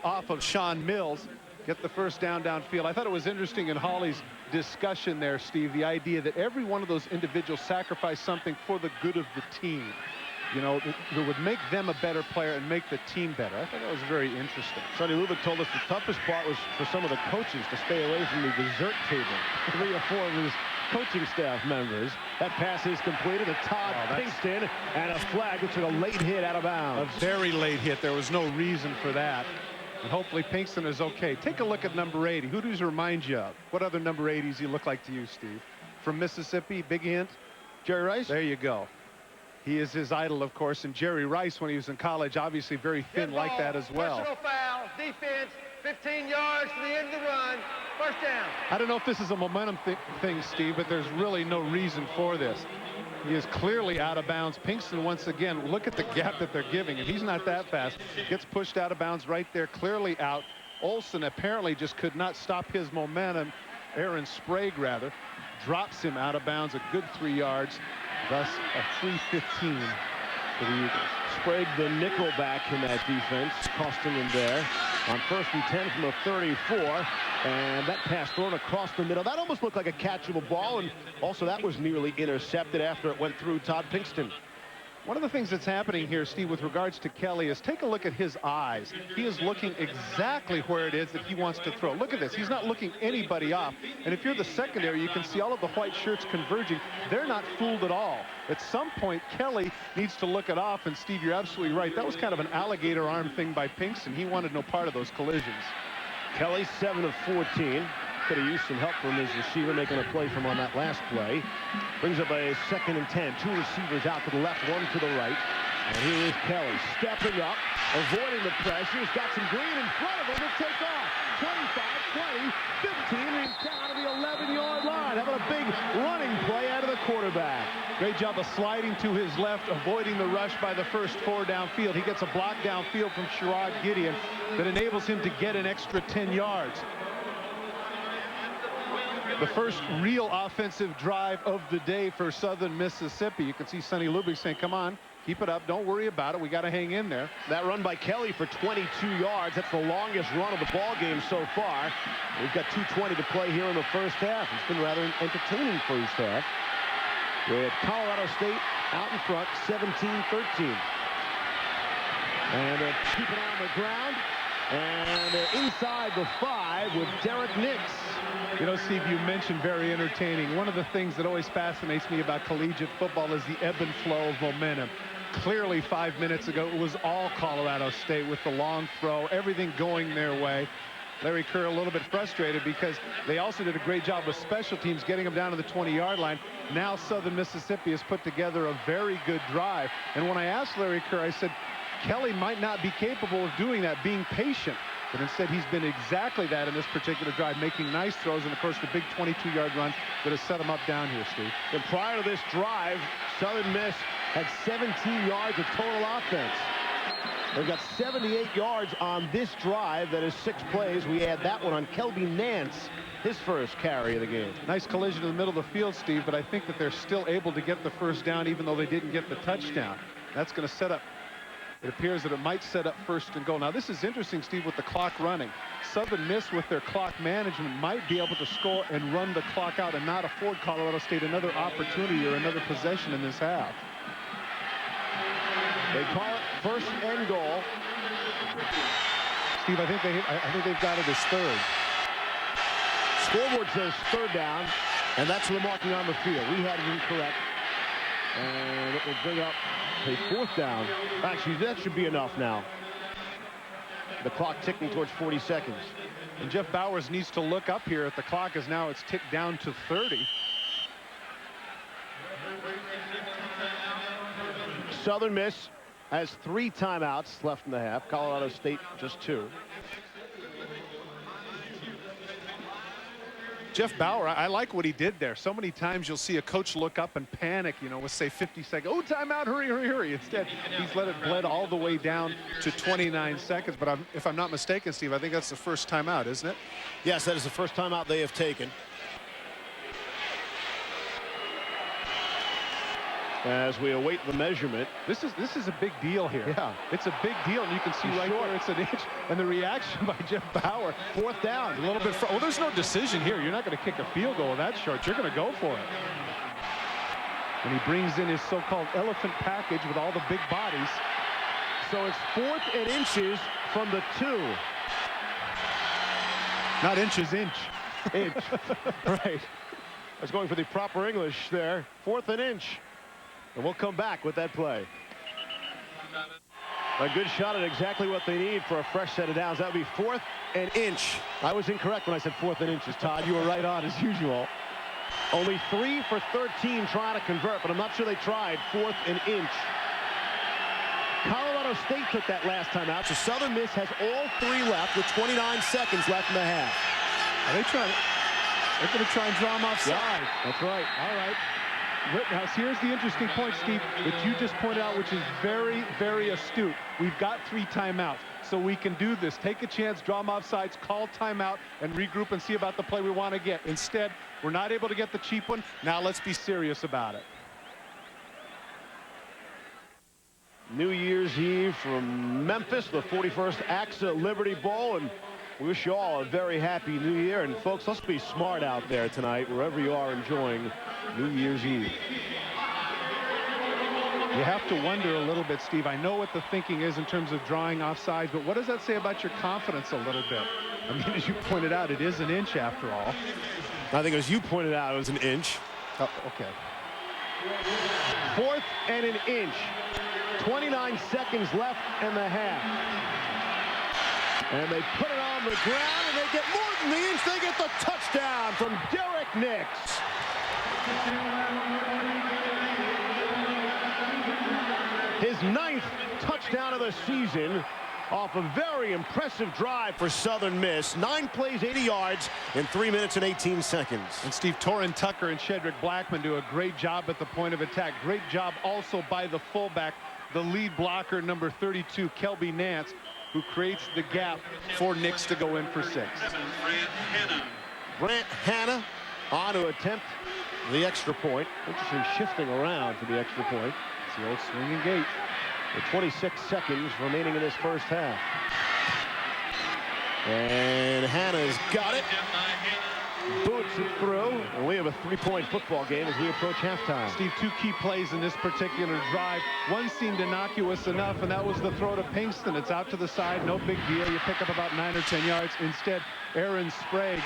off of Sean Mills, get the first down downfield. I thought it was interesting in Holly's discussion there, Steve, the idea that every one of those individuals sacrificed something for the good of the team. You know, that would make them a better player and make the team better. I thought that was very interesting. Sonny Lubick told us the toughest part was for some of the coaches to stay away from the dessert table. 3 or 4 of his coaching staff members. That pass is completed to Todd Pinkston, and a flag, which took a late hit out of bounds. A very late hit. There was no reason for that. And hopefully Pinkston is okay. Take a look at number 80. Who does he remind you of? What other number 80s he look like to you, Steve? From Mississippi, big hint? Jerry Rice? There you go. He is his idol, of course, and Jerry Rice, when he was in college, obviously very thin like that as well. Personal foul, defense, 15 yards to the end of the run, first down. I don't know if this is a momentum thing, Steve, but there's really no reason for this. He is clearly out of bounds. Pinkston, once again, look at the gap that they're giving him. He's not that fast. Gets pushed out of bounds right there, clearly out. Olsen apparently just could not stop his momentum. Aaron Sprague, rather, drops him out of bounds a good 3 yards. Thus, a 3:15 for the Eagles. Sprague, the nickel back in that defense, costing him there on 1st and 10 from the 34. And that pass thrown across the middle. That almost looked like a catchable ball, and also that was nearly intercepted after it went through Todd Pinkston. One of the things that's happening here, Steve, with regards to Kelly is take a look at his eyes. He is looking exactly where it is that he wants to throw. Look at this. He's not looking anybody off. And if you're the secondary, you can see all of the white shirts converging. They're not fooled at all. At some point, Kelly needs to look it off. And, Steve, you're absolutely right. That was kind of an alligator arm thing by Pinkston. He wanted no part of those collisions. Kelly, 7 of 14. Could have used some help from his receiver making a play from on that last play. Brings up a 2nd and 10. 2 receivers out to the left, 1 to the right. And here is Kelly stepping up, avoiding the pressure. He's got some green in front of him to take off. 25, 20, 15, and he's down to the 11-yard line. Having a big running play out of the quarterback. Great job of sliding to his left, avoiding the rush by the first 4 downfield. He gets a block downfield from Sherrod Gideon that enables him to get an extra 10 yards. The first real offensive drive of the day for Southern Mississippi. You can see Sonny Lubick saying, come on, keep it up. Don't worry about it. We got to hang in there. That run by Kelly for 22 yards. That's the longest run of the ball game so far. We've got 2:20 to play here in the first half. It's been rather entertaining first half. With Colorado State out in front, 17-13. And they're keeping it on the ground. And they're inside the 5 with Derek Nix. You know, Steve, you mentioned very entertaining. One of the things that always fascinates me about collegiate football is the ebb and flow of momentum. Clearly, 5 minutes ago, it was all Colorado State with the long throw, everything going their way. Larry Kerr a little bit frustrated because they also did a great job with special teams getting them down to the 20-yard line. Now Southern Mississippi has put together a very good drive. And when I asked Larry Kerr, I said, Kelly might not be capable of doing that, being patient. But instead, he's been exactly that in this particular drive, making nice throws. And, of course, the big 22-yard run that has set him up down here, Steve. And prior to this drive, Southern Miss had 17 yards of total offense. They've got 78 yards on this drive. That is 6 plays. We add that one on Kelby Nance, his first carry of the game. Nice collision in the middle of the field, Steve, but I think that they're still able to get the first down even though they didn't get the touchdown. That's going to set up. It appears that it might set up 1st and goal. Now, this is interesting, Steve, with the clock running. Southern Miss, with their clock management, might be able to score and run the clock out and not afford Colorado State another opportunity or another possession in this half. They call it 1st and goal. Steve, I think they've got it as 3rd. Scoreboard says 3rd down, and that's the marking on the field. We had it incorrect. And it will bring up a 4th down. Actually, that should be enough now. The clock ticking towards 40 seconds. And Jeff Bowers needs to look up here at the clock as now it's ticked down to 30. Southern Miss has 3 timeouts left in the half. Colorado State just 2. Jeff Bauer, I like what he did there. So many times you'll see a coach look up and panic, you know, with say 50 seconds. Oh, timeout, hurry, hurry, hurry. Instead, he's let it bled all the way down to 29 seconds. But if I'm not mistaken, Steve, I think that's the first timeout, isn't it? Yes, that is the first timeout they have taken. As we await the measurement. This is a big deal here. Yeah. It's a big deal, and you can see right there it's an inch. And the reaction by Jeff Bauer, 4th down, a little bit. Well, there's no decision here. You're not going to kick a field goal that short. You're going to go for it. And he brings in his so-called elephant package with all the big bodies. So it's 4th and inches from the 2. Not inches, inch. Inch. Right. I was going for the proper English there. 4th and inch. And we'll come back with that play. A good shot at exactly what they need for a fresh set of downs. That would be 4th and inch. I was incorrect when I said 4th and inches, Todd. You were right on as usual. Only 3 for 13 trying to convert, but I'm not sure they tried 4th and inch. Colorado State took that last time out, so Southern Miss has all 3 left with 29 seconds left in the half. Are they trying? They're going to try and draw them offside. Yeah, that's right. All right. Rittenhouse, here's the interesting point, Steve, that you just pointed out, which is very, very astute. We've got 3 timeouts, so we can do this. Take a chance, draw them offsides, call timeout, and regroup and see about the play we want to get. Instead, we're not able to get the cheap one. Now let's be serious about it. New Year's Eve from Memphis, the 41st AXA Liberty Bowl, and we wish you all a very happy New Year. And folks, let's be smart out there tonight, wherever you are enjoying New Year's Eve. You have to wonder a little bit, Steve. I know what the thinking is in terms of drawing offsides, but what does that say about your confidence a little bit? I mean, as you pointed out, it is an inch after all. I think as you pointed out, it was an inch. Oh, okay. 4th and an inch. 29 seconds left in the half. And they put it on the ground, and they get more than the inch. They get the touchdown from Derek Nix. His 9th touchdown of the season off a very impressive drive for Southern Miss. 9 plays, 80 yards in 3 minutes and 18 seconds. And Steve, Torrin Tucker and Shedrick Blackman do a great job at the point of attack. Great job also by the fullback, the lead blocker, number 32, Kelby Nance, who creates the gap for Nix to go in for 6. Brant Hanna on to attempt the extra point. Interesting shifting around for the extra point. It's the old swinging gate. With 26 seconds remaining in this first half. And Hanna's got it. Boots it through. And we have a 3-point football game as we approach halftime. Steve, 2 key plays in this particular drive. One seemed innocuous enough, and that was the throw to Pinkston. It's out to the side, no big deal. You pick up about 9 or 10 yards. Instead, Aaron Sprague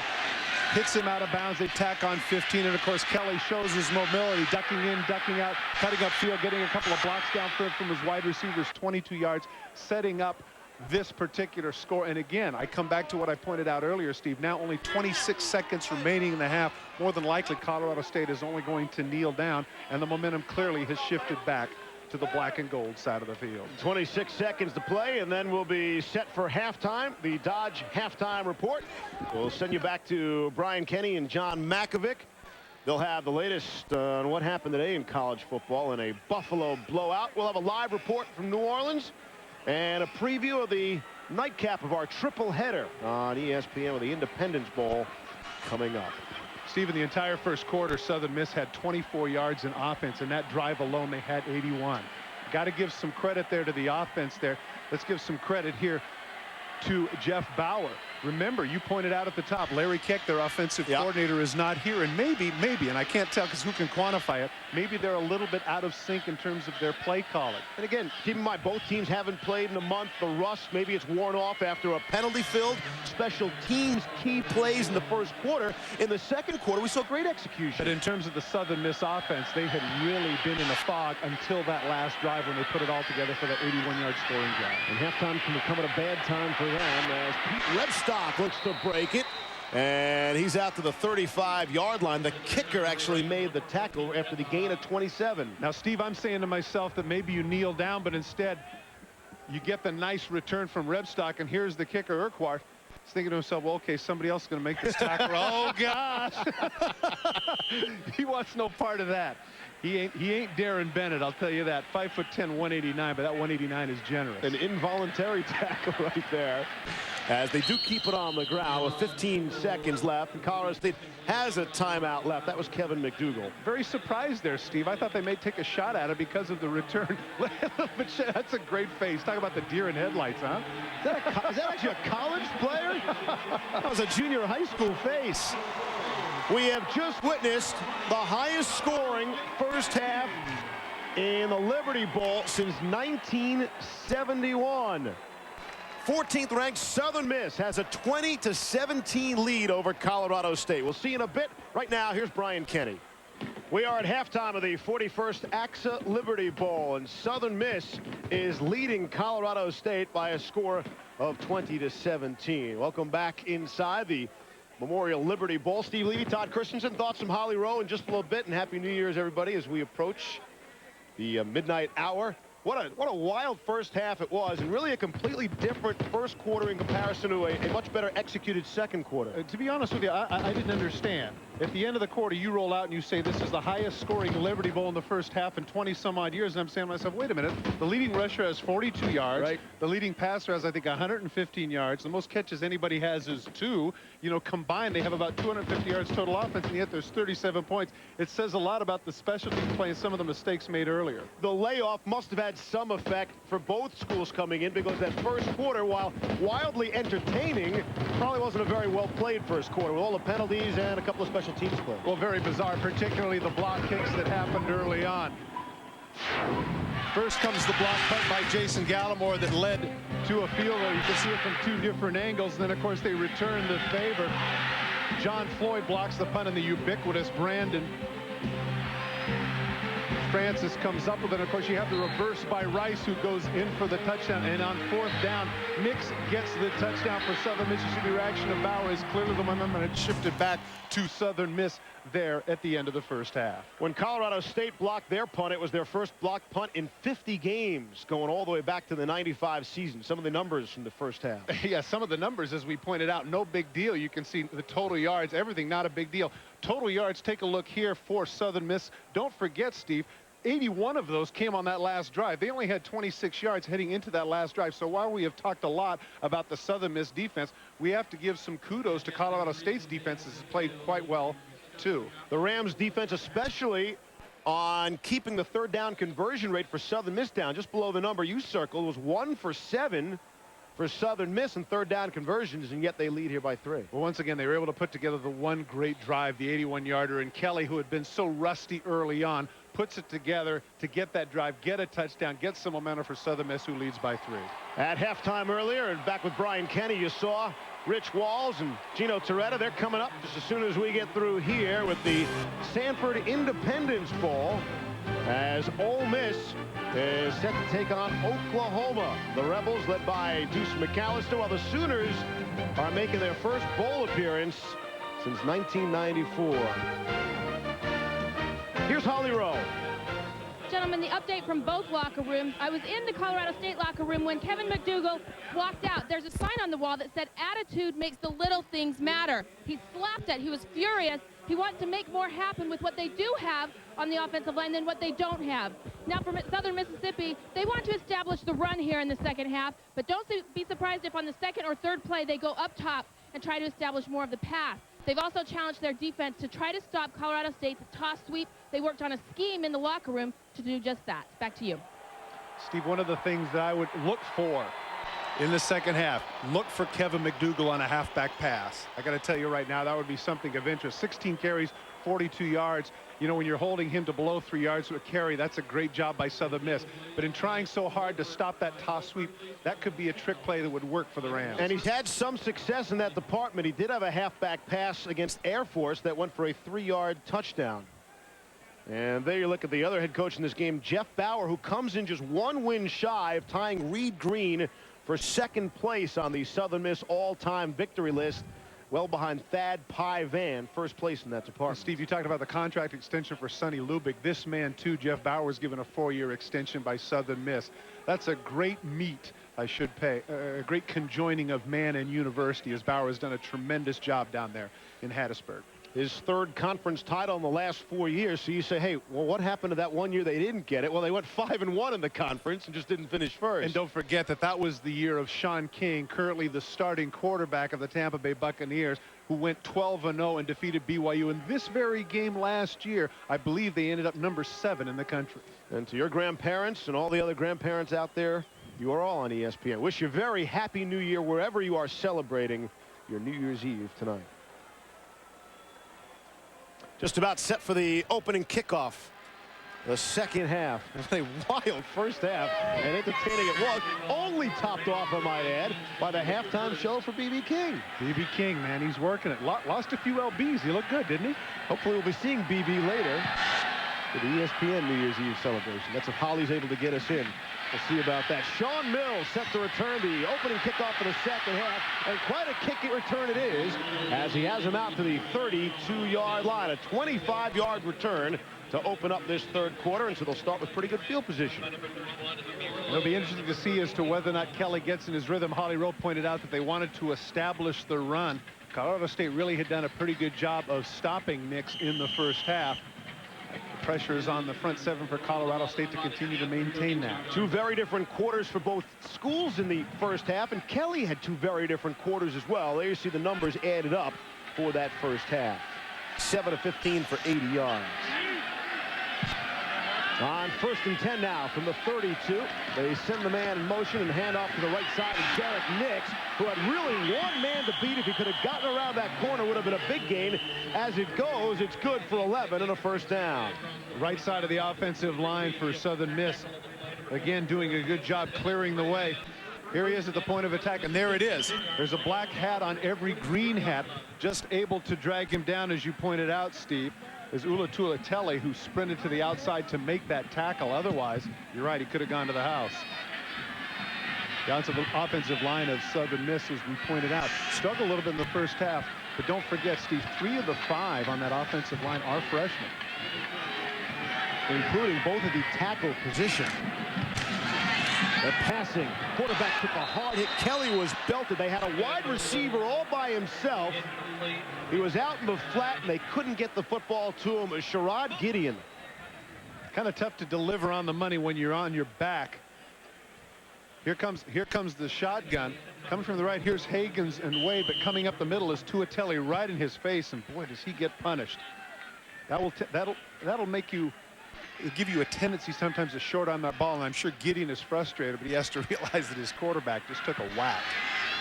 hits him out of bounds. They tack on 15, and of course Kelly shows his mobility, ducking in, ducking out, cutting upfield, getting a couple of blocks downfield from his wide receivers, 22 yards, setting up this particular score. And again, I come back to what I pointed out earlier, Steve. Now only 26 seconds remaining in the half. More than likely, Colorado State is only going to kneel down, and the momentum clearly has shifted back to the black and gold side of the field. 26 seconds to play, and then we'll be set for halftime. The Dodge halftime report. We'll send you back to Brian Kenny and John Makovic. They'll have the latest on what happened today in college football in a Buffalo blowout. We'll have a live report from New Orleans and a preview of the nightcap of our triple header on ESPN with the Independence Bowl coming up. Steve, in the entire first quarter, Southern Miss had 24 yards in offense, and that drive alone they had 81. Got to give some credit there to the offense there. Let's give some credit here to Jeff Bauer. Remember, you pointed out at the top, Larry Keck, their offensive coordinator, is not here, and maybe, and I can't tell because who can quantify it, maybe they're a little bit out of sync in terms of their play calling. And again, keep in mind, both teams haven't played in a month. The rust, maybe it's worn off after a penalty-filled special teams key plays in the first quarter. In the second quarter, we saw great execution. But in terms of the Southern Miss offense, they had really been in a fog until that last drive when they put it all together for that 81-yard scoring drive. And halftime can become at a bad time for them as Pete Rebstock looks to break it. And he's out to the 35-yard line. The kicker actually made the tackle after the gain of 27. Now, Steve, I'm saying to myself that maybe you kneel down, but instead you get the nice return from Rebstock, and here's the kicker, Urquhart. He's thinking to himself, well, okay, somebody else is going to make this tackle. Oh, gosh. He wants no part of that. He ain't Darren Bennett, I'll tell you that. 5'10", 189, but that 189 is generous. An involuntary tackle right there. As they do keep it on the ground with 15 seconds left, and Colorado State has a timeout left. That was Kevin McDougal. Very surprised there, Steve. I thought they may take a shot at it because of the return. But that's a great face. Talk about the deer in headlights, huh? Is that actually a college player? That was a junior high school face. We have just witnessed the highest scoring first half in the Liberty Bowl since 1971. 14th ranked Southern Miss has a 20-17 lead over Colorado State. We'll see in a bit. Right now, here's Brian Kenny. We are at halftime of the 41st AXA Liberty Bowl, and Southern Miss is leading Colorado State by a score of 20-17. Welcome back inside the Memorial Liberty Bowl. Steve Levy, Todd Christensen, thoughts from Holly Rowe in just a little bit, and Happy New Year's, everybody, as we approach the midnight hour. What a wild first half it was, and really a completely different first quarter in comparison to a much better executed second quarter. To be honest with you, I didn't understand. At the end of the quarter, you roll out and you say this is the highest scoring Liberty Bowl in the first half in 20 some odd years, and I'm saying to myself, wait a minute, the leading rusher has 42 yards. Right. The leading passer has, I think, 115 yards. The most catches anybody has is 2. You know, combined they have about 250 yards total offense, and yet there's 37 points. It says a lot about the special team play and some of the mistakes made earlier. The layoff must have had some effect for both schools coming in, because that first quarter, while wildly entertaining, probably wasn't a very well played first quarter with all the penalties and a couple of special teams plays. Well, very bizarre, particularly the block kicks that happened early on. First comes the block punt by Jason Gallimore that led to a field goal. You can see it from 2 different angles. Then, of course, they return the favor. John Floyd blocks the punt, and the ubiquitous Brandon Francis comes up with it. Of course, you have the reverse by Rice, who goes in for the touchdown. And on 4th down, Mix gets the touchdown for Southern Mississippi. Reaction of Bauer is clearly the momentum had shifted back to Southern Miss there at the end of the first half. When Colorado State blocked their punt, it was their first blocked punt in 50 games, going all the way back to the '95 season. Some of the numbers from the first half. Yeah, some of the numbers, as we pointed out, no big deal. You can see the total yards, everything not a big deal. Total yards, take a look here for Southern Miss. Don't forget, Steve, 81 of those came on that last drive. They only had 26 yards heading into that last drive. So while we have talked a lot about the Southern Miss defense, we have to give some kudos to Colorado State's defense. Has played quite well, too. The Rams defense, especially on keeping the 3rd down conversion rate for Southern Miss down just below the number you circled, was 1 for 7 for Southern Miss in 3rd down conversions, and yet they lead here by 3. Well, once again, they were able to put together the one great drive, the 81-yarder, and Kelly, who had been so rusty early on, puts it together to get that drive, get a touchdown, get some momentum for Southern Miss, who leads by 3. At halftime earlier, and back with Brian Kenny, you saw Rich Walls and Gino Torretta. They're coming up just as soon as we get through here with the Sanford Independence Bowl, as Ole Miss is set to take on Oklahoma. The Rebels, led by Deuce McAllister, while the Sooners are making their first bowl appearance since 1994. Here's Holly Rowe. Gentlemen, the update from both locker rooms. I was in the Colorado State locker room when Kevin McDougal walked out. There's a sign on the wall that said, "Attitude makes the little things matter." He slapped it. He was furious. He wants to make more happen with what they do have on the offensive line than what they don't have. Now, for Southern Mississippi, they want to establish the run here in the second half, but don't be surprised if on the 2nd or 3rd play they go up top and try to establish more of the pass. They've also challenged their defense to try to stop Colorado State's toss sweep. They worked on a scheme in the locker room to do just that. Back to you. Steve, one of the things that I would look for in the second half, look for Kevin McDougal on a halfback pass. I got to tell you right now, that would be something of interest. 16 carries, 42 yards. You know, when you're holding him to below 3 yards to a carry, that's a great job by Southern Miss. But in trying so hard to stop that toss sweep, that could be a trick play that would work for the Rams. And he's had some success in that department. He did have a halfback pass against Air Force that went for a 3-yard touchdown. And there you look at the other head coach in this game, Jeff Bauer, who comes in just 1 win shy of tying Reed Green for 2nd place on the Southern Miss all-time victory list, well behind Thad Pie Van, 1st place in that department. Steve, you talked about the contract extension for Sonny Lubick. This man, too, Jeff Bauer, was given a 4-year extension by Southern Miss. That's a great meet, I should pay, a great conjoining of man and university, as Bauer has done a tremendous job down there in Hattiesburg. His 3rd conference title in the last 4 years. So you say, hey, well, what happened to that 1 year they didn't get it? Well, they went 5-1 in the conference and just didn't finish first. And don't forget that that was the year of Sean King, currently the starting quarterback of the Tampa Bay Buccaneers, who went 12-0 and defeated BYU in this very game last year. I believe they ended up number 7 in the country. And to your grandparents and all the other grandparents out there, you are all on ESPN. Wish you a very happy New Year wherever you are celebrating your New Year's Eve tonight. Just about set for the opening kickoff the second half. A wild first half, and entertaining it was. Only topped off, I might add, by the halftime show for B.B. King. B.B. King, man, he's working it. Lost a few LBs. He looked good, didn't he? Hopefully we'll be seeing B.B. later for the ESPN New Year's Eve celebration. That's if Holly's able to get us in. We'll see about that. Shawn Mills set to return the opening kickoff for the second half, and quite a kick return it is, as he has him out to the 32-yard line. A 25-yard return to open up this third quarter, and so they'll start with pretty good field position. It'll be interesting to see as to whether or not Kelly gets in his rhythm. Holly Rowe pointed out that they wanted to establish the run. Colorado State really had done a pretty good job of stopping Nix in the first half. The pressure is on the front seven for Colorado State to continue to maintain that. Two very different quarters for both schools in the first half, and Kelly had two very different quarters as well. There you see the numbers added up for that first half. 7 of 15 for 80 yards. On 1st and 10 now from the 32. They send the man in motion and hand off to the right side of Derek Nix, who had really one man to beat. If he could have gotten around that corner, would have been a big gain. As it goes, it's good for 11 and a first down. Right side of the offensive line for Southern Miss. Again, doing a good job clearing the way. Here he is at the point of attack, and there it is. There's a black hat on every green hat, just able to drag him down, as you pointed out, Steve, is Ula Tulatele, who sprinted to the outside to make that tackle. Otherwise, you're right, he could have gone to the house. The offensive line of Southern Miss, as we pointed out, struggled a little bit in the first half. But don't forget, Steve, 3 of the 5 on that offensive line are freshmen, including both of the tackle position. The passing. Quarterback took a hard hit. Kelly was belted. They had a wide receiver all by himself. He was out in the flat, and they couldn't get the football to him. Sherrod Gideon. Kind of tough to deliver on the money when you're on your back. Here comes the shotgun. Coming from the right, here's Hagens and Wade, but coming up the middle is Tuatele right in his face, and boy, does he get punished. That'll make you. It'll give you a tendency sometimes to short on that ball, and I'm sure Gideon is frustrated, but he has to realize that his quarterback just took a whack.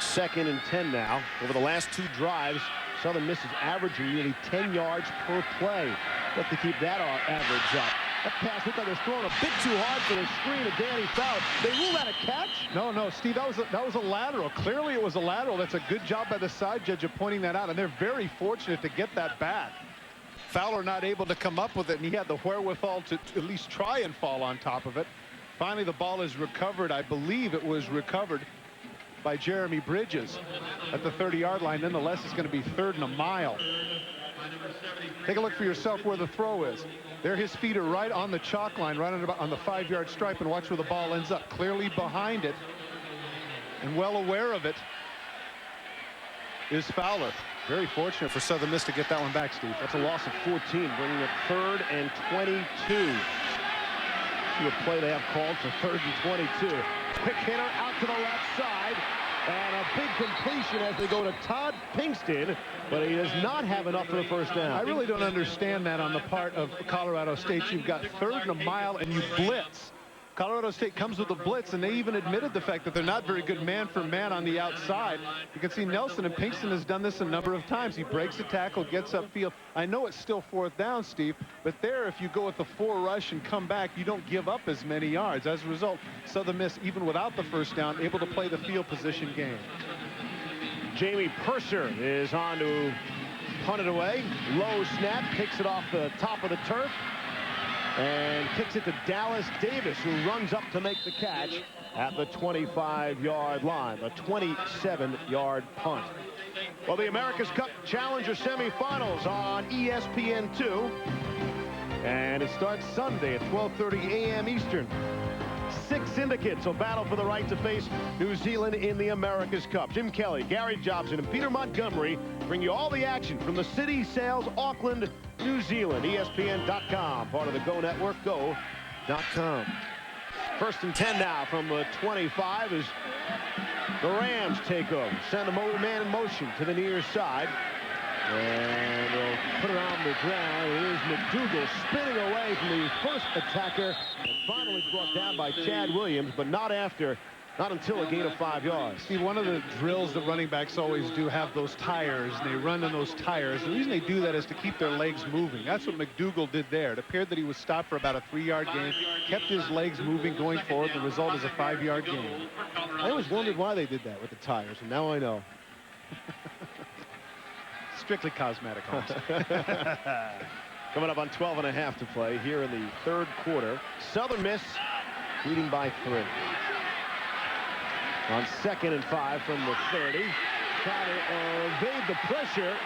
2nd and 10 now. Over the last 2 drives, Southern Miss is averaging nearly 10 yards per play. But to keep that average up. That pass looked like it was thrown a bit too hard for the screen of Danny Fowler. They ruled that a catch? No, Steve, that was a lateral. Clearly it was a lateral. That's a good job by the side judge of pointing that out, and they're very fortunate to get that back. Fowler not able to come up with it, and he had the wherewithal to at least try and fall on top of it. Finally, the ball is recovered. I believe it was recovered by Jeremy Bridges at the 30-yard line. Nonetheless, it's going to be 3rd and a mile. Take a look for yourself where the throw is. There his feet are right on the chalk line, right on the 5-yard stripe, and watch where the ball ends up. Clearly behind it, and well aware of it, is Fowler. Very fortunate for Southern Miss to get that one back, Steve. That's a loss of 14, bringing it 3rd and 22. See what play they have called for 3rd and 22. Quick hitter out to the left side, and a big completion as they go to Todd Pinkston, but he does not have enough for the first down. I really don't understand that on the part of Colorado State. You've got 3rd and a mile, and you blitz. Colorado State comes with a blitz, and they even admitted the fact that they're not very good man for man on the outside. You can see Nelson, and Pinkston has done this a number of times. He breaks a tackle, gets upfield. I know it's still 4th down, Steve, but there, if you go with the 4 rush and come back, you don't give up as many yards. As a result, Southern Miss, even without the first down, able to play the field position game. Jamie Purser is on to punt it away. Low snap, kicks it off the top of the turf, and kicks it to Dallas Davis, who runs up to make the catch at the 25-yard line. The 27-yard punt. Well, the America's Cup Challenger semifinals on ESPN2. And it starts Sunday at 12:30 a.m. Eastern. 6 syndicates will battle for the right to face New Zealand in the America's Cup. Jim Kelly, Gary Jobson, and Peter Montgomery bring you all the action from the City Sails Auckland, New Zealand. ESPN.com, part of the Go Network, go.com. 1st and 10 now from the 25 as the Rams take over. Send a man in motion to the near side. And they'll put it on the ground. It is McDougal spinning away from the first attacker, and finally brought down by Chad Williams, but not after Not until a gain of 5 yards. See, one of the drills that running backs always do have those tires, and they run on those tires. The reason they do that is to keep their legs moving. That's what McDougal did there. It appeared that he was stopped for about a 3-yard gain, kept his legs moving going forward. The result is a 5-yard gain. I always wondered why they did that with the tires, and now I know. Strictly cosmetic, Holmes. Coming up on 12.5 to play here in the third quarter. Southern Miss leading by 3. On 2nd and 5 from the 30. Trying to evade the pressure.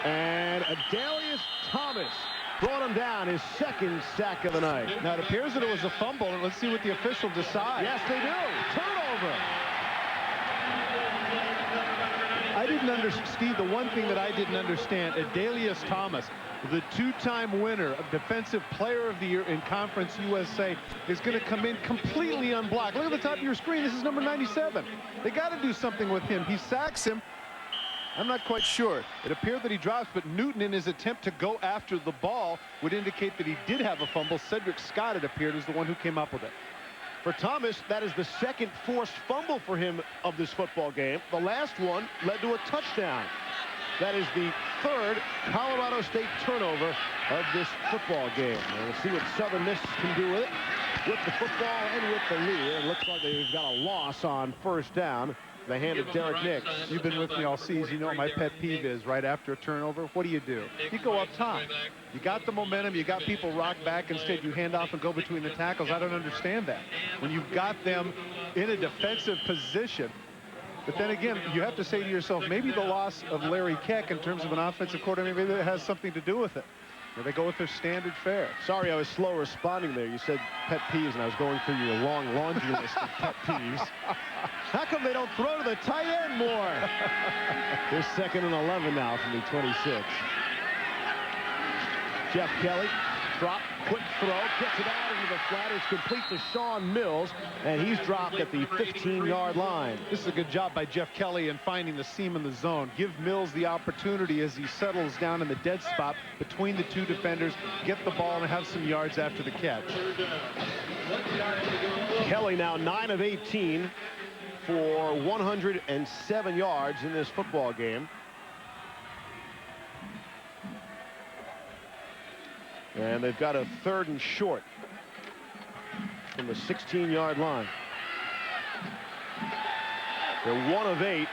And Adalius Thomas brought him down, his 2nd sack of the night. Now, it appears that it was a fumble, and let's see what the official decides. Yes, they do. Turnover. I didn't understand, Steve, the one thing that I didn't understand, Adalius Thomas, the 2-time winner of Defensive Player of the Year in Conference USA, is going to come in completely unblocked. Look at the top of your screen. This is number 97. They got to do something with him. He sacks him. I'm not quite sure. It appeared that he drops, but Newton, in his attempt to go after the ball, would indicate that he did have a fumble. Cedric Scott, it appeared, is the one who came up with it. For Thomas, that is the 2nd forced fumble for him of this football game. The last one led to a touchdown. That is the 3rd Colorado State turnover of this football game. And we'll see what Southern Miss can do with it, with the football and with the lead. It looks like they've got a loss on 1st down. They handed Derek Nix. You've been with me all season. You know what my pet peeve is. Right after a turnover, what do? You go up top. You got the momentum. You got people rock back. Instead, you hand off and go between the tackles. I don't understand that. When you've got them in a defensive position. But then again, you have to say to yourself, maybe the loss of Larry Keck in terms of an offensive coordinator, maybe that has something to do with it. They go with their standard fare. Sorry, I was slow responding there. You said pet peeves, and I was going through your long laundry list of pet peeves. How come they don't throw to the tight end more? They're 2nd and 11 now from the 26. Jeff Kelly, drop, quick throw, gets it out into the flat. It's complete to Sean Mills, and he's dropped at the 15-yard line. This is a good job by Jeff Kelly in finding the seam in the zone. Give Mills the opportunity as he settles down in the dead spot between the 2 defenders, get the ball and have some yards after the catch. Kelly now 9 of 18 for 107 yards in this football game. And they've got a 3rd and short from the 16-yard line. They're 1 of 8 in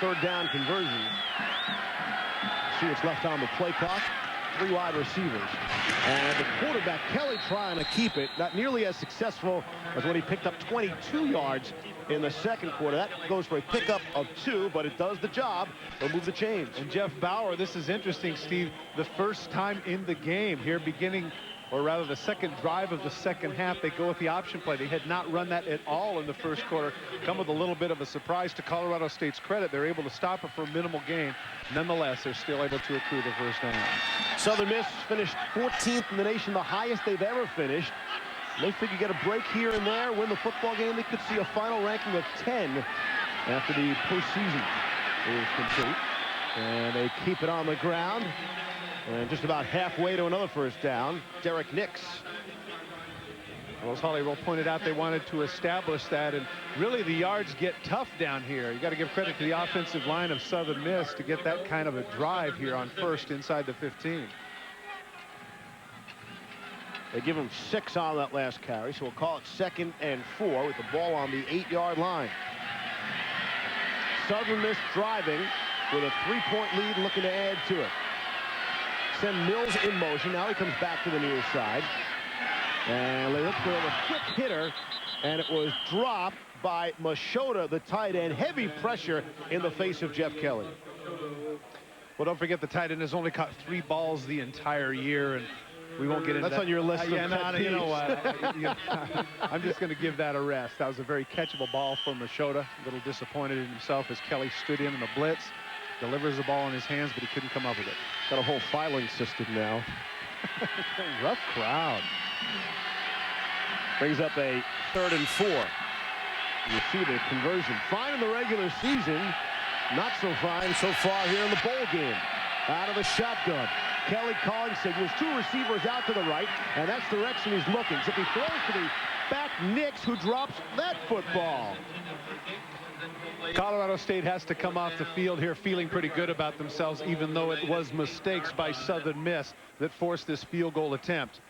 3rd down conversions. See what's left on the play clock. 3 wide receivers. And the quarterback, Kelly, trying to keep it. Not nearly as successful as when he picked up 22 yards in the 2nd quarter. That goes for a pickup of 2, but it does the job. They'll move the chains. And Jeff Bauer, this is interesting, Steve. The first time in the game here, beginning, or rather the 2nd drive of the 2nd half, they go with the option play. They had not run that at all in the 1st quarter. Come with a little bit of a surprise to Colorado State's credit. They're able to stop it for a minimal gain. Nonetheless, they're still able to accrue the 1st down. Southern Miss finished 14th in the nation, the highest they've ever finished. They figure get a break here and there, win the football game. They could see a final ranking of 10 after the postseason is complete. And they keep it on the ground. And just about halfway to another 1st down, Derek Nix. Well, as Holly Roll pointed out, they wanted to establish that, and really the yards get tough down here. You got to give credit to the offensive line of Southern Miss to get that kind of a drive here on 1st inside the 15. They give him 6 on that last carry, so we'll call it 2nd and 4 with the ball on the 8-yard line. Southern Miss driving with a 3-point lead, looking to add to it. Send Mills in motion. Now he comes back to the near side. And they look for a quick hitter, and it was dropped by Machota, the tight end. Heavy pressure in the face of Jeff Kelly. Well, don't forget the tight end has only caught 3 balls the entire year, and we won't get into that. That's on your list of pet peeves. You know what? I'm just going to give that a rest. That was a very catchable ball for Machota. A little disappointed in himself as Kelly stood in the blitz. Delivers the ball in his hands, but he couldn't come up with it. Got a whole filing system now. Rough crowd. Brings up a 3rd and 4. You see the conversion. Fine in the regular season. Not so fine so far here in the bowl game. Out of the shotgun. Kelly calling signals. 2 receivers out to the right, and that's the direction he's looking. So if he throws to the back Nix, who drops that football. Colorado State has to come off the field here feeling pretty good about themselves, even though it was mistakes by Southern Miss that forced this field goal attempt.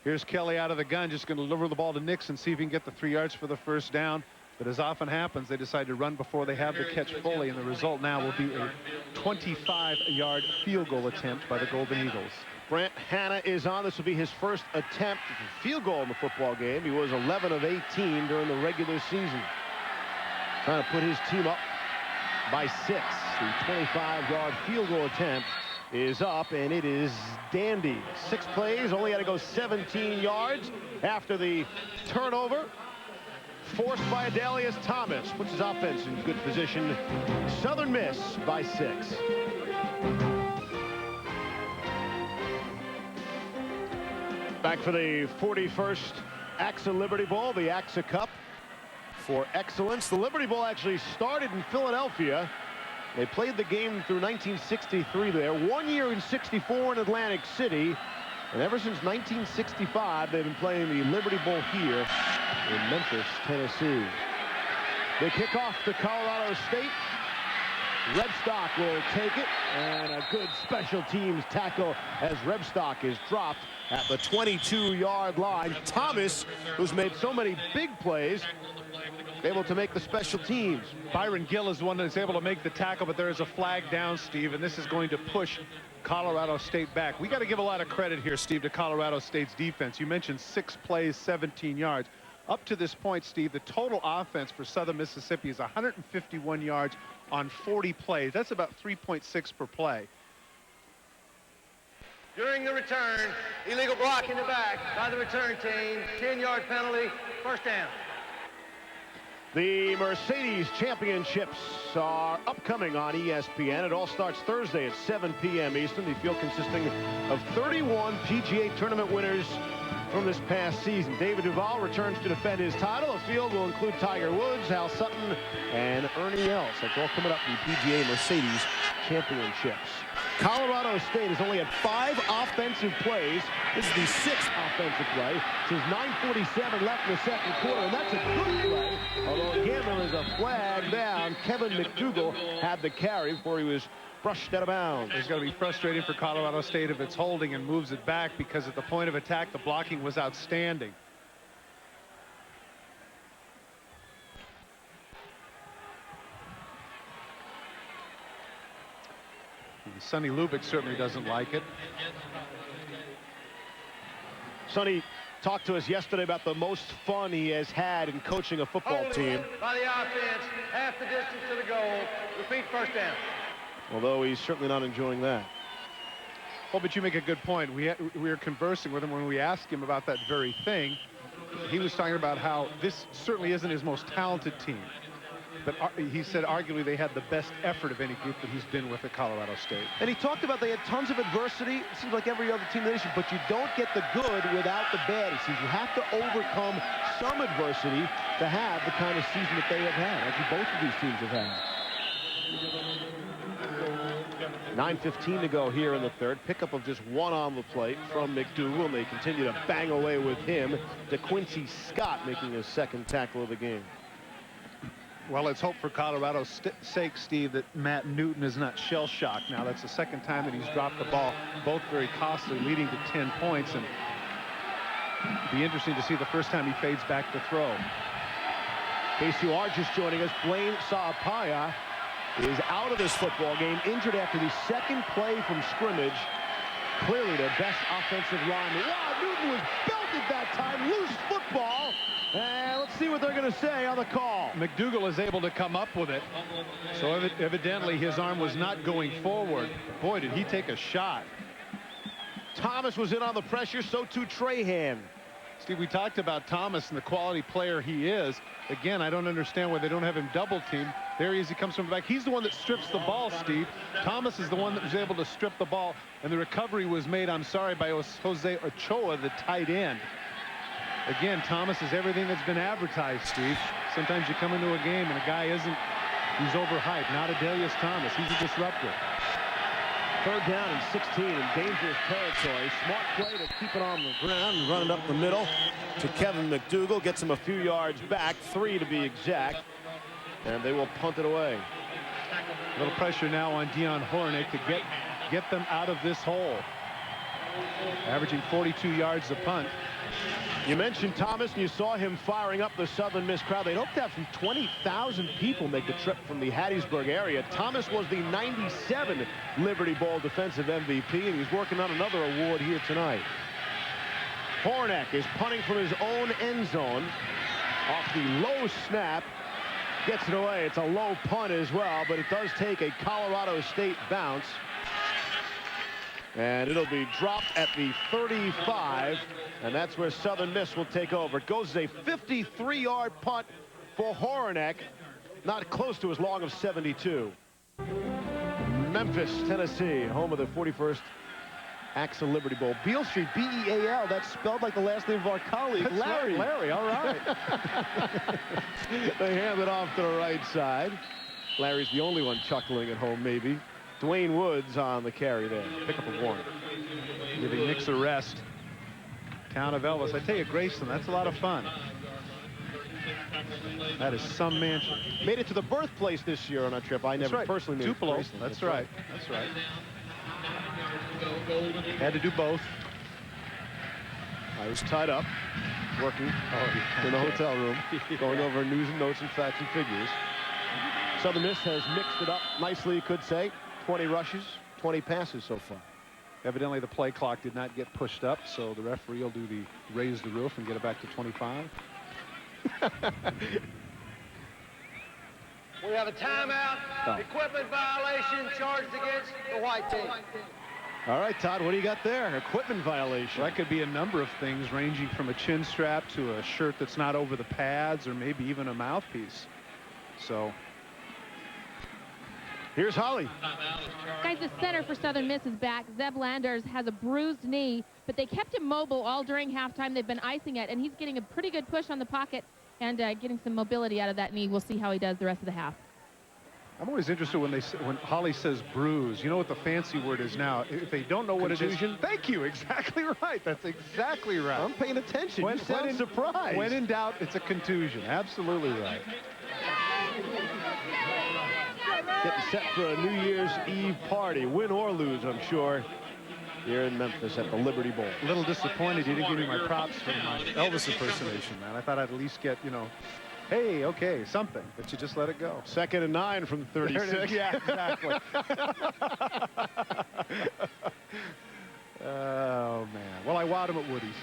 Here's Kelly out of the gun, just going to deliver the ball to Nix and see if he can get the 3 yards for the first down. But as often happens, they decide to run before they have the catch fully, and the result now will be a 25-yard field goal attempt by the Golden Eagles. Brant Hanna is on. This will be his first attempt at a field goal in the football game. He was 11 of 18 during the regular season. Trying to put his team up by 6. The 25-yard field goal attempt is up, and it is dandy. 6 plays, only had to go 17 yards after the turnover forced by Adalius Thomas. Puts his offense in good position. Southern Miss by 6. Back for the 41st AXA Liberty Bowl, the AXA Cup for excellence. The Liberty Bowl actually started in Philadelphia. They played the game through 1963 there, 1 year in '64 in Atlantic City, and ever since 1965 they've been playing the Liberty Bowl here in Memphis, Tennessee. They kick off to Colorado State. Rebstock will take it, and a good special teams tackle as Rebstock is dropped at the 22-yard line. Thomas, who's made so many big plays, able to make the special teams. Byron Gill is the one that's able to make the tackle, but there is a flag down, Steve, and this is going to push Colorado State back. We got to give a lot of credit here, Steve, to Colorado State's defense. You mentioned 6 plays, 17 yards. Up to this point, Steve, the total offense for Southern Mississippi is 151 yards on 40 plays. That's about 3.6 per play. During the return, illegal block in the back by the return team. 10-yard penalty, first down. The Mercedes Championships are upcoming on ESPN. It all starts Thursday at 7 p.m. Eastern. The field consisting of 31 PGA tournament winners from this past season. David Duval returns to defend his title. The field will include Tiger Woods, Hal Sutton, and Ernie Els. That's all coming up in the PGA Mercedes Championships. Colorado State has only had 5 offensive plays. This is the 6th offensive play. There's 9:47 left in the second quarter, and that's a good play. Although again, there is a flag down. Kevin McDougal had the carry before he was brushed out of bounds. It's going to be frustrating for Colorado State if it's holding and moves it back, because at the point of attack, the blocking was outstanding. Sonny Lubick certainly doesn't like it. Sonny talked to us yesterday about the most fun he has had in coaching a football team. By the offense, half the distance to the goal. Repeat, first down. Although he's certainly not enjoying that. Well, but you make a good point. We were conversing with him when we asked him about that very thing. He was talking about how this certainly isn't his most talented team. But he said arguably they had the best effort of any group that he's been with at Colorado State. And he talked about they had tons of adversity. It seems like every other team in the nation, but you don't get the good without the bad. He says you have to overcome some adversity to have the kind of season that they have had. Actually, both of these teams have had. 9:15 to go here in the third. Pickup of just 1 on the plate from McDougal, and they continue to bang away with him. DeQuincy Scott making his 2nd tackle of the game. Well, let's hope for Colorado's sake, Steve, that Matt Newton is not shell-shocked now. That's the 2nd time that he's dropped the ball, both very costly, leading to 10 points. And it'll be interesting to see the first time he fades back to throw. KCUR just joining us. Blaine Saapaya is out of this football game, injured after the 2nd play from scrimmage. Clearly the best offensive lineman. Wow, Newton was belted that time. Loose football. And let's see what they're going to say on the call. McDougal is able to come up with it. So evidently his arm was not going forward. Boy, did he take a shot. Thomas was in on the pressure, so too Trahan. Steve, we talked about Thomas and the quality player he is. Again, I don't understand why they don't have him double teamed. There he is. He comes from the back. He's the one that strips the ball, Steve. Thomas is the one that was able to strip the ball, and the recovery was made, I'm sorry, by Jose Ochoa, the tight end. Again, Thomas is everything that's been advertised, Steve. Sometimes you come into a game and a guy he's overhyped. Not Adalius Thomas. He's a disruptor. 3rd down and 16 in dangerous territory. Smart play to keep it on the ground and run it up the middle to Kevin McDougal. Gets him a few yards back, 3 to be exact. And they will punt it away. A little pressure now on Dion Hornick to get them out of this hole. Averaging 42 yards a punt. You mentioned Thomas, and you saw him firing up the Southern Miss crowd. They'd hope to have some 20,000 people make the trip from the Hattiesburg area. Thomas was the '97 Liberty Bowl defensive MVP, and he's working on another award here tonight. Hornick is punting from his own end zone off the low snap. Gets it away. It's a low punt as well, but it does take a Colorado State bounce. And it'll be dropped at the 35, and that's where Southern Miss will take over. It goes as a 53-yard punt for Hornick, not close to as long of 72. Memphis, Tennessee, home of the 41st Axel Liberty Bowl. Beale Street, B-E-A-L. That's spelled like the last name of our colleague, That's Larry. Right, Larry, all right. They hand it off to the right side. Larry's the only one chuckling at home, maybe. Dwayne Woods on the carry there. Pick up a 1. Giving Nix a rest. Town of Elvis. I tell you, Graceland, that's a lot of fun. That is some mansion. Made it to the birthplace this year on our trip. I never personally made Tupelo. it to Graceland. That's right. That's right. Had to do both. I was tied up, working in the hotel room, going over news and notes and facts and figures. Southern Miss has mixed it up nicely, you could say. 20 rushes, 20 passes so far. Evidently, the play clock did not get pushed up, so the referee will do the raise the roof and get it back to 25. We have a timeout. Equipment violation charged against the white team. All right, Todd, what do you got there? Equipment violation. Well, that could be a number of things, ranging from a chin strap to a shirt that's not over the pads, or maybe even a mouthpiece. So here's Holly. Guys, the center for Southern Miss is back. Zeb Landers has a bruised knee, but they kept him mobile all during halftime. They've been icing it, and he's getting a pretty good push on the pocket and getting some mobility out of that knee. We'll see how he does the rest of the half. I'm always interested when Holly says bruise. You know what the fancy word is now. If they don't know what Contusion? it is. Thank you. Exactly right. That's exactly right. I'm paying attention. You sound surprised. When in doubt, it's a contusion. Absolutely right. Getting set for a New Year's Eve party, win or lose, I'm sure, here in Memphis at the Liberty Bowl. A little disappointed you didn't give me my props for my Elvis impersonation, man. I thought I'd at least get, you know, hey, okay, something, but you just let it go. 2nd and 9 from 36. Yeah, exactly. Oh, man. Well, I wowed him at Woody's.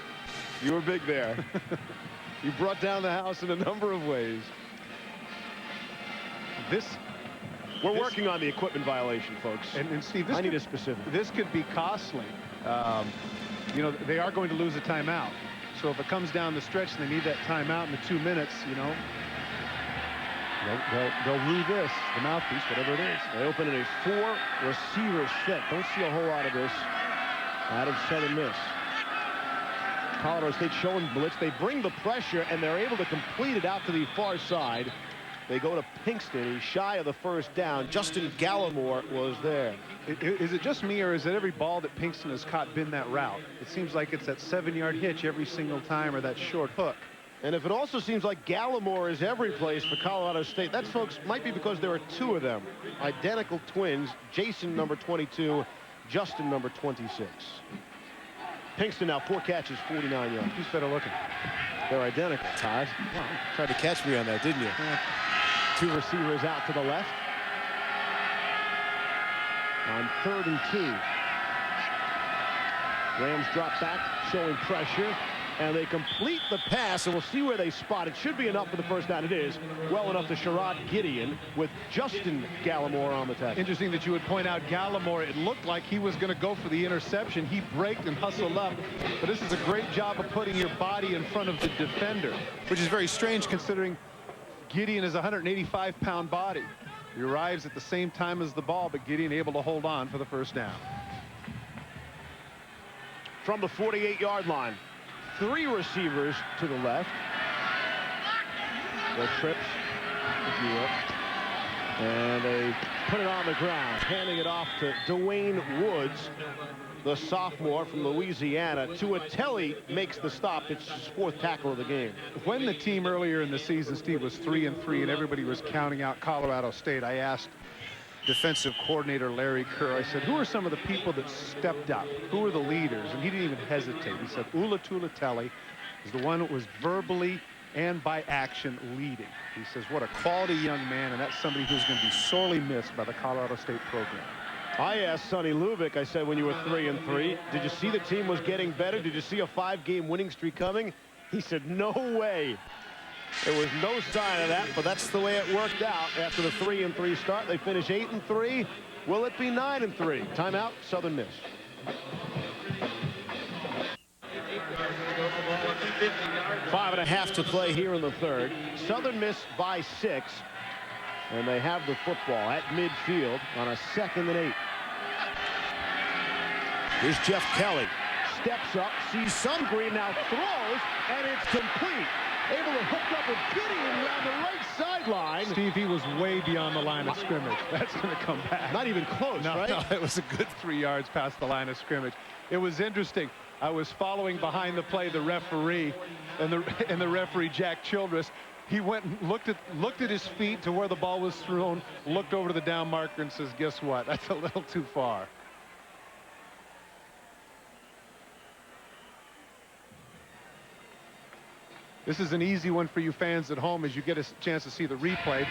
You were big there. You brought down the house in a number of ways. We're working on the equipment violation, folks. And Steve, I need a specific. This could be costly. You know, they are going to lose a timeout. So if it comes down the stretch and they need that timeout in the 2 minutes, you know, they'll rue this, the mouthpiece, whatever it is. They open in a 4-receiver set. Don't see a whole lot of this out of Southern Miss. Colorado State showing blitz. They bring the pressure, and they're able to complete it out to the far side. They go to Pinkston. He's shy of the first down. Justin Gallimore was there. Is it just me, or is it every ball that Pinkston has caught been that route? It seems like it's that 7-yard hitch every single time, or that short hook. And if it also seems like Gallimore is every place for Colorado State, that, folks, might be because there are 2 of them. Identical twins. Jason, number 22. Justin, number 26. Pinkston now 4 catches, 49 yards. Who's better looking? They're identical, Todd. Well, tried to catch me on that, didn't you? 2 receivers out to the left. On 3rd and 2. Rams drop back, showing pressure, and they complete the pass, and we'll see where they spot. It should be enough for the first down. It is well enough to Sherrod Gideon with Justin Gallimore on the tackle. Interesting that you would point out Gallimore. It looked like he was going to go for the interception. He braked and hustled up, but this is a great job of putting your body in front of the defender, which is very strange considering Gideon is a 185-pound body. He arrives at the same time as the ball, but Gideon able to hold on for the first down. From the 48-yard line, 3 receivers to the left. The trips, if you will. And they put it on the ground, handing it off to Dwayne Woods, the sophomore from Louisiana. Tuitele makes the stop. It's his 4th tackle of the game. When the team earlier in the season, Steve, was 3-3 and everybody was counting out Colorado State, I asked defensive coordinator Larry Kerr, I said, who are some of the people that stepped up? Who are the leaders? And he didn't even hesitate. He said Ula Tuitele is the one that was verbally and by action leading. He says, what a quality young man, and that's somebody who's going to be sorely missed by the Colorado State program. I asked Sonny Lubick, I said, when you were 3-3, did you see the team was getting better? Did you see a 5-game winning streak coming? He said, no way. There was no sign of that, but that's the way it worked out. After the 3-3 start, they finish 8-3. Will it be 9-3? Timeout, Southern Miss. 5.5 to play here in the 3rd. Southern Miss by 6. And they have the football at midfield on a 2nd and 8. Here's Jeff Kelly. Steps up, sees some green, now throws, and it's complete. Able to hook up with Gideon around the right sideline. Steve, he was way beyond the line of scrimmage. That's going to come back. Not even close, no, right? No, it was a good 3 yards past the line of scrimmage. It was interesting. I was following behind the play the referee, and the referee, Jack Childress. He went and looked at his feet to where the ball was thrown, looked over to the down marker and says, guess what? That's a little too far. This is an easy one for you fans at home as you get a chance to see the replay.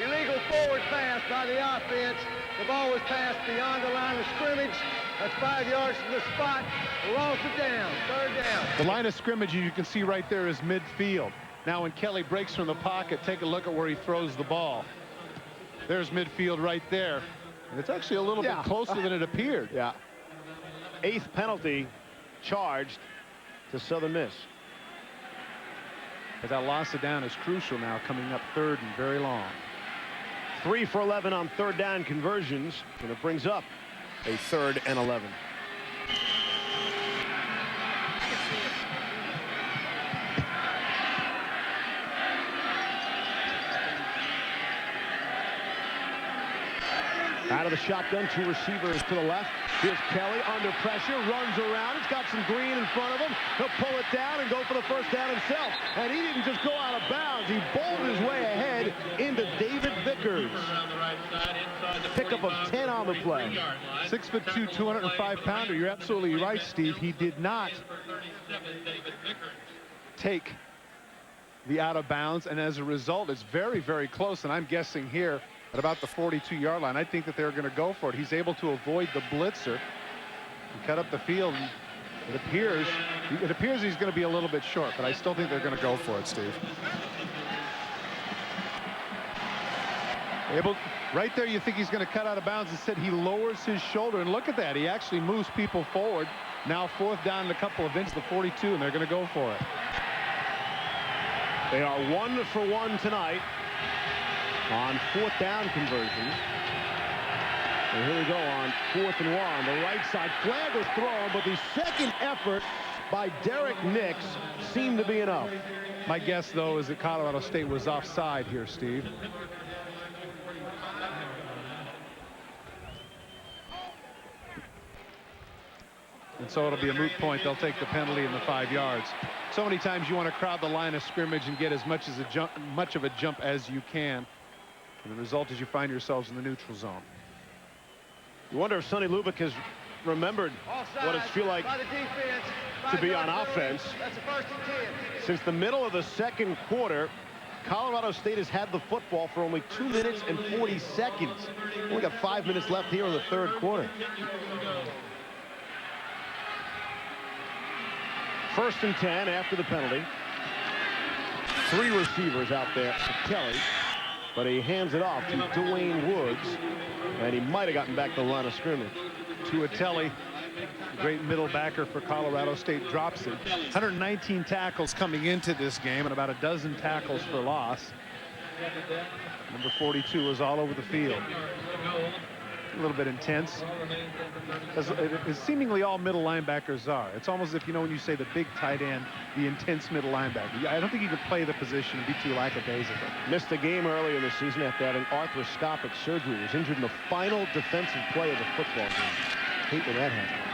Illegal forward pass by the offense. The ball was passed beyond the line of scrimmage. That's 5 yards from the spot. The loss is down. 3rd down. The line of scrimmage you can see right there is midfield. Now when Kelly breaks from the pocket, take a look at where he throws the ball. There's midfield right there. And it's actually a little bit closer than it appeared. Yeah. 8th penalty charged to Southern Miss. But that loss of down is crucial now, coming up 3rd and very long. 3 for 11 on 3rd down conversions, and it brings up a 3rd and 11. Out of the shotgun, 2 receivers to the left. Here's Kelly under pressure, runs around. He's got some green in front of him. He'll pull it down and go for the 1st down himself. And he didn't just go out of bounds. He bowled his way ahead into David Vickers. Pickup of 10 on the play. 6'2", 205-pounder. You're absolutely right, Steve. He did not take the out of bounds, and as a result, it's very, very close. And I'm guessing here at about the 42-yard line, I think that they're going to go for it. He's able to avoid the blitzer and cut up the field. And it appears he's going to be a little bit short, but I still think they're going to go for it, Steve. Right there, you think he's going to cut out of bounds. Instead, he lowers his shoulder, and look at that. He actually moves people forward. Now 4th down and a couple of inches, the 42, and they're going to go for it. They are 1 for 1 tonight on 4th down conversions. And here we go on 4th and 1. The right side flag was thrown, but the second effort by Derek Nix seemed to be enough. My guess, though, is that Colorado State was offside here, Steve. And so it'll be a moot point. They'll take the penalty in the 5 yards. So many times you want to crowd the line of scrimmage and get as much of a jump as you can. And the result is you find yourselves in the neutral zone. You wonder if Sonny Lubick has remembered what it feels like to be on offense. That's a 1st and 10. Since the middle of the 2nd quarter, Colorado State has had the football for only 2 minutes and 40 seconds. Only got 5 minutes left here in the 3rd quarter. 1st and 10 after the penalty. 3 receivers out there for Kelly, but he hands it off to Dwayne Woods, and he might have gotten back to the line of scrimmage. Tuitele, great middle backer for Colorado State, drops it. 119 tackles coming into this game and about a dozen tackles for loss. Number 42 is all over the field. a little bit intense, as seemingly all middle linebackers are. It's almost as if, you know, when you say the big tight end, the intense middle linebacker. I don't think you can play the position and be too lackadaisical. Missed the game early in the season after having arthroscopic surgery. He was injured in the final defensive play of the football game. Hate when that happens.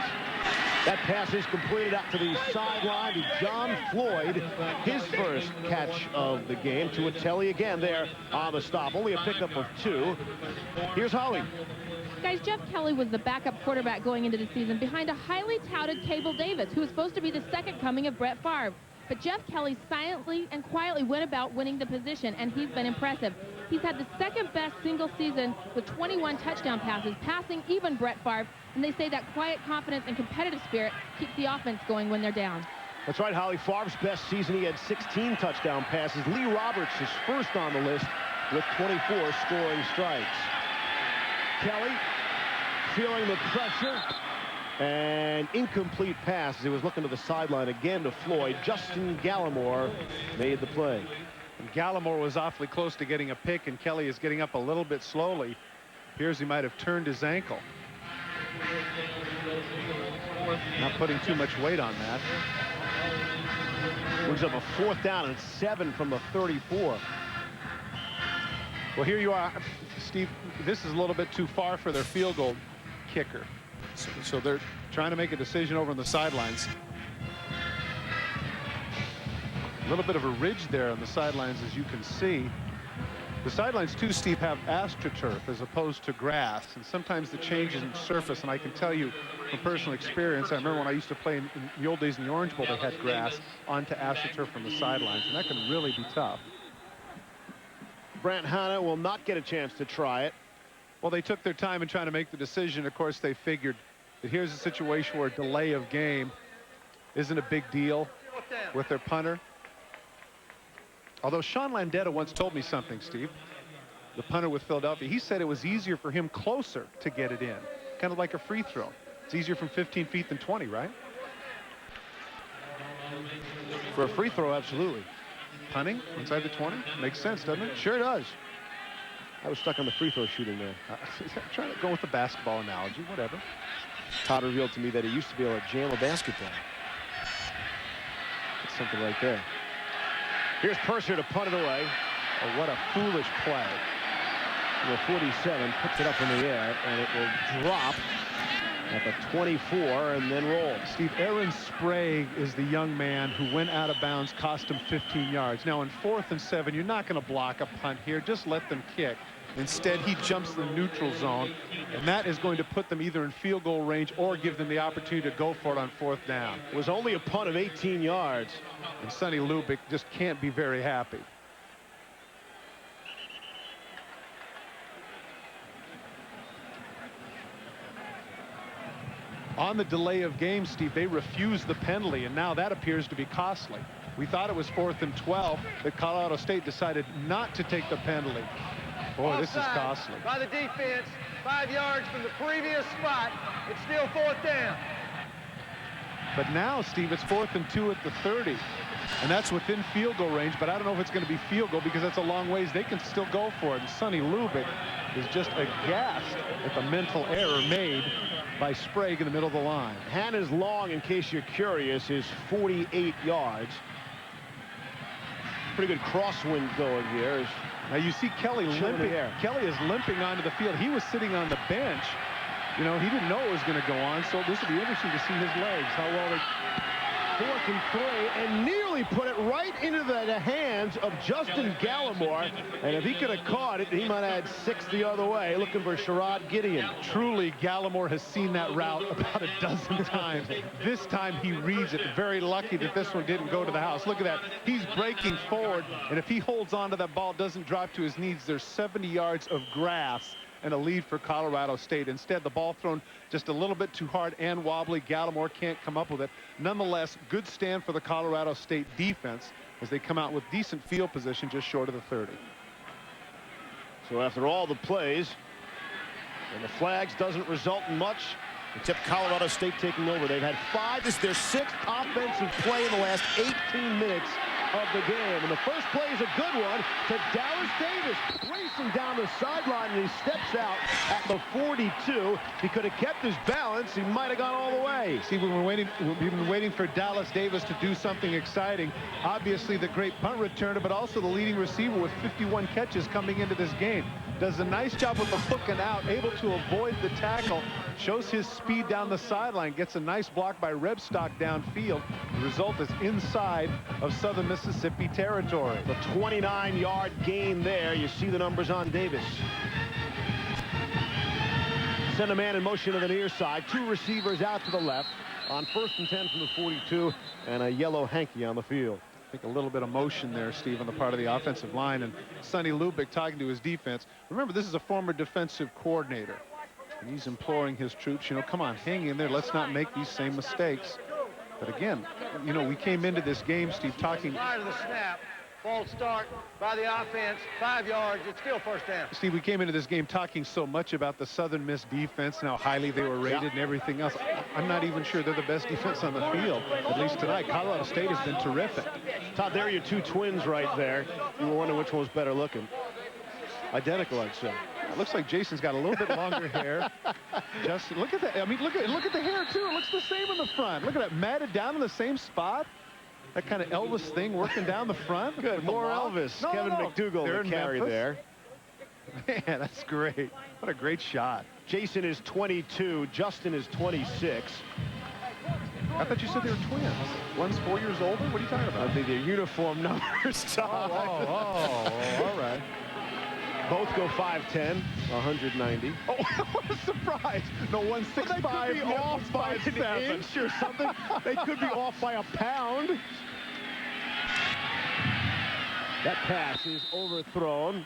That pass is completed out to the sideline to John Floyd. His first catch of the game. To Telly again there on the stop. Only a pickup of 2. Here's Holly. Guys, Jeff Kelly was the backup quarterback going into the season behind a highly touted Cable Davis, who was supposed to be the second coming of Brett Favre. But Jeff Kelly silently and quietly went about winning the position, and he's been impressive. He's had the second best single season with 21 touchdown passes, passing even Brett Favre, and they say that quiet confidence and competitive spirit keeps the offense going when they're down. That's right, Holly. Favre's best season, he had 16 touchdown passes. Lee Roberts is first on the list with 24 scoring strikes. Kelly feeling the pressure. And incomplete pass as he was looking to the sideline again to Floyd. Justin Gallimore made the play. And Gallimore was awfully close to getting a pick, and Kelly is getting up a little bit slowly. Appears he might have turned his ankle. Not putting too much weight on that. Brings up a 4th down and 7 from the 34. Well, here you are, Steve. This is a little bit too far for their field goal kicker. So they're trying to make a decision over on the sidelines. A little bit of a ridge there on the sidelines, as you can see. The sidelines, too, Steve, have AstroTurf as opposed to grass. And sometimes the change in surface, and I can tell you from personal experience, I remember when I used to play in the old days in the Orange Bowl, they had grass onto AstroTurf from the sidelines, and that can really be tough. Brant Hanna will not get a chance to try it. Well, they took their time in trying to make the decision. Of course, they figured that here's a situation where a delay of game isn't a big deal with their punter. Although Sean Landetta once told me something, Steve, the punter with Philadelphia. He said it was easier for him closer to get it in, kind of like a free throw. It's easier from 15 feet than 20, right? For a free throw, absolutely. Punting inside the 20 makes sense, doesn't it? Sure does. I was stuck on the free throw shooting there. Trying to go with the basketball analogy, whatever. Todd revealed to me that he used to be able to jam a basketball. It's something right there. Here's Purser to punt it away. Oh, what a foolish play. Number 47 puts it up in the air, and it will drop at the 24 and then roll. Steve, Aaron Sprague is the young man who went out of bounds, cost him 15 yards. Now, in 4th and 7, you're not going to block a punt here. Just let them kick. Instead, he jumps the neutral zone, and that is going to put them either in field goal range or give them the opportunity to go for it on 4th down. It was only a punt of 18 yards. And Sonny Lubick just can't be very happy. On the delay of game, Steve, they refused the penalty, and now that appears to be costly. We thought it was 4th and 12, but Colorado State decided not to take the penalty. Boy, this is costly. By the defense, 5 yards from the previous spot. It's still 4th down. But now, Steve, it's 4th and 2 at the 30. And that's within field goal range, but I don't know if it's going to be field goal because that's a long ways. They can still go for it. And Sonny Lubick is just aghast at the mental error made by Sprague in the middle of the line. Hanna's long, in case you're curious, is 48 yards. Pretty good crosswind going here. Now you see Kelly limping. Kelly is limping onto the field. He was sitting on the bench. You know, he didn't know it was going to go on, so this will be interesting to see his legs, how well they... 4th and 3, and nearly put it right into the hands of Justin Gallimore. And if he could have caught it, he might have had 6 the other way, looking for Sherrod Gideon. Truly, Gallimore has seen that route about a dozen times. This time he reads it. Very lucky that this one didn't go to the house. Look at that. He's breaking forward, and if he holds on to that ball, doesn't drop to his knees, there's 70 yards of grass and a lead for Colorado State. Instead, the ball thrown just a little bit too hard and wobbly. Gallimore can't come up with it. Nonetheless, good stand for the Colorado State defense as they come out with decent field position just short of the 30. So after all the plays, and the flags doesn't result in much, except Colorado State taking over. They've had 5. This is their 6th offensive play in the last 18 minutes of the game. And the first play is a good one to Dallas Davis, racing down the sideline, and he steps out at the 42. He could have kept his balance. He might have gone all the way. See, we've been waiting for Dallas Davis to do something exciting. Obviously, the great punt returner, but also the leading receiver with 51 catches coming into this game. Does a nice job with the hook and out, able to avoid the tackle, shows his speed down the sideline, gets a nice block by Rebstock downfield. The result is inside of Southern Mississippi territory. The 29-yard gain there. You see the numbers on Davis. Send a man in motion to the near side. 2 receivers out to the left on 1st and 10 from the 42, and a yellow hanky on the field. I think a little bit of motion there, Steve, on the part of the offensive line, and Sonny Lubick talking to his defense. Remember, this is a former defensive coordinator, and he's imploring his troops, you know, come on, hang in there. Let's not make these same mistakes. But again, you know, we came into this game, Steve, talking. Prior to the snap, false start by the offense, 5 yards. It's still first down. Steve, we came into this game talking so much about the Southern Miss defense and how highly they were rated and everything else. I'm not even sure they're the best defense on the field, at least tonight. Colorado State has been terrific. Todd, there are your 2 twins right there. You were wondering which one was better looking. Identical, I'd say. It looks like Jason's got a little bit longer hair. Just look at that. I mean, look at the hair too. It looks the same in the front. Look at that, matted down in the same spot. That kind of Elvis thing working down the front. Good. More Elvis. No, Kevin McDougal to carry there. Man, that's great. What a great shot. Jason is 22. Justin is 26. I thought you said they were twins. One's 4 years older. What are you talking about? Their uniform numbers, Todd. All right. Both go 5'10", 190. Oh, what a surprise. No, one's 6'5", They could be off by an 5'7". inch or something. They could be off by a pound. That pass is overthrown.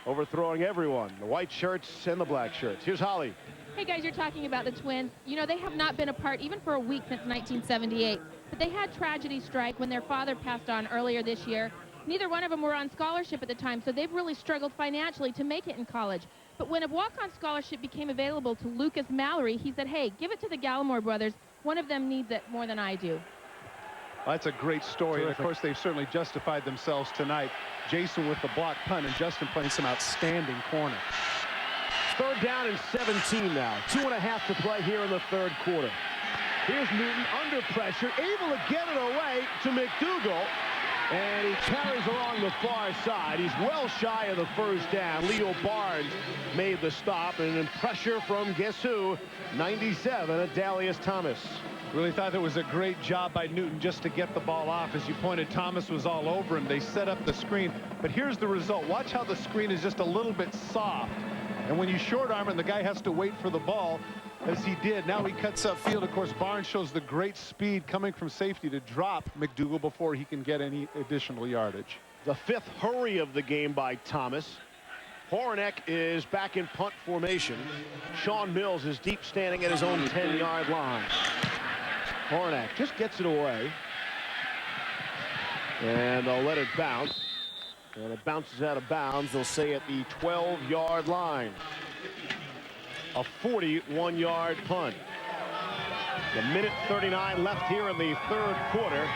Overthrowing everyone. The white shirts and the black shirts. Here's Holly. Hey guys, you're talking about the Twins. You know, they have not been apart even for a week since 1978. But they had tragedy strike when their father passed on earlier this year. Neither one of them were on scholarship at the time, so they've really struggled financially to make it in college. But when a walk-on scholarship became available to Lucas Mallory, he said, hey, give it to the Gallimore brothers. One of them needs it more than I do. Well, that's a great story. And of course, they've certainly justified themselves tonight. Jason with the block punt and Justin playing some outstanding corner. 3rd down and 17 now. 2.5 to play here in the 3rd quarter. Here's Newton under pressure, able to get it away to McDougal. And he carries along the far side. He's well shy of the 1st down. Leo Barnes made the stop, and then pressure from guess who? 97, Adalius Thomas. Really thought it was a great job by Newton just to get the ball off. As you pointed, Thomas was all over him. They set up the screen, but here's the result. Watch how the screen is just a little bit soft. And when you short arm and the guy has to wait for the ball, as he did, now he cuts upfield. Of course, Barnes shows the great speed coming from safety to drop McDougal before he can get any additional yardage. The 5th hurry of the game by Thomas. Horonek is back in punt formation. Sean Mills is deep, standing at his own 10-yard line. Horonek just gets it away. And they'll let it bounce. And it bounces out of bounds, they'll say, at the 12-yard line. A 41-yard punt. The minute 39 left here in the 3rd quarter.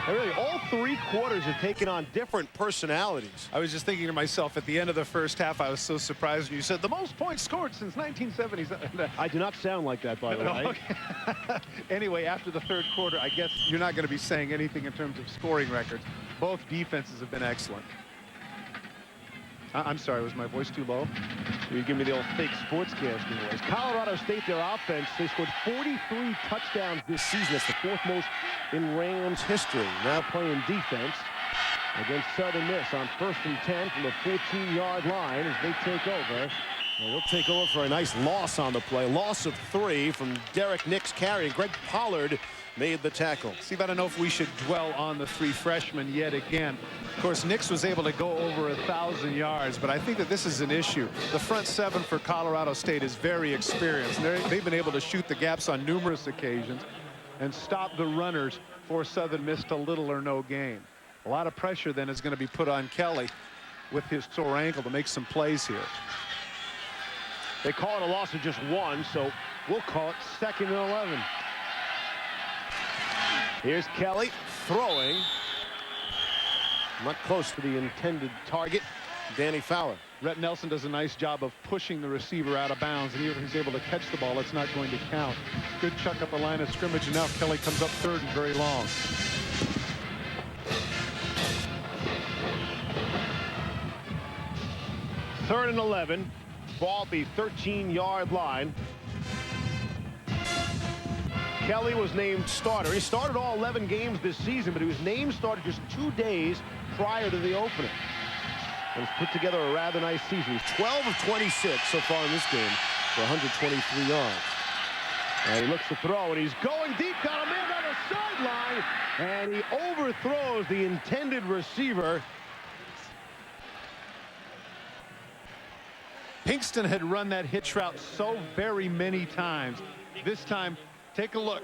And really, all 3 quarters have taken on different personalities. I was just thinking to myself, at the end of the 1st half, I was so surprised when you said the most points scored since 1970s. I do not sound like that, by the way. Okay. Anyway, after the 3rd quarter, I guess you're not going to be saying anything in terms of scoring records. Both defenses have been excellent. I'm sorry, was my voice too low? You give me the old fake sportscasting voice. Colorado State, their offense, they scored 43 touchdowns this season. That's the 4th most in Rams history. Now playing defense against Southern Miss on 1st and 10 from the 14-yard line as they take over. Well, they'll take over for a nice loss on the play. Loss of 3 from Derek Nix carrying. Greg Pollard made the tackle. Steve, I don't know if we should dwell on the 3 freshmen yet again. Of course, Nix was able to go over 1,000 yards, but I think that this is an issue. The front 7 for Colorado State is very experienced. They've been able to shoot the gaps on numerous occasions and stop the runners for Southern Miss to little or no gain. A lot of pressure then is going to be put on Kelly with his sore ankle to make some plays here. They call it a loss of just 1, so we'll call it 2nd and 11. Here's Kelly throwing. Not close to the intended target, Danny Fowler. Rhett Nelson does a nice job of pushing the receiver out of bounds, and even if he's able to catch the ball, it's not going to count. Good chuck up the line of scrimmage, and now Kelly comes up third and very long. Third and 11. Ball at the 13-yard line. Kelly was named starter. He started all 11 games this season, but he was named starter just 2 days prior to the opening. And he's put together a rather nice season. He's 12 of 26 so far in this game for 123 yards. And he looks to throw, and he's going deep. Got a man on the sideline, and he overthrows the intended receiver. Pinkston had run that hitch route so very many times. This time, take a look.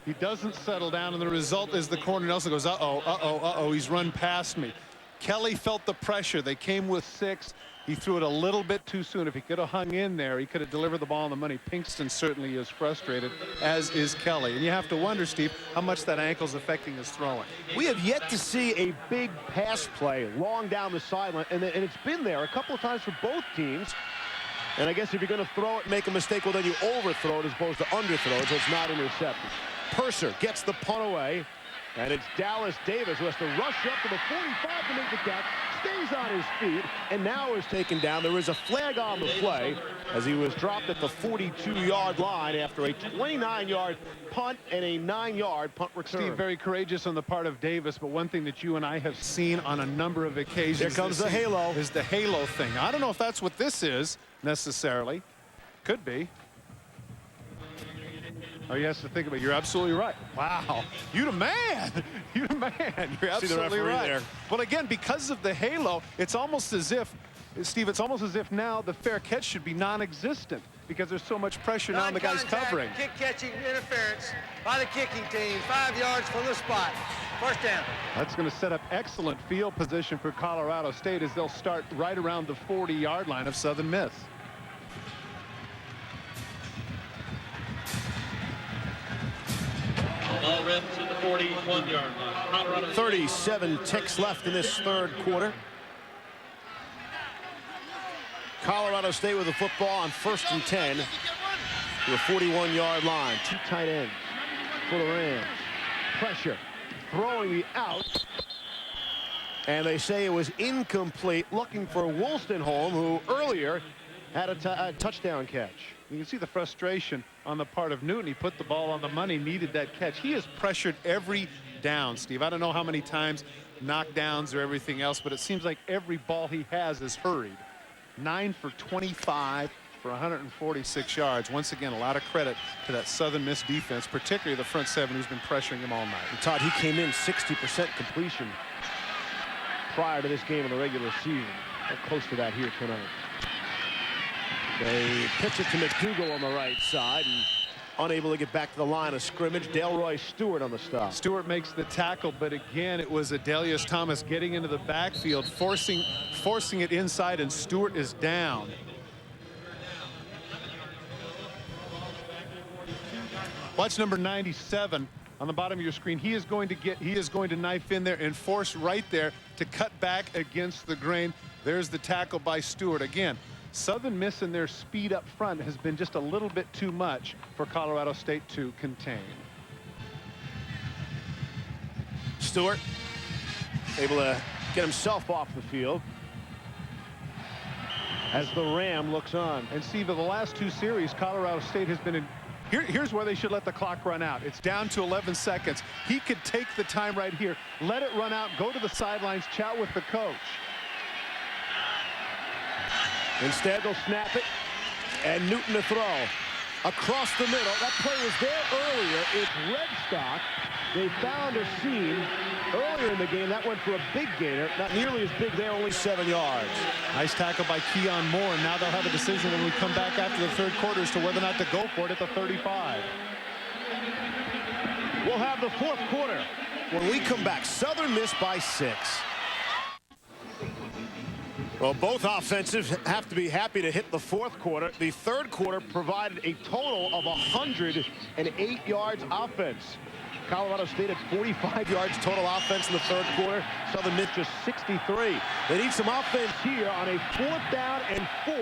He doesn't settle down, and the result is the corner Nelson goes, uh-oh, he's run past me. Kelly felt the pressure. They came with 6. He threw it a little bit too soon. If he could have hung in there, he could have delivered the ball on the money. Pinkston certainly is frustrated, as is Kelly. And you have to wonder, Steve, how much that ankle's affecting his throwing. We have yet to see a big pass play long down the sideline, and it's been there a couple of times for both teams. And I guess if you're going to throw it, make a mistake, well, then you overthrow it as opposed to underthrow it, so it's not intercepted. Purser gets the punt away, and it's Dallas Davis who has to rush up to the 45 to make the catch, stays on his feet, and now is taken down. There is a flag on the play as he was dropped at the 42-yard line after a 29-yard punt and a 9-yard punt return. Steve, very courageous on the part of Davis, but one thing that you and I have seen on a number of occasions here comes the halo. Is the halo thing. I don't know if that's what this is necessarily. Could be. Oh, he has to think about it. You're absolutely right. Wow. You the man. You the man. You're absolutely right. There. Well, again, because of the halo, it's almost as if, Steve, it's almost as if now the fair catch should be non-existent because there's so much pressure now on the guys covering. Kick catching interference by the kicking team, 5 yards from the spot. First down. That's going to set up excellent field position for Colorado State as they'll start right around the 40-yard line of Southern Miss. Ball rips at the 41-yard line. 37 ticks left in this third quarter. Colorado State with the football on 1st and 10 to the 41-yard line. 2 tight ends for the Rams. Pressure, throwing the out. And they say it was incomplete, looking for Wolstenholme, who earlier had a touchdown catch. You can see the frustration on the part of Newton. He put the ball on the money, needed that catch. He has pressured every down, Steve. I don't know how many times, knockdowns or everything else, but it seems like every ball he has is hurried. 9 for 25 for 146 yards. Once again, a lot of credit to that Southern Miss defense, particularly the front 7 who's been pressuring him all night. And Todd, he came in 60% completion prior to this game in the regular season. How close to that here tonight. They pitch it to McDougal on the right side and unable to get back to the line of scrimmage. Delroy Stewart on the stop. Stewart makes the tackle, but again, it was Adelius Thomas getting into the backfield, forcing it inside, and Stewart is down. Watch number 97 on the bottom of your screen. He is going to knife in there and force right there to cut back against the grain. There's the tackle by Stewart. Again, Southern Miss in their speed up front has been just a little bit too much for Colorado State to contain. Stewart able to get himself off the field as the Ram looks on. And Steve, of the last 2 series, Colorado State has been in. Here's where they should let the clock run out. It's down to 11 seconds. He could take the time right here, let it run out, go to the sidelines, chat with the coach. Instead, they'll snap it, and Newton to throw. Across the middle. That play was there earlier. It's Redstock. They found a seam earlier in the game. That went for a big gainer. Not nearly as big there, only 7 yards. Nice tackle by Keon Moore. And now they'll have a decision when we come back after the third quarter as to whether or not to go for it at the 35. We'll have the fourth quarter when we come back. Southern Miss by 6. Well, both offensives have to be happy to hit the fourth quarter. The third quarter provided a total of 108 yards offense Colorado State at 45 yards total offense in the third quarter. Southern Miss just 63. They need some offense here on a 4th down and 4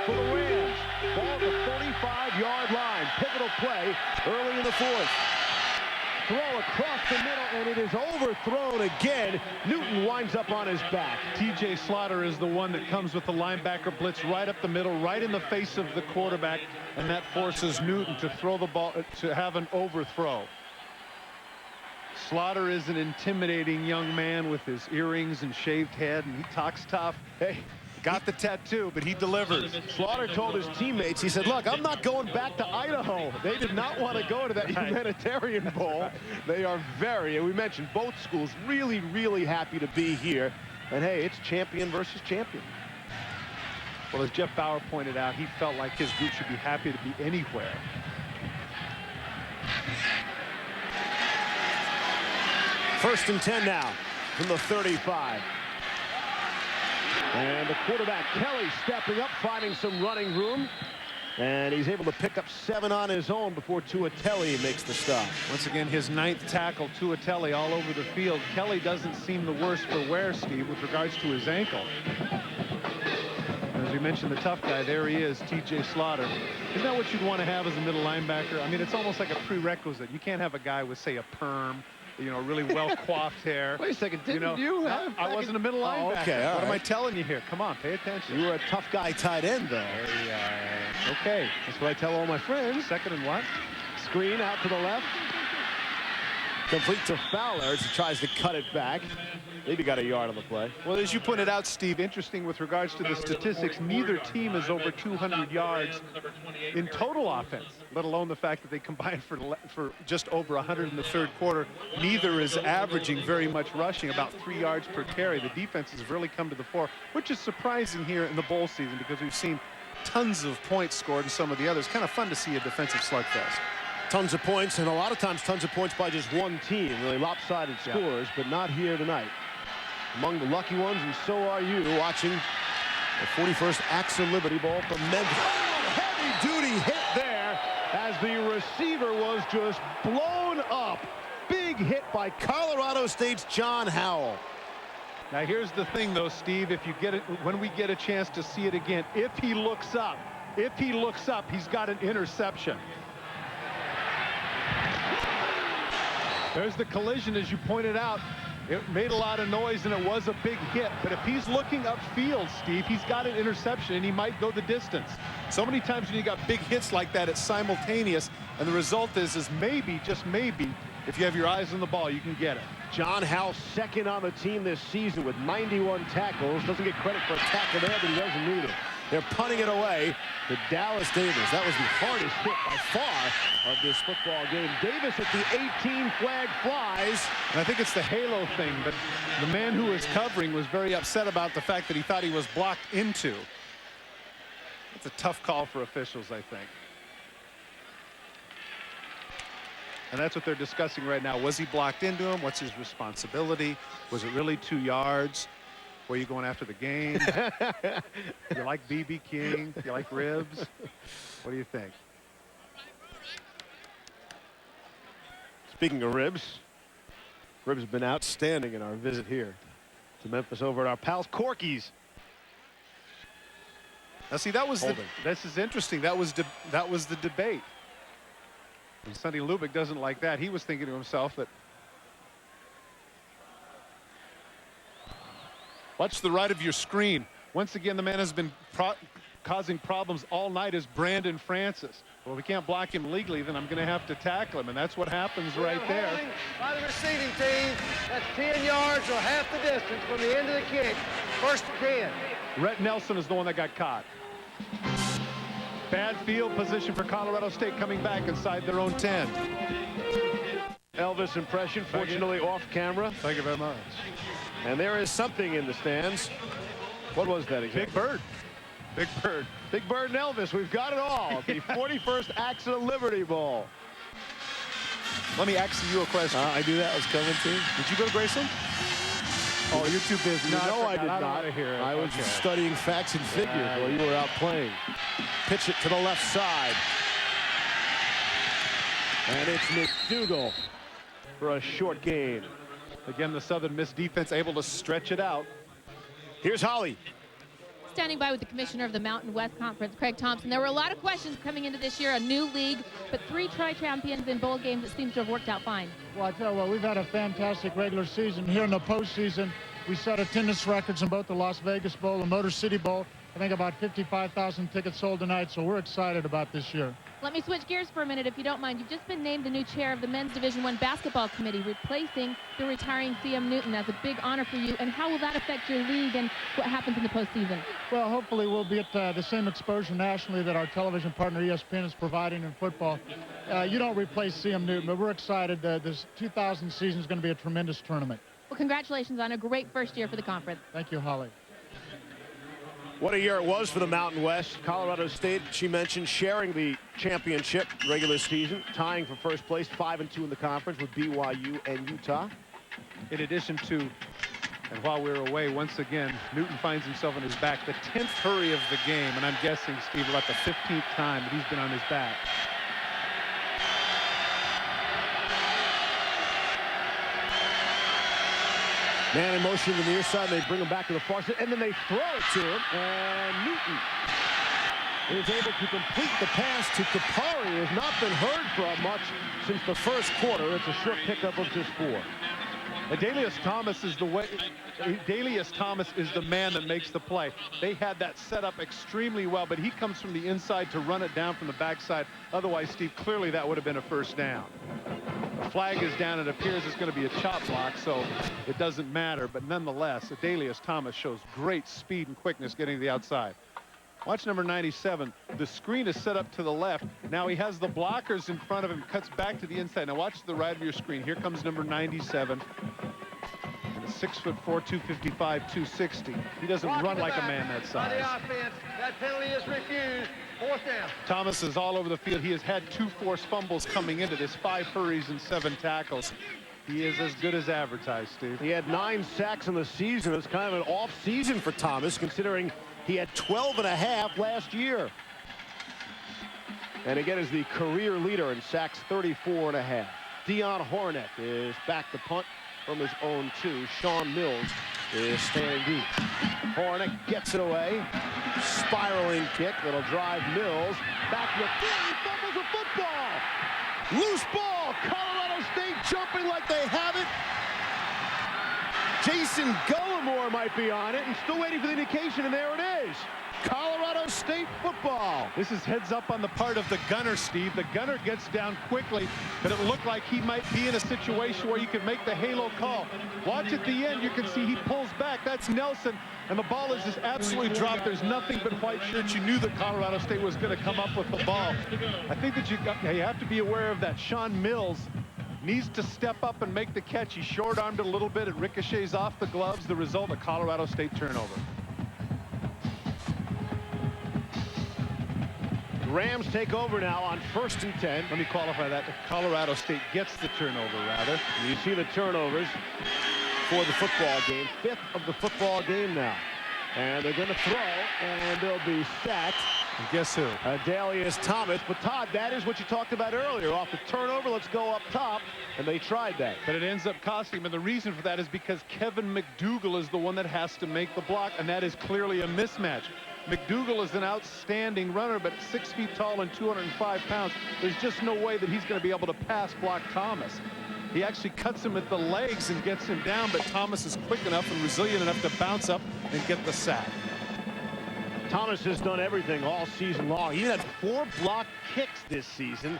for the Rams. Ball at the 45-yard line. Pivotal play early in the 4th. Throw across the middle, and it is overthrown again. Newton winds up on his back. TJ Slaughter is the one that comes with the linebacker blitz right up the middle, right in the face of the quarterback, and that forces Newton to throw the ball, to have an overthrow. Slaughter is an intimidating young man with his earrings and shaved head, and he talks tough. Hey, got the tattoo, but he delivers. Slaughter told his teammates, he said, look, I'm not going back to Idaho. They did not want to go to that humanitarian bowl. They are very, and we mentioned both schools, really, really happy to be here. And hey, it's champion versus champion. Well, as Jeff Bauer pointed out, he felt like his group should be happy to be anywhere. First and 10 now from the 35. And the quarterback, Kelly, stepping up, finding some running room. And he's able to pick up 7 on his own before Tuateli makes the stop. Once again, his 9th tackle, Tuateli, all over the field. Kelly doesn't seem the worse for wear, Steve, with regards to his ankle. As we mentioned, the tough guy, there he is, TJ Slaughter. Isn't that what you'd want to have as a middle linebacker? I mean, it's almost like a prerequisite. You can't have a guy with, say, a perm, you know, really well-coaffed hair. Wait a second, didn't you have... I wasn't a middle linebacker. Okay, all what right. am I telling you here? Come on, pay attention. You were a tough guy tight end, though. Okay. That's what I tell all my friends. Second and what? Screen out to the left. Complete to Fowler as he tries to cut it back. Maybe got a yard on the play. Well, as you pointed out, Steve, interesting with regards to the statistics, neither team is over 200 yards in total offense, let alone the fact that they combined for just over 100 in the third quarter. Neither is averaging very much rushing, about 3 yards per carry. The defense has really come to the fore, which is surprising here in the bowl season because we've seen tons of points scored in some of the others. Kind of fun to see a defensive slugfest. Tons of points, and a lot of times tons of points by just one team. Really lopsided scores, but not here tonight. Among the lucky ones, and so are you, watching the 41st AXA Liberty Bowl from Memphis. Oh, heavy-duty hit there as the receiver was just blown up. Big hit by Colorado State's John Howell. Now, here's the thing, though, Steve. If you get it, when we get a chance to see it again, if he looks up, he's got an interception. There's the collision, as you pointed out. It made a lot of noise, and it was a big hit. But if he's looking upfield, Steve, he's got an interception, and he might go the distance. So many times when you got big hits like that, it's simultaneous. And the result is maybe, just maybe, if you have your eyes on the ball, you can get it. John Howell, second on the team this season with 91 tackles. Doesn't get credit for a tackle there, but he doesn't need it. They're punting it away to Dallas Davis. That was the hardest hit by far of this football game. Davis at the 18, flag flies. And I think it's the halo thing, but the man who was covering was very upset about the fact that he thought he was blocked into. It's a tough call for officials, I think. And that's what they're discussing right now. Was he blocked into him? What's his responsibility? Was it really 2 yards? Were you going after the game? You like BB King? You like ribs? What do you think? Speaking of ribs, ribs have been outstanding in our visit here to Memphis over at our pals Corky's. Now, see, that was this is interesting. That was the debate. And Sonny Lubick doesn't like that. He was thinking to himself that watch the right of your screen. Once again, the man has been causing problems all night is Brandon Francis. Well, if we can't block him legally, then I'm going to have to tackle him, and that's what happens right there. By the receiving team, that's 10 yards or half the distance from the end of the kick. First and 10. Rhett Nelson is the one that got caught. Bad field position for Colorado State coming back inside their own 10. Elvis impression, fortunately off camera. Thank you very much. And there is something in the stands. What was that exactly? Big Bird. Big Bird. Big Bird and Elvis. We've got it all. The 41st AXA Liberty Bowl. Let me ask you a question. I knew that was coming too. Did you go to Graceland? Oh, you're too busy. No, I did not. I was just studying facts and figures while you were out playing. Pitch it to the left side. And it's McDougal. for a short gain. Again, the Southern Miss defense able to stretch it out. Here's Holly. Standing by with the commissioner of the Mountain West Conference, Craig Thompson. There were a lot of questions coming into this year, a new league, but 3 tri-champions in bowl games. It seems to have worked out fine. Well, I tell you what, we've had a fantastic regular season. Here in the postseason, we set attendance records in both the Las Vegas Bowl and Motor City Bowl. I think about 55,000 tickets sold tonight, so we're excited about this year. Let me switch gears for a minute, if you don't mind. You've just been named the new chair of the Men's Division I Basketball Committee, replacing the retiring C.M. Newton. That's a big honor for you. And how will that affect your league and what happens in the postseason? Well, hopefully we'll be at the same exposure nationally that our television partner ESPN is providing in football. You don't replace C.M. Newton, but we're excited. This 2000 season is going to be a tremendous tournament. Well, congratulations on a great first year for the conference. Thank you, Holly. What a year it was for the Mountain West. Colorado State, she mentioned, sharing the championship regular season, tying for first place, 5-2 in the conference with BYU and Utah. In addition to, and while we were away, once again, Newton finds himself on his back. The 10th hurry of the game, and I'm guessing, Steve, about the 15th time that he's been on his back. Man in motion to the near side. They bring him back to the far side, and then they throw it to him. And Newton is able to complete the pass to Kapari. Has not been heard from much since the first quarter. It's a short pickup of just 4. Adalius Thomas is the way. Adalius Thomas is the man that makes the play. They had that set up extremely well, but he comes from the inside to run it down from the backside. Otherwise, Steve, clearly that would have been a first down. The flag is down. It appears it's going to be a chop block, so it doesn't matter. But nonetheless, Adalius Thomas shows great speed and quickness getting to the outside. Watch number 97. The screen is set up to the left. Now he has the blockers in front of him, cuts back to the inside. Now watch to the right of your screen. Here comes number 97. And a 6'4", 255, 260. He doesn't run like a man that size. By the offense, that penalty is refused. 4th down. Thomas is all over the field. He has had 2 forced fumbles coming into this, 5 hurries and 7 tackles. He is as good as advertised, Steve. He had 9 sacks in the season. It's kind of an off season for Thomas, considering he had 12.5 last year. And again is the career leader in sacks, 34.5. Dion Hornick is back to punt from his own 2. Sean Mills is standing deep. Hornick gets it away. Spiraling kick that'll drive Mills back to the field. He fumbles the football. Loose ball. Colorado State jumping like they have it. Jason Gullimore might be on it, and still waiting for the indication, and there it is. Colorado State football. This is heads up on the part of the gunner, Steve. The gunner gets down quickly, but it looked like he might be in a situation where you could make the halo call. Watch at the end. You can see he pulls back. That's Nelson, and the ball is just absolutely dropped. There's nothing but white shirts. You knew that Colorado State was going to come up with the ball. I think that you have to be aware of that. Sean Mills needs to step up and make the catch. He short-armed it a little bit. It ricochets off the gloves. The result, a Colorado State turnover. Rams take over now on 1st and 10. Let me qualify that. Colorado State gets the turnover, rather. You see the turnovers for the football game. 5th of the football game now. And they're going to throw, and they'll be sacked. And guess who? Adalius Thomas. But Todd, that is what you talked about earlier. Off the turnover, let's go up top. And they tried that. But it ends up costing him. And the reason for that is because Kevin McDougal is the one that has to make the block. And that is clearly a mismatch. McDougal is an outstanding runner, but 6 feet tall and 205 pounds. There's just no way that he's going to be able to pass block Thomas. He actually cuts him at the legs and gets him down, but Thomas is quick enough and resilient enough to bounce up and get the sack. Thomas has done everything all season long. He had 4 blocked kicks this season.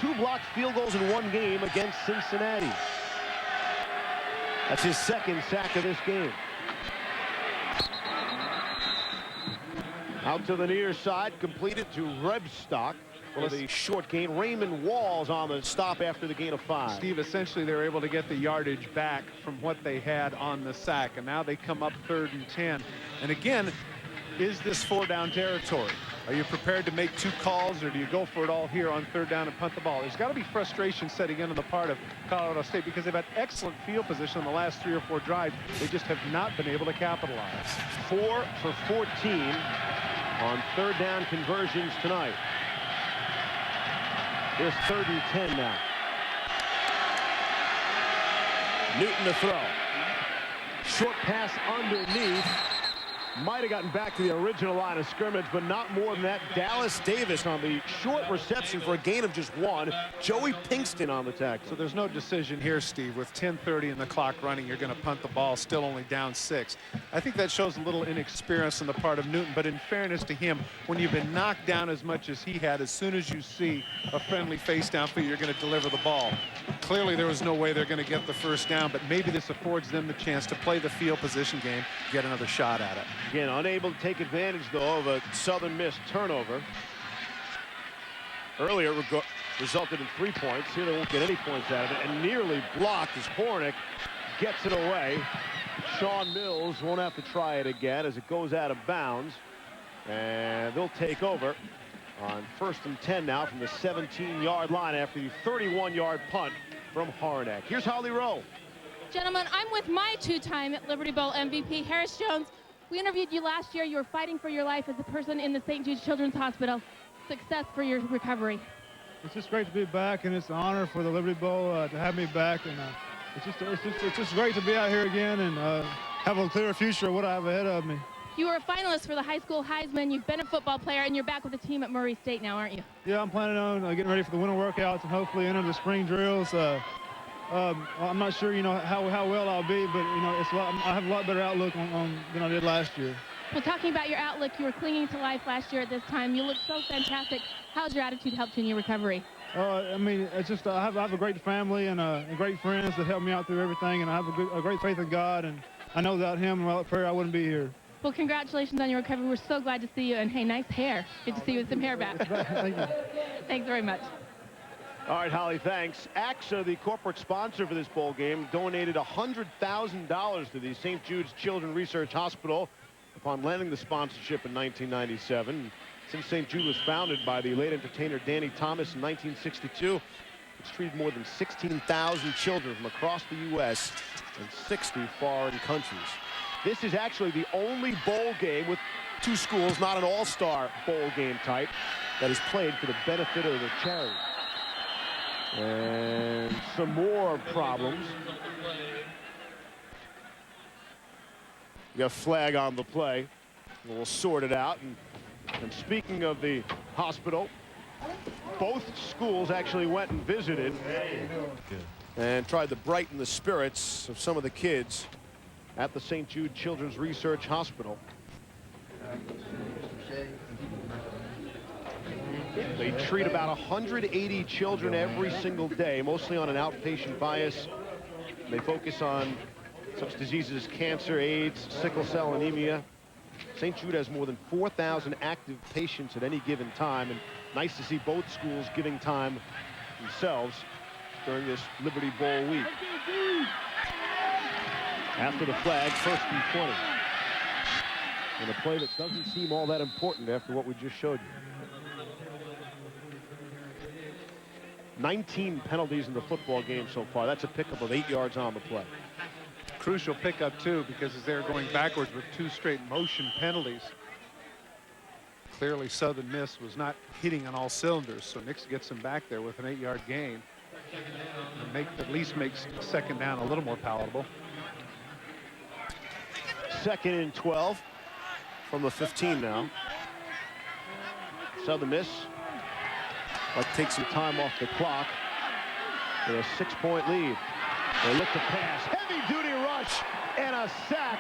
2 blocked field goals in 1 game against Cincinnati. That's his 2nd sack of this game. Out to the near side, completed to Rebstock for the short gain. Raymond Walls on the stop after the gain of 5. Steve, essentially they were able to get the yardage back from what they had on the sack, and now they come up 3rd and 10. And again, is this 4-down territory? Are you prepared to make 2 calls, or do you go for it all here on 3rd down and punt the ball? There's got to be frustration setting in on the part of Colorado State because they've had excellent field position in the last 3 or 4 drives. They just have not been able to capitalize. 4 for 14 on 3rd down conversions tonight. Here's 3rd and 10 now. Newton to throw. Short pass underneath. Might have gotten back to the original line of scrimmage, but not more than that. Dallas Davis on the short reception for a gain of just 1. Joey Pinkston on the tackle. So there's no decision here, Steve. With 10:30 and the clock running, you're going to punt the ball, still only down 6. I think that shows a little inexperience on the part of Newton, but in fairness to him, when you've been knocked down as much as he had, as soon as you see a friendly face down for you, you're going to deliver the ball. Clearly, there was no way they're going to get the first down, but maybe this affords them the chance to play the field position game, get another shot at it. Again, unable to take advantage, though, of a Southern Miss turnover. Earlier, resulted in 3 points. Here, they won't get any points out of it, and nearly blocked as Hornick gets it away. Sean Mills won't have to try it again as it goes out of bounds, and they'll take over on 1st and 10 now from the 17-yard line after the 31-yard punt from Hornick. Here's Holly Rowe. Gentlemen, I'm with my 2-time Liberty Bowl MVP, Harris Jones. We interviewed you last year. You were fighting for your life as a person in the St. Jude Children's Hospital. Success for your recovery. It's just great to be back, and it's an honor for the Liberty Bowl to have me back. And it's just great to be out here again and have a clearer future of what I have ahead of me. You were a finalist for the high school Heisman. You've been a football player, and you're back with the team at Murray State now, aren't you? Yeah, I'm planning on getting ready for the winter workouts and hopefully enter the spring drills. I'm not sure, how well I'll be, but I have a lot better outlook on than I did last year. Well, talking about your outlook, you were clinging to life last year at this time. You look so fantastic. How's your attitude helped you in your recovery? It's just I have a great family and great friends that help me out through everything, and I have a great faith in God, and I know without Him and without prayer I wouldn't be here. Well, congratulations on your recovery. We're so glad to see you, and hey, nice hair. Good to see you with some hair back. Thank you. Thanks very much. All right, Holly, thanks. AXA, the corporate sponsor for this bowl game, donated $100,000 to the St. Jude's Children's Research Hospital upon landing the sponsorship in 1997. Since St. Jude was founded by the late entertainer Danny Thomas in 1962, it's treated more than 16,000 children from across the U.S. and 60 foreign countries. This is actually the only bowl game with 2 schools, not an all-star bowl game type, that is played for the benefit of the charity. And some more problems. You got a flag on the play. We'll sort it out. And speaking of the hospital, both schools actually went and visited and tried to brighten the spirits of some of the kids at the St. Jude Children's Research Hospital. They treat about 180 children every single day, mostly on an outpatient bias. They focus on such diseases as cancer, AIDS, sickle cell anemia. St. Jude has more than 4,000 active patients at any given time, and nice to see both schools giving time themselves during this Liberty Bowl week. After the flag, 1st and 20. And a play that doesn't seem all that important after what we just showed you. 19 penalties in the football game so far. That's a pickup of 8 yards on the play. Crucial pickup, too, because as they're going backwards with 2 straight motion penalties, clearly Southern Miss was not hitting on all cylinders, so Nix gets him back there with an 8-yard gain. And at least makes 2nd down a little more palatable. 2nd and 12 from the 15 now. Southern Miss like to take some time off the clock with a 6-point lead. They look to pass. Heavy-duty rush and a sack.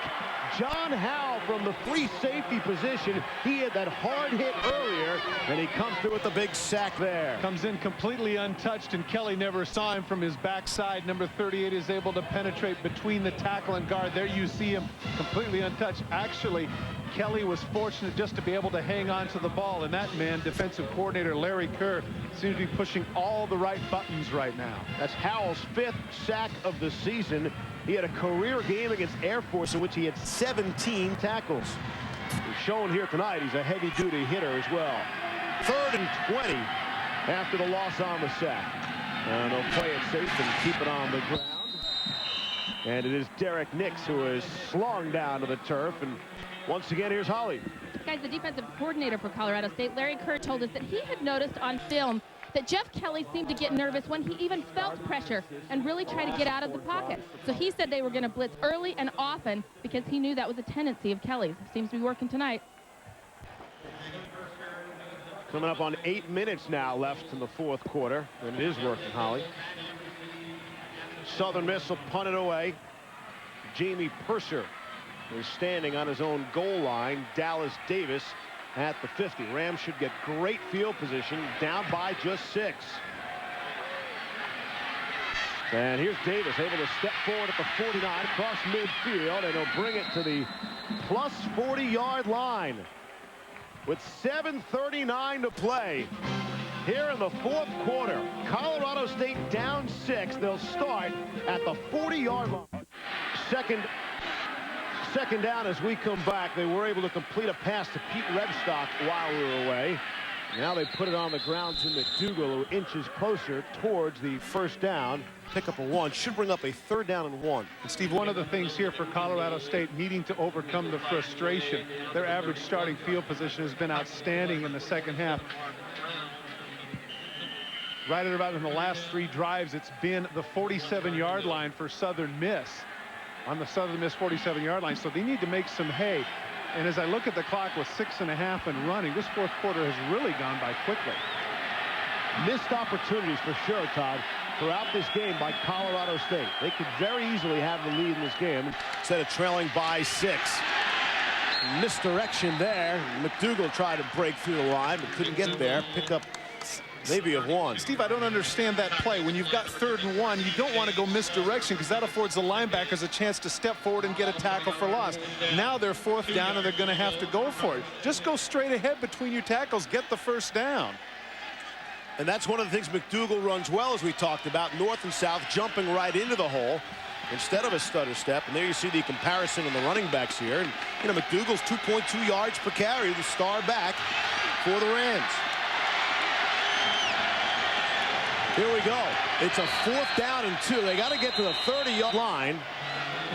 John Howell from the free safety position. He had that hard hit earlier, and he comes through with the big sack there. Comes in completely untouched, and Kelly never saw him from his backside. Number 38 is able to penetrate between the tackle and guard. There you see him completely untouched. Actually, Kelly was fortunate just to be able to hang on to the ball, and that man, defensive coordinator Larry Kerr, seems to be pushing all the right buttons right now. That's Howell's 5th sack of the season. He had a career game against Air Force in which he had 17 tackles. He's shown here tonight he's a heavy-duty hitter as well. 3rd and 20 after the loss on the sack. And they'll play it safe and keep it on the ground. And it is Derek Nix who is slung down to the turf. And once again, here's Holly. Guys, the defensive coordinator for Colorado State, Larry Kerr, told us that he had noticed on film that Jeff Kelly seemed to get nervous when he even felt pressure and really try to get out of the pocket. So he said they were going to blitz early and often because he knew that was a tendency of Kelly's. Seems to be working tonight. Coming up on 8 minutes now left in the fourth quarter, and it is working, Holly. Southern Miss will punt it away. Jamie Purser is standing on his own goal line. Dallas Davis at the 50. Rams should get great field position, down by just 6. And here's Davis able to step forward at the 49 across midfield, and he'll bring it to the plus 40-yard line with 7:39 to play here in the fourth quarter. Colorado State down 6. They'll start at the 40-yard line. Second down as we come back. They were able to complete a pass to Pete Rebstock while we were away. Now they put it on the ground to McDougal, who inches closer towards the first down. Pick up a 1. Should bring up a 3rd down and 1. And Steve, one of the things here for Colorado State needing to overcome the frustration, their average starting field position has been outstanding in the second half. Right at about in the last 3 drives, it's been the 47-yard line for Southern Miss. On the Southern Miss 47-yard line, so they need to make some hay. And as I look at the clock with 6.5 and running, this fourth quarter has really gone by quickly. Missed opportunities for sure, Todd, throughout this game by Colorado State. They could very easily have the lead in this game instead of trailing by 6. Misdirection there. McDougal tried to break through the line, but couldn't get there. Pick up maybe of 1. Steve, I don't understand that play. When you've got 3rd and 1, you don't want to go misdirection because that affords the linebackers a chance to step forward and get a tackle for loss. Now they're 4th down and they're going to have to go for it. Just go straight ahead between your tackles. Get the first down. And that's one of the things McDougal runs well, as we talked about, north and south, jumping right into the hole instead of a stutter step. And there you see the comparison in the running backs here. And, you know, McDougal's 2.2 yards per carry, the star back for the Rams. Here we go. It's a 4th down and 2. They got to get to the 30-yard line,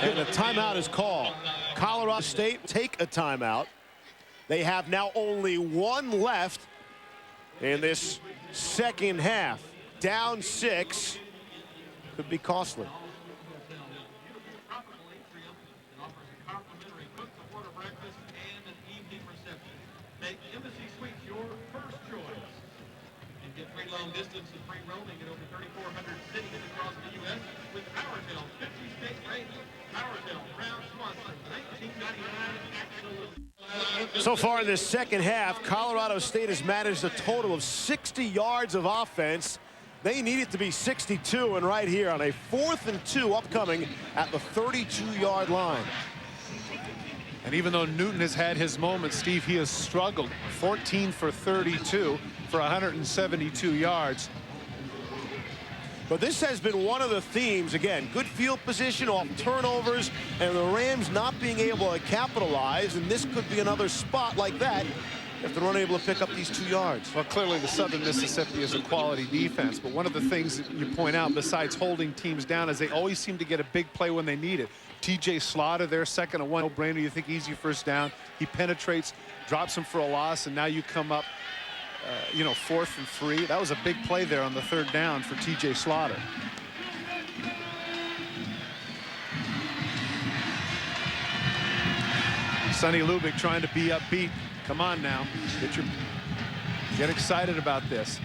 and a timeout is called. Colorado State take a timeout. They have now only 1 left in this second half. Down 6 could be costly. Long distance and free roaming in over 3,400 cities across the U.S. with PowerTel 50 state rating. PowerTel, proud sponsor, 1999 So far in this second half, Colorado State has managed a total of 60 yards of offense. They need it to be 62, and right here on a 4th and 2 upcoming at the 32-yard line. And even though Newton has had his moments, Steve, he has struggled. 14 for 32 for 172 yards. But this has been one of the themes. Again, good field position off turnovers, and the Rams not being able to capitalize. And this could be another spot like that if they're unable to pick up these 2 yards. Well, clearly the Southern Mississippi is a quality defense, but one of the things that you point out besides holding teams down is they always seem to get a big play when they need it. TJ Slaughter there, 2nd and 1, no-brainer. You think easy first down. He penetrates, drops him for a loss, and now you come up, 4th and 3. That was a big play there on the 3rd down for TJ Slaughter. Sonny Lubick trying to be upbeat. Come on now, get excited about this.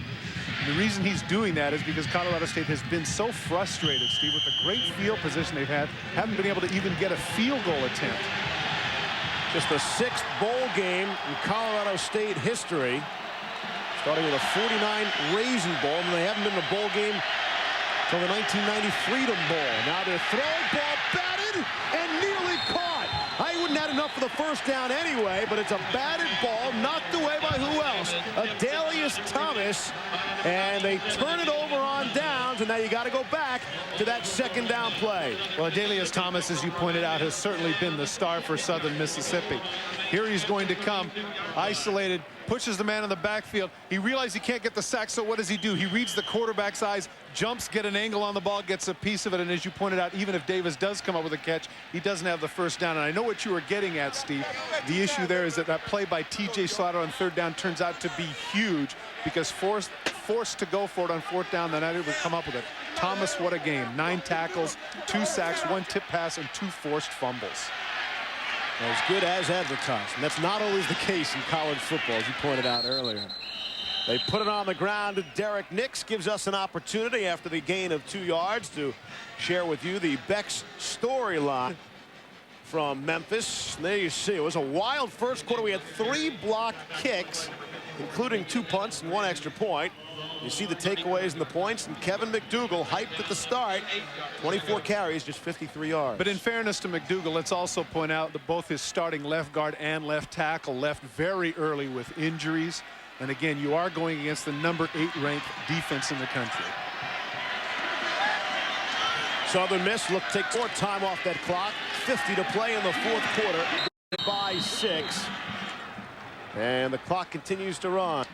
The reason he's doing that is because Colorado State has been so frustrated, Steve, with the great field position they've had, haven't been able to even get a field goal attempt. Just the 6th bowl game in Colorado State history, starting with a 49 Raisin Bowl, and they haven't been in a bowl game until the 1990 Freedom Bowl. Now they're throwing, ball batted and nearly caught. I wouldn't have enough for the first down anyway, but it's a batted ball, knocked away by who else? Adalius Thomas, and they turn it over on downs, and now you got to go back to that 2nd down play. Well, Adalius Thomas, as you pointed out, has certainly been the star for Southern Mississippi. Here he's going to come isolated, pushes the man in the backfield. He realizes he can't get the sack, so what does he do? He reads the quarterback's eyes, jumps, get an angle on the ball, gets a piece of it, and as you pointed out, even if Davis does come up with a catch, he doesn't have the first down. And I know what you were getting at, Steve. The issue there is that play by TJ Slaughter on 3rd down turns out to be huge because forced to go for it on 4th down, they're not able to come up with it. Thomas, what a game. 9 tackles, 2 sacks, 1 tip pass, and 2 forced fumbles. As good as advertised. And that's not always the case in college football, as you pointed out earlier. They put it on the ground. Derek Nix gives us an opportunity after the gain of 2 yards to share with you the Beck's storyline from Memphis. And there you see, it was a wild first quarter. We had 3 blocked kicks, including 2 punts and 1 extra point. You see the takeaways and the points, and Kevin McDougal hyped at the start. 24 carries, just 53 yards. But in fairness to McDougal, let's also point out that both his starting left guard and left tackle left very early with injuries. And again, you are going against the number 8 ranked defense in the country. Southern Miss look take more time off that clock. 50 to play in the 4th quarter by 6. And the clock continues to run.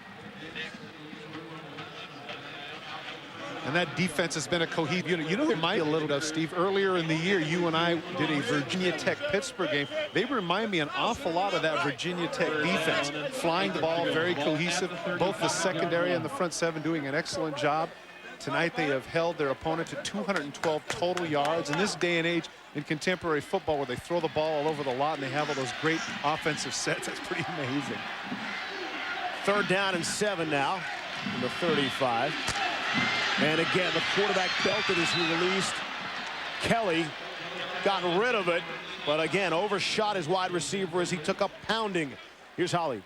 And that defense has been a cohesive unit. You know, it might be a little bit of, Steve, earlier in the year, you and I did a Virginia Tech-Pittsburgh game. They remind me an awful lot of that Virginia Tech defense. Flying the ball, very cohesive. Both the secondary and the front 7 doing an excellent job. Tonight they have held their opponent to 212 total yards. In this day and age in contemporary football where they throw the ball all over the lot and they have all those great offensive sets, that's pretty amazing. 3rd down and 7 now from the 35. And again, the quarterback belted as he released. Kelly got rid of it, but again, overshot his wide receiver as he took up pounding. Here's Holly.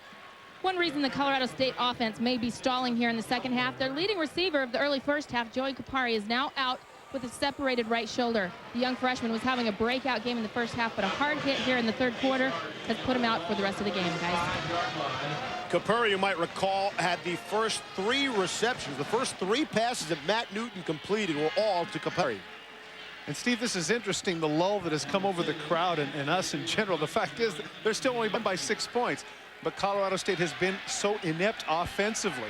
One reason the Colorado State offense may be stalling here in the second half, their leading receiver of the early first half, Joey Kupari, is now out with a separated right shoulder. The young freshman was having a breakout game in the first half, but a hard hit here in the 3rd quarter has put him out for the rest of the game, guys. Kupari, you might recall, had the first 3 receptions. The first 3 passes that Matt Newton completed were all to Kupari. And Steve, this is interesting, the lull that has come over the crowd and us in general. The fact is that they're still only won by 6 points. But Colorado State has been so inept offensively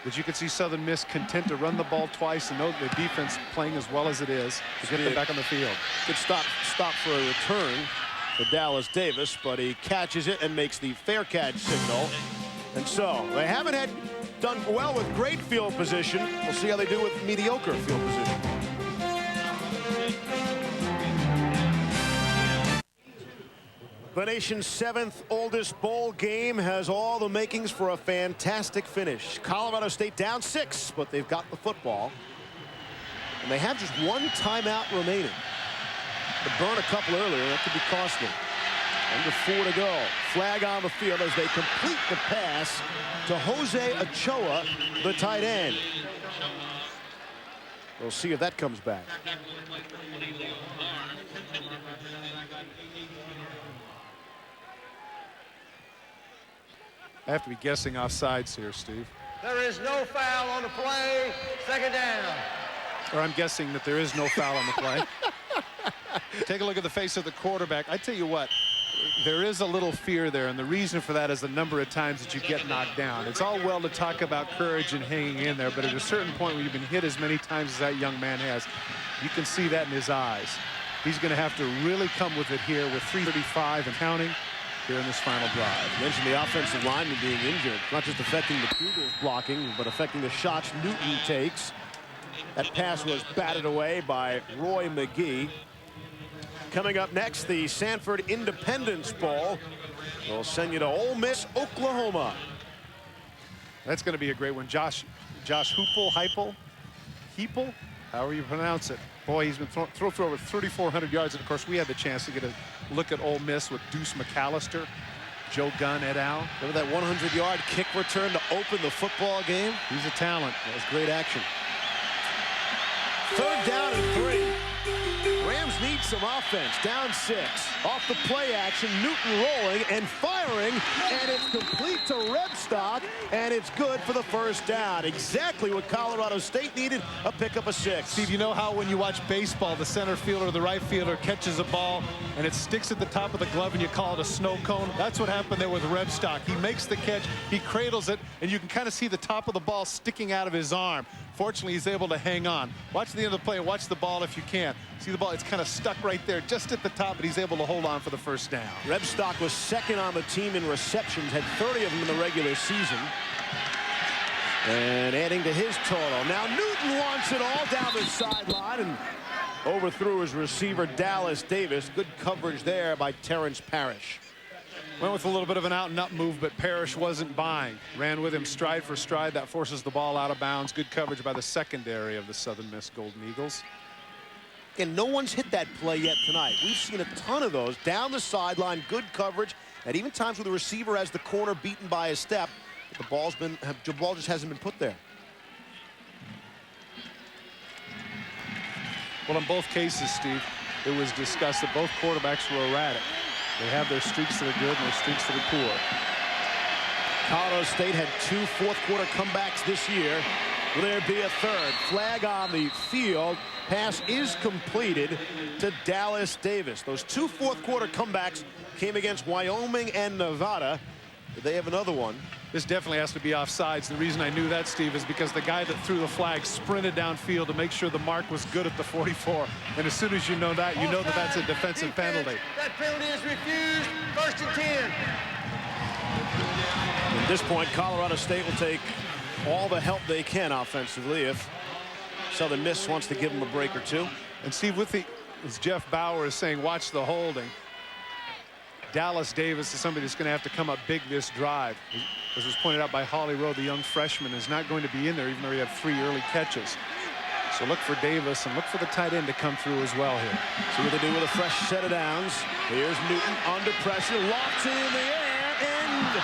that you can see Southern Miss content to run the ball twice and know the defense playing as well as it is to get them back on the field. Good stop for a return for Dallas Davis, but he catches it and makes the fair catch signal. And so they haven't done well with great field position. We'll see how they do with mediocre field position. The nation's 7th oldest bowl game has all the makings for a fantastic finish. Colorado State down 6, but they've got the football. And they have just 1 timeout remaining. To burn a couple earlier, that could be costly. Under 4 to go. Flag on the field as they complete the pass to Jose Ochoa, the tight end. We'll see if that comes back. I have to be guessing offsides here, Steve. There is no foul on the play. 2nd down. Or I'm guessing that there is no foul on the play. Take a look at the face of the quarterback. I tell you what, there is a little fear there, and the reason for that is the number of times that you get knocked down. It's all well to talk about courage and hanging in there, but at a certain point when you've been hit as many times as that young man has, you can see that in his eyes. He's going to have to really come with it here with 3:35 and counting here in this final drive. You mentioned the offensive lineman being injured, not just affecting McDougal's blocking, but affecting the shots Newton takes. That pass was batted away by Roy McGee. Coming up next, the Sanford Independence Bowl. We'll send you to Ole Miss, Oklahoma. That's going to be a great one. Josh Heupel, however you pronounce it. Boy, he's been throw for over 3,400 yards. And, of course, we had the chance to get a look at Ole Miss with Deuce McAllister, Joe Gunn et al. Remember that 100-yard kick return to open the football game? He's a talent. That was great action. 3rd down and 3. Rams need some offense. Down 6. Off the play action. Newton rolling and firing. And it's complete to Rebstock. And it's good for the 1st down. Exactly what Colorado State needed. A pickup of 6. Steve, you know how when you watch baseball, the center fielder or the right fielder catches a ball and it sticks at the top of the glove and you call it a snow cone? That's what happened there with Rebstock. He makes the catch. He cradles it. And you can kind of see the top of the ball sticking out of his arm. Fortunately, he's able to hang on. Watch the end of the play and watch the ball if you can. See the ball, it's kind of stuck right there just at the top, but he's able to hold on for the 1st down. Rebstock was 2nd on the team in receptions, had 30 of them in the regular season. And adding to his total. Now Newton wants it all down the sideline and overthrew his receiver Dallas Davis. Good coverage there by Terrence Parrish. Went with a little bit of an out and up move, but Parrish wasn't buying. Ran with him stride for stride. That forces the ball out of bounds. Good coverage by the secondary of the Southern Miss Golden Eagles. And no one's hit that play yet tonight. We've seen a ton of those down the sideline. Good coverage. And even times where the receiver has the corner beaten by a step, the ball just hasn't been put there. Well, in both cases, Steve, it was discussed that both quarterbacks were erratic. They have their streaks that are good and their streaks that are poor. Colorado State had 2 fourth-quarter comebacks this year. Will there be a third? Flag on the field. Pass is completed to Dallas Davis. Those 2 fourth-quarter comebacks came against Wyoming and Nevada. Did they have another one? This definitely has to be offsides. The reason I knew that, Steve, is because the guy that threw the flag sprinted downfield to make sure the mark was good at the 44. And as soon as you know that, you know that that's a defensive penalty. That penalty is refused. 1st and 10. At this point, Colorado State will take all the help they can offensively if Southern Miss wants to give them a break or two. And Steve, as Jeff Bauer is saying, watch the holding. Dallas Davis is somebody that's going to have to come up big this drive. As was pointed out by Holly Rowe, the young freshman is not going to be in there, even though he had 3 early catches. So look for Davis and look for the tight end to come through as well here. See what they do with a fresh set of downs. Here's Newton under pressure, lofts it in the air, and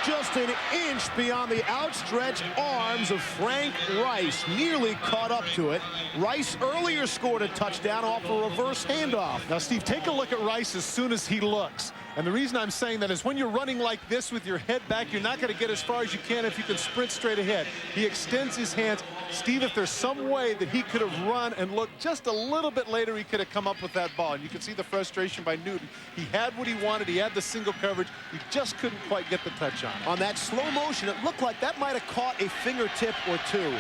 just an inch beyond the outstretched arms of Frank Rice. Nearly caught up to it. Rice earlier scored a touchdown off a reverse handoff. Now, Steve, take a look at Rice as soon as he looks. And the reason I'm saying that is when you're running like this with your head back, you're not going to get as far as you can if you can sprint straight ahead. He extends his hands. Steve, if there's some way that he could have run and looked just a little bit later, he could have come up with that ball. And you can see the frustration by Newton. He had what he wanted. He had the single coverage. He just couldn't quite get the touch on it. On that slow motion, it looked like that might have caught a fingertip or two.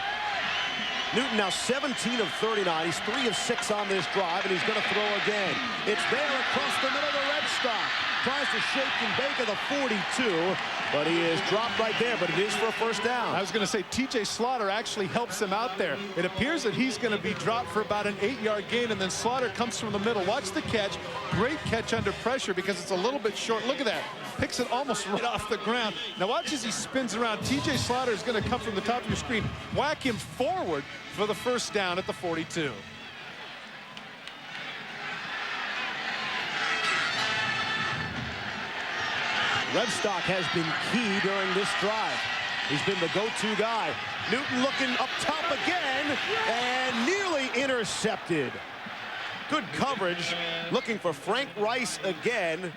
Newton now 17 of 39. He's 3 of 6 on this drive, and he's going to throw again. It's there across the middle of the Red Stock. Tries to shake and bake at the 42, but he is dropped right there, but it is for a first down. I was going to say TJ Slaughter actually helps him out there. It appears that he's going to be dropped for about an 8-yard gain, and then Slaughter comes from the middle. Watch the catch. Great catch under pressure because it's a little bit short. Look at that. Picks it almost right off the ground. Now watch as he spins around. TJ Slaughter is going to come from the top of your screen, whack him forward for the first down at the 42. Rebstock has been key during this drive. He's been the go-to guy. Newton looking up top again and nearly intercepted. Good coverage. Looking for Frank Rice again.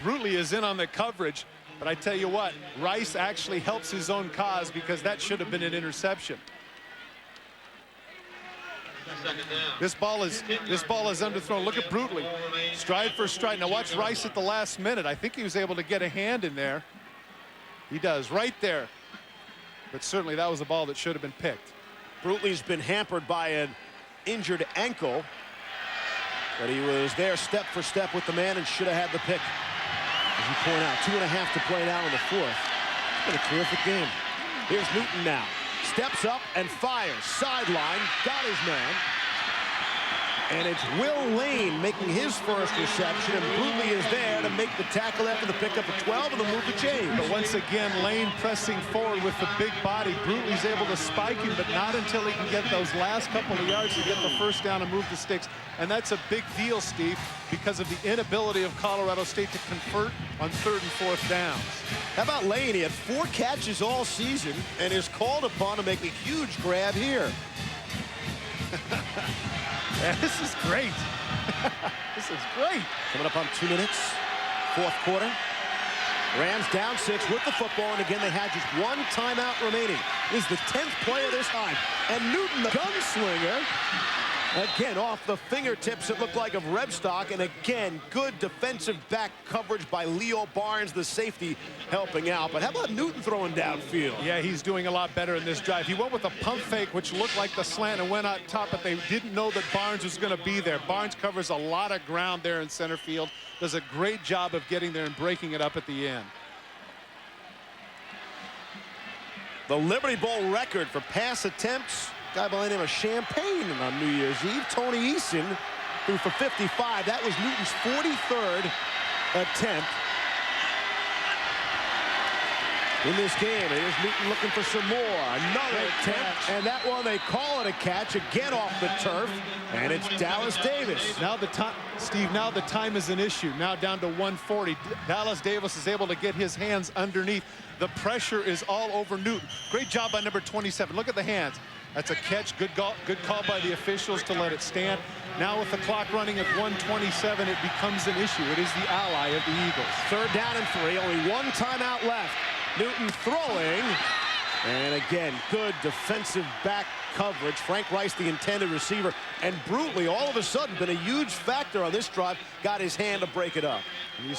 Brutley is in on the coverage, but I tell you what, Rice actually helps his own cause because that should have been an interception. This ball is underthrown. Look at Brutley. Stride for stride. Now watch Rice at the last minute. I think he was able to get a hand in there. He does right there. But certainly that was a ball that should have been picked. Brutley's been hampered by an injured ankle, but he was there step for step with the man and should have had the pick. As you point out, 2.5 to play now in the 4th. It's been a terrific game. Here's Newton now. Steps up and fires. Sideline, got his man. And it's Will Lane making his first reception, and Brutley is there to make the tackle after the pickup of 12 and the move to change. But once again, Lane pressing forward with the big body. Brutley's able to spike him, but not until he can get those last couple of yards to get the first down and move the sticks. And that's a big deal, Steve, because of the inability of Colorado State to convert on 3rd and 4th downs. How about Lane? He had 4 catches all season and is called upon to make a huge grab here. Yeah, this is great. This is great. Coming up on 2 minutes, 4th quarter. Rams down 6 with the football, and again they had just 1 timeout remaining. This is the 10th play of this time. And Newton, the gunslinger, again off the fingertips, it looked like, of Rebstock, and again good defensive back coverage by Leo Barnes, the safety, helping out. But how about Newton throwing downfield? Yeah, he's doing a lot better in this drive. He went with a pump fake, which looked like the slant, and went out top, but they didn't know that Barnes was going to be there. Barnes covers a lot of ground there in center field, does a great job of getting there and breaking it up at the end. The Liberty Bowl record for pass attempts, guy by the name of Champagne on New Year's Eve. Tony Eason threw for 55. That was Newton's 43rd attempt in this game. Here's Newton looking for some more. Another attempt, and that one they call it a catch again off the turf, and it's Dallas Davis. Now the time, Steve, now the time is an issue. Now down to 140. Dallas Davis is able to get his hands underneath. The pressure is all over Newton. Great job by number 27. Look at the hands. That's a catch. Good call by the officials to let it stand. Now with the clock running at 1:27, it becomes an issue. It is the ally of the Eagles. 3rd down and 3. Only one timeout left. Newton throwing. And again, good defensive back coverage. Frank Rice, the intended receiver, and brutally, all of a sudden, been a huge factor on this drive. Got his hand to break it up. And you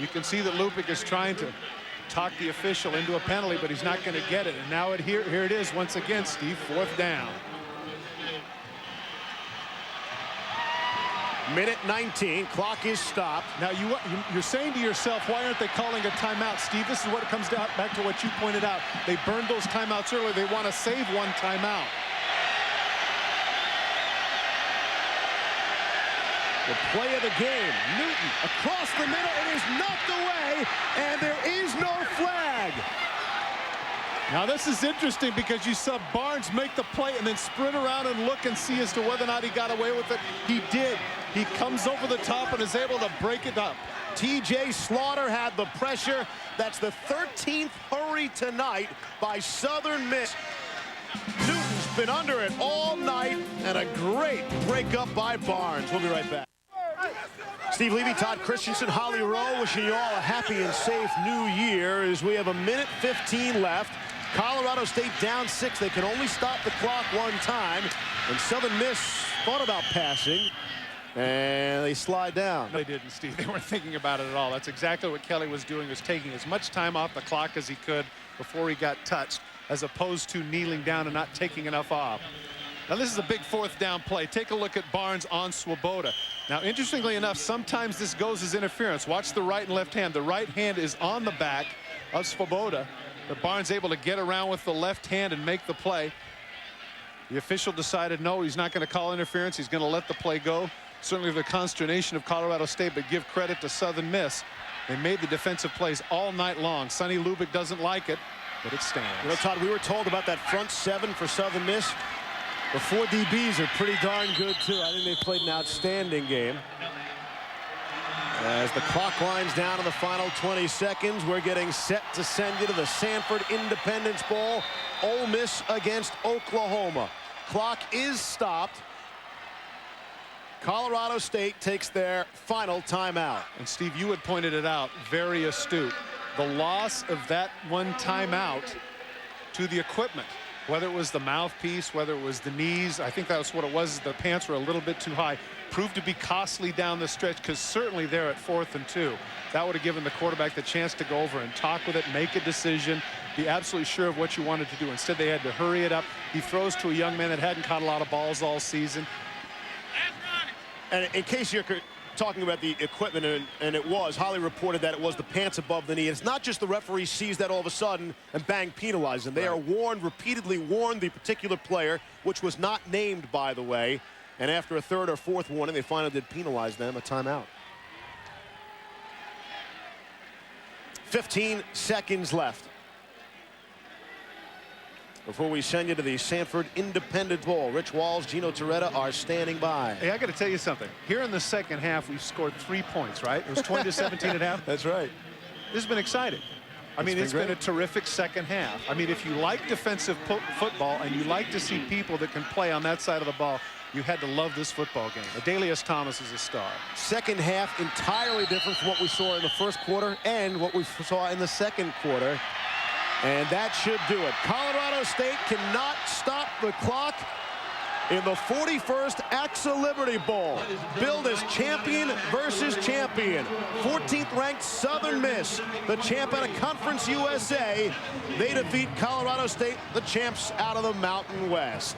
can see that Lupick is trying to talk the official into a penalty, but he's not going to get it. And now here it is once again, Steve, 4th down. Minute 19, clock is stopped. Now you're saying to yourself, why aren't they calling a timeout, Steve? This is what it comes down back to what you pointed out. They burned those timeouts earlier. They want to save one timeout. The play of the game, Newton across the middle. It is knocked away, and there is no flag. Now this is interesting because you saw Barnes make the play and then sprint around and look and see as to whether or not he got away with it. He did. He comes over the top and is able to break it up. TJ Slaughter had the pressure. That's the 13th hurry tonight by Southern Miss. Newton's been under it all night, and a great breakup by Barnes. We'll be right back. Steve Levy, Todd Christensen, Holly Rowe, wishing you all a happy and safe new year as we have a minute 15 left. Colorado State down 6. They can only stop the clock one time. And Southern Miss thought about passing, and they slide down. No, they didn't, Steve. They weren't thinking about it at all. That's exactly what Kelly was doing, was taking as much time off the clock as he could before he got touched, as opposed to kneeling down and not taking enough off. Now this is a big 4th down play. Take a look at Barnes on Swoboda. Now interestingly enough, sometimes this goes as interference. Watch the right and left hand. The right hand is on the back of Swoboda, but Barnes able to get around with the left hand and make the play. The official decided no, he's not going to call interference. He's going to let the play go. Certainly the consternation of Colorado State, but give credit to Southern Miss. They made the defensive plays all night long. Sonny Lubick doesn't like it, but it stands. You know, Todd, we were told about that front 7 for Southern Miss. The 4 DBs are pretty darn good, too. I think they played an outstanding game. As the clock winds down in the final 20 seconds, we're getting set to send you to the Sanford Independence Bowl. Ole Miss against Oklahoma. Clock is stopped. Colorado State takes their final timeout. And Steve, you had pointed it out, very astute. The loss of that one timeout to the equipment, whether it was the mouthpiece, whether it was the knees, I think that's what it was. The pants were a little bit too high. Proved to be costly down the stretch, because certainly there at 4th and 2, that would have given the quarterback the chance to go over and talk with it, make a decision, be absolutely sure of what you wanted to do. Instead, they had to hurry it up. He throws to a young man that hadn't caught a lot of balls all season. And in case you're talking about the equipment, and it was, Holly reported that it was the pants above the knee. It's not just the referee sees that all of a sudden and bang, penalize them. They are warned, repeatedly warned the particular player, which was not named, by the way. And after a 3rd or 4th warning, they finally did penalize them, a timeout. 15 seconds left before we send you to the Sanford Independence Bowl. Rich Walls, Gino Torretta are standing by. Hey, I got to tell you something. Here in the second half, we've scored 3 points, right? It was 20-17 at half. That's right. This has been exciting. I mean, it's been a terrific second half. I mean, if you like defensive football and you like to see people that can play on that side of the ball, you had to love this football game. Adalius Thomas is a star. Second half entirely different from what we saw in the first quarter and what we saw in the second quarter. And that should do it. Colorado State cannot stop the clock in the 41st AXA Liberty Bowl. Billed as champion versus champion. 14th ranked Southern Miss, the champ out of Conference USA. They defeat Colorado State, the champs out of the Mountain West.